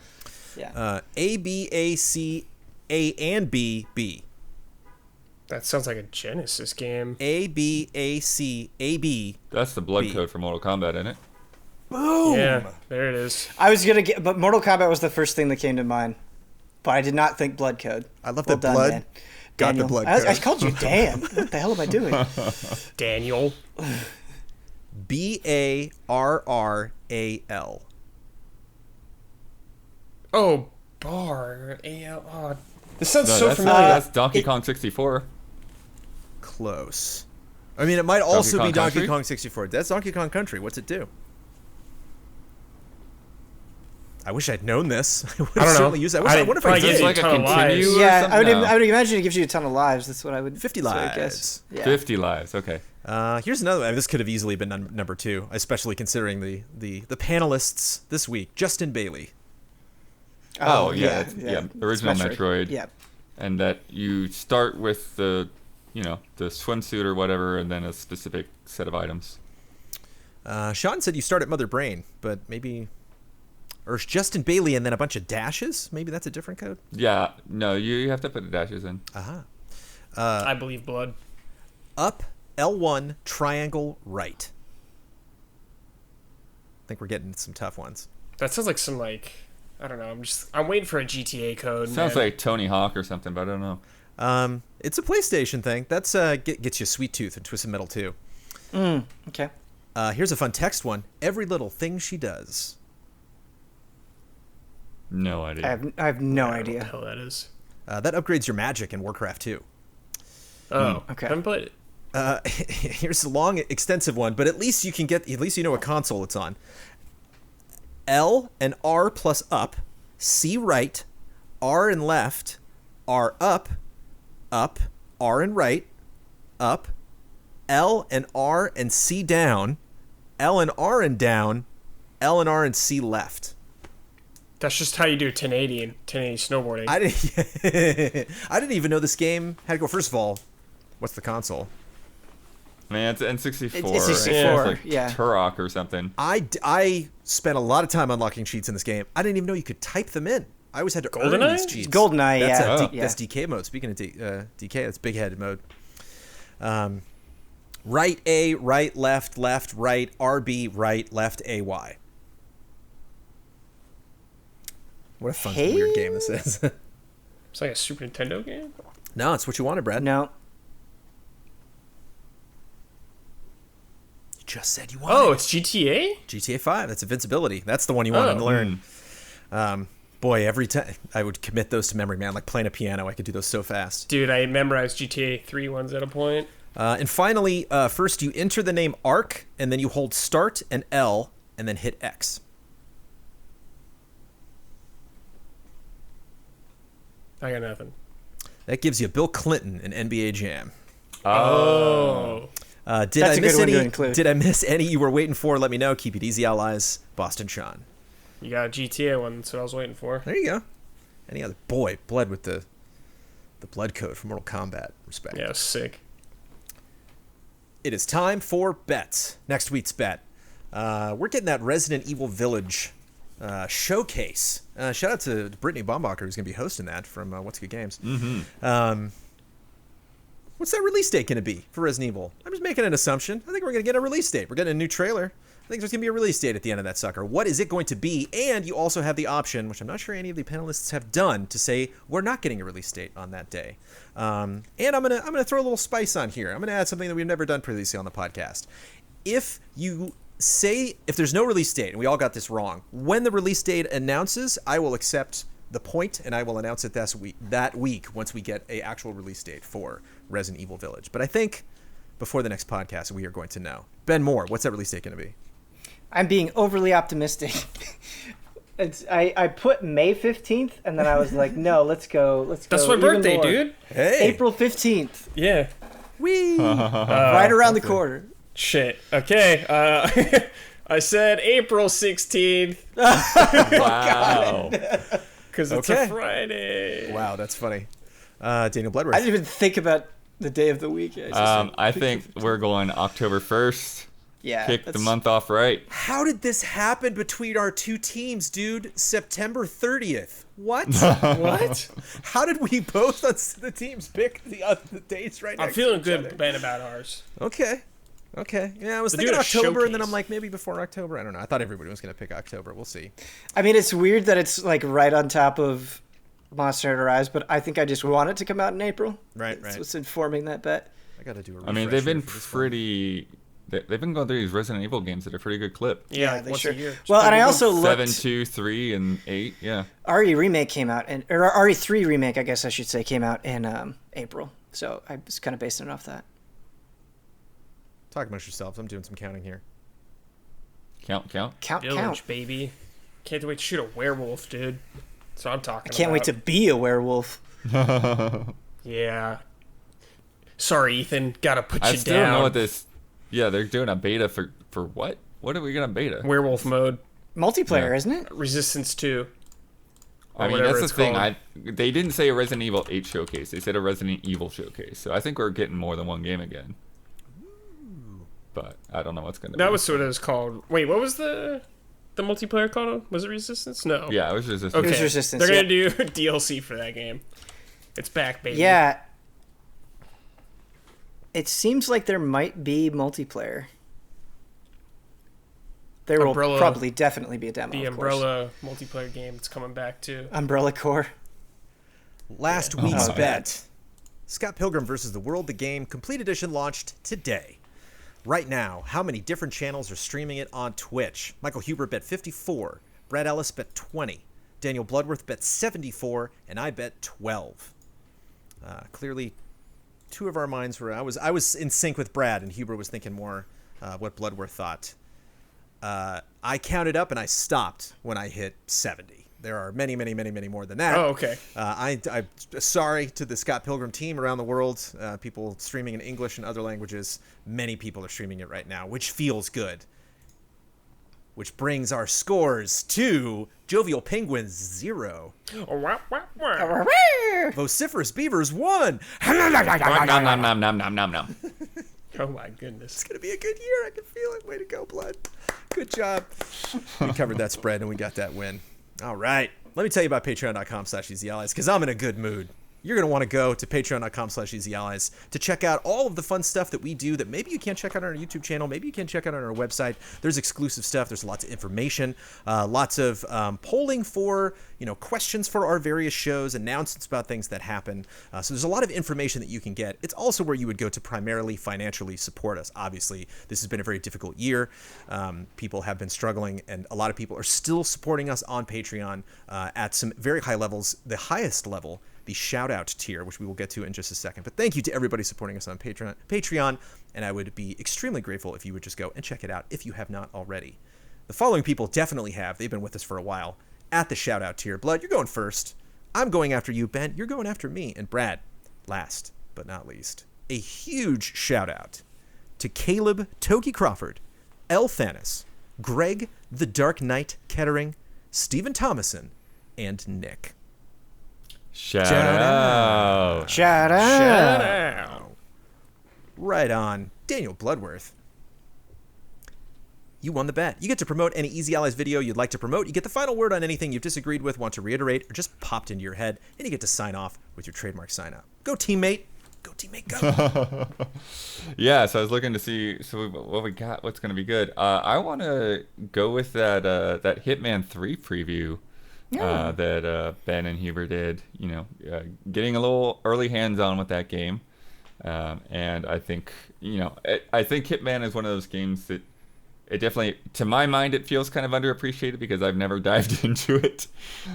yeah. A B A C A and B B. That sounds like a Genesis game. A B A C A B. That's the blood B. code for Mortal Kombat, isn't it? Boom. Yeah, there it is. I was gonna get, but Mortal Kombat was the first thing that came to mind. But I did not think Blood Code. I love Well that done, blood. man. Got the Daniel. blood I code. called you Dan. What the hell am I doing? Daniel. BARRAL. Oh, Bar. A-L. Oh, this sounds No, so that's, familiar. that's Donkey Kong 64. Close. I mean, it might also Kong be Donkey Country? Kong 64. That's Donkey Kong Country. What's it do? I wish I'd known this. I would I have don't know. certainly used it. I wonder if I Probably did. gives you like a ton of continue? lives. Or Yeah, something? No. I would imagine it gives you a ton of lives. That's what I would. 50 that's what I lives. guess. Yeah. 50 lives. Okay. Here's another one. This could have easily been number 2, especially considering the panelists this week. Justin Bailey. Oh, yeah. Original Metroid. Metroid. Yeah. And that you start with the swimsuit or whatever, and then a specific set of items. Sean said you start at Mother Brain, but maybe... Or it's Justin Bailey and then a bunch of dashes? Maybe that's a different code? Yeah, no, you have to put the dashes in. I believe blood. Up, L1, triangle, right. I think we're getting some tough ones. That sounds like some I don't know. I'm waiting for a GTA code. Sounds man. like Tony Hawk or something, but I don't know. It's a PlayStation thing. That's gets you Sweet Tooth and Twisted Metal 2. Okay. Here's a fun text one. Every little thing she does. No idea. I have no I don't know what the idea. hell that is. That upgrades your magic in Warcraft 2. Oh, okay. I haven't played it. Here's a long, extensive one, but at least you know what console it's on. L and R plus up, C right, R and left, R up, R and right, up, L and R and C down, L and R and down, L and R and C left. That's just how you do 1080 snowboarding. I didn't even know this game had to go. First of all, what's the console? Man, it's N64. It's It's 64, like yeah. Turok or something. I spent a lot of time unlocking cheats in this game. I didn't even know you could type them in. I always had to earn GoldenEye? these cheats. GoldenEye, That's yeah. a Yeah. That's DK mode. Speaking of DK, that's big-headed mode. Right A, right, left, right, RB, right, left, AY. What a fun, weird game this is. It's like a Super Nintendo game. No, it's what you wanted, Brad. No. You just said you wanted Oh, it's GTA? GTA 5. That's Invincibility. That's the one you wanted to learn. Boy, every time I would commit those to memory, man. Like playing a piano, I could do those so fast. Dude, I memorized GTA 3 ones at a point. And finally, first you enter the name Arc, and then you hold Start and L, and then hit X. I got nothing. That gives you Bill Clinton in NBA Jam. Oh. Did That's I a miss good one to any? include. Did I miss any you were waiting for? Let me know. Keep it easy, allies. Boston Sean. You got a GTA one, that's what I was waiting for. There you go. Any other boy? Blood with the blood code for Mortal Kombat. Respect. Yeah, sick. It is time for bets. Next week's bet. We're getting that Resident Evil Village showcase. Shout out to Brittany Bombacher, who's going to be hosting that from What's Good Games. Mm-hmm. What's that release date going to be for Resident Evil? I'm just making an assumption. I think we're going to get a release date. We're getting a new trailer. I think there's going to be a release date at the end of that sucker. What is it going to be? And you also have the option, which I'm not sure any of the panelists have done, to say we're not getting a release date on that day. And I'm gonna throw a little spice on here. I'm gonna add something that we've never done previously on the podcast. If there's no release date, and we all got this wrong, when the release date announces, I will accept the point, and I will announce it that week once we get a actual release date for Resident Evil Village. But I think before the next podcast, we are going to know. Ben Moore, what's that release date going to be? I'm being overly optimistic. I put May 15th, and then I was like, no, let's go. That's my even birthday, more. dude. Hey, April 15th. Yeah. Wee. Right around the corner. Shit. Okay. I said April 16th Wow. because it's Okay. a Friday. Wow, that's funny. Daniel Bloodworth. I didn't even think about the day of the week. I think we're going October 1st. Yeah, Kick the month off right. How did this happen between our two teams, dude? September 30th. What? What? How did we both on the teams pick the dates right I'm next feeling to each good, other? Ben, about ours. Okay. Yeah, I was We're thinking doing a October, and then showcase. I'm like, maybe before October. I don't know. I thought everybody was going to pick October. We'll see. I mean, it's weird that it's like right on top of Monster Hunter Rise, but I think I just want it to come out in April. Right. That's what's informing that bet. I got to do a I mean, they've been refresh here for this one. pretty. They've been going through these Resident Evil games at a pretty good clip. Yeah, they once sure. a year. Well, and I also 7, looked. 2, 3, and 8. Yeah. RE remake came out, or RE3 remake, I guess I should say, came out in April. So I was kind of basing it off that. Talk amongst yourselves. I'm doing some counting here. Count. Village, baby. Can't wait to shoot a werewolf, dude. That's what I'm talking about. I can't wait to be a werewolf. Yeah. Sorry, Ethan. Gotta put you down. I still don't know what this... Yeah, they're doing a beta for what? What are we gonna beta? Werewolf mode. Multiplayer, isn't it? Resistance 2. I mean, that's the thing. They didn't say a Resident Evil 8 showcase. They said a Resident Evil showcase. So I think we're getting more than one game again. But I don't know what's going to be. That was what it was called. Wait, what was the multiplayer called? Was it Resistance? No. Yeah, it was Resistance. Okay. It was Resistance, They're going to do DLC for that game. It's back, baby. Yeah. It seems like there might be multiplayer. There will probably definitely be a demo. The Umbrella multiplayer game. It's coming back too. Umbrella Corps. Last week's bet. Scott Pilgrim vs. the World, the game, Complete Edition launched today. Right now, how many different channels are streaming it on Twitch? Michael Huber bet 54. Brad Ellis bet 20. Daniel Bloodworth bet 74. And I bet 12. Clearly, two of our minds were... I was in sync with Brad, and Huber was thinking more what Bloodworth thought. I counted up and I stopped when I hit 70. There are many, many, many, many more than that. Oh, okay. I'm sorry to the Scott Pilgrim team around the world, people streaming in English and other languages. Many people are streaming it right now, which feels good. Which brings our scores to Jovial Penguins 0. Vociferous Beavers 1. Nom. Oh my goodness. It's going to be a good year. I can feel it. Way to go, Blood. Good job. We covered that spread and we got that win. All right. Let me tell you about patreon.com/easyallies because I'm in a good mood. You're going to want to go to patreon.com/easyallies to check out all of the fun stuff that we do that maybe you can't check out on our YouTube channel. Maybe you can check out on our website. There's exclusive stuff. There's lots of information, lots of polling for, questions for our various shows, announcements about things that happen. So there's a lot of information that you can get. It's also where you would go to primarily financially support us. Obviously, this has been a very difficult year. People have been struggling, and a lot of people are still supporting us on Patreon at some very high levels. The highest level, the shout-out tier, which we will get to in just a second. But thank you to everybody supporting us on Patreon, and I would be extremely grateful if you would just go and check it out if you have not already. The following people definitely have. They've been with us for a while at the shout-out tier. Blood, you're going first. I'm going after you. Ben, you're going after me. And Brad, last but not least, a huge shout-out to Caleb Toki Crawford, L. Thanis, Greg the Dark Knight Kettering, Stephen Thomason, and Nick. Shout out. Shout out. Right on. Daniel Bloodworth. You won the bet. You get to promote any Easy Allies video you'd like to promote. You get the final word on anything you've disagreed with, want to reiterate, or just popped into your head, and you get to sign off with your trademark sign up. Go teammate. Go teammate, go. Yeah, so I was looking to see what we got, what's going to be good. I want to go with that Hitman 3 preview. Yeah. That Ben and Huber did, getting a little early hands-on with that game, and I think Hitman is one of those games that it definitely, to my mind, it feels kind of underappreciated because I've never dived into it,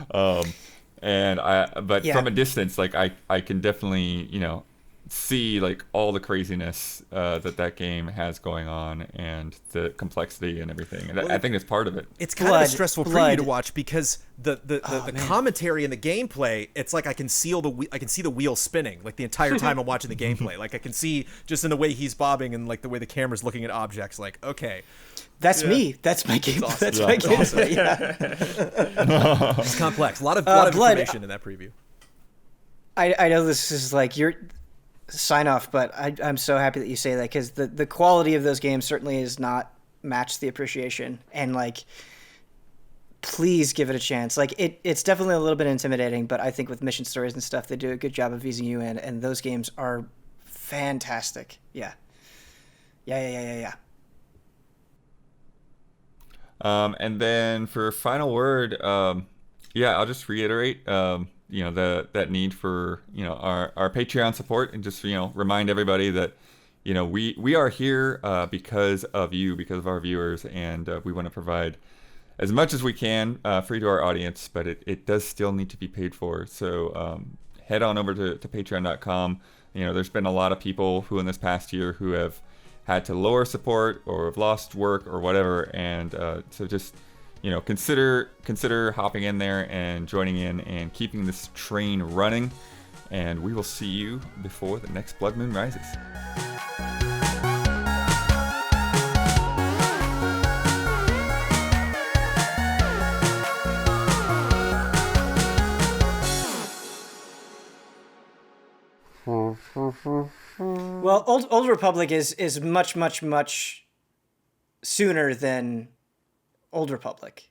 but from a distance, like I can definitely see like all the craziness that game has going on and the complexity and everything, and I think it's part of it. It's kind of a stressful preview to watch because the commentary and the gameplay, it's like I can see the wheel spinning like the entire time I'm watching the gameplay. Like I can see just in the way he's bobbing and like the way the camera's looking at objects. Like okay, that's me. That's my game. Awesome. That's my game. Awesome. Yeah. It's complex. A lot of information in that preview. I know this is like your sign off, but I'm so happy that you say that because the quality of those games certainly has not matched the appreciation, and like please give it a chance. Like it's definitely a little bit intimidating, but I think with mission stories and stuff they do a good job of easing you in, and those games are fantastic. Yeah. And then for final word, I'll just reiterate that need for our Patreon support, and just remind everybody that we are here because of you, because of our viewers, and we want to provide as much as we can free to our audience, but it does still need to be paid for. So head on over to patreon.com. There's been a lot of people who in this past year who have had to lower support or have lost work or whatever. And so just, consider hopping in there and joining in and keeping this train running. And we will see you before the next Blood Moon Rises. Well, Old Republic is much, much, much sooner than Old Republic.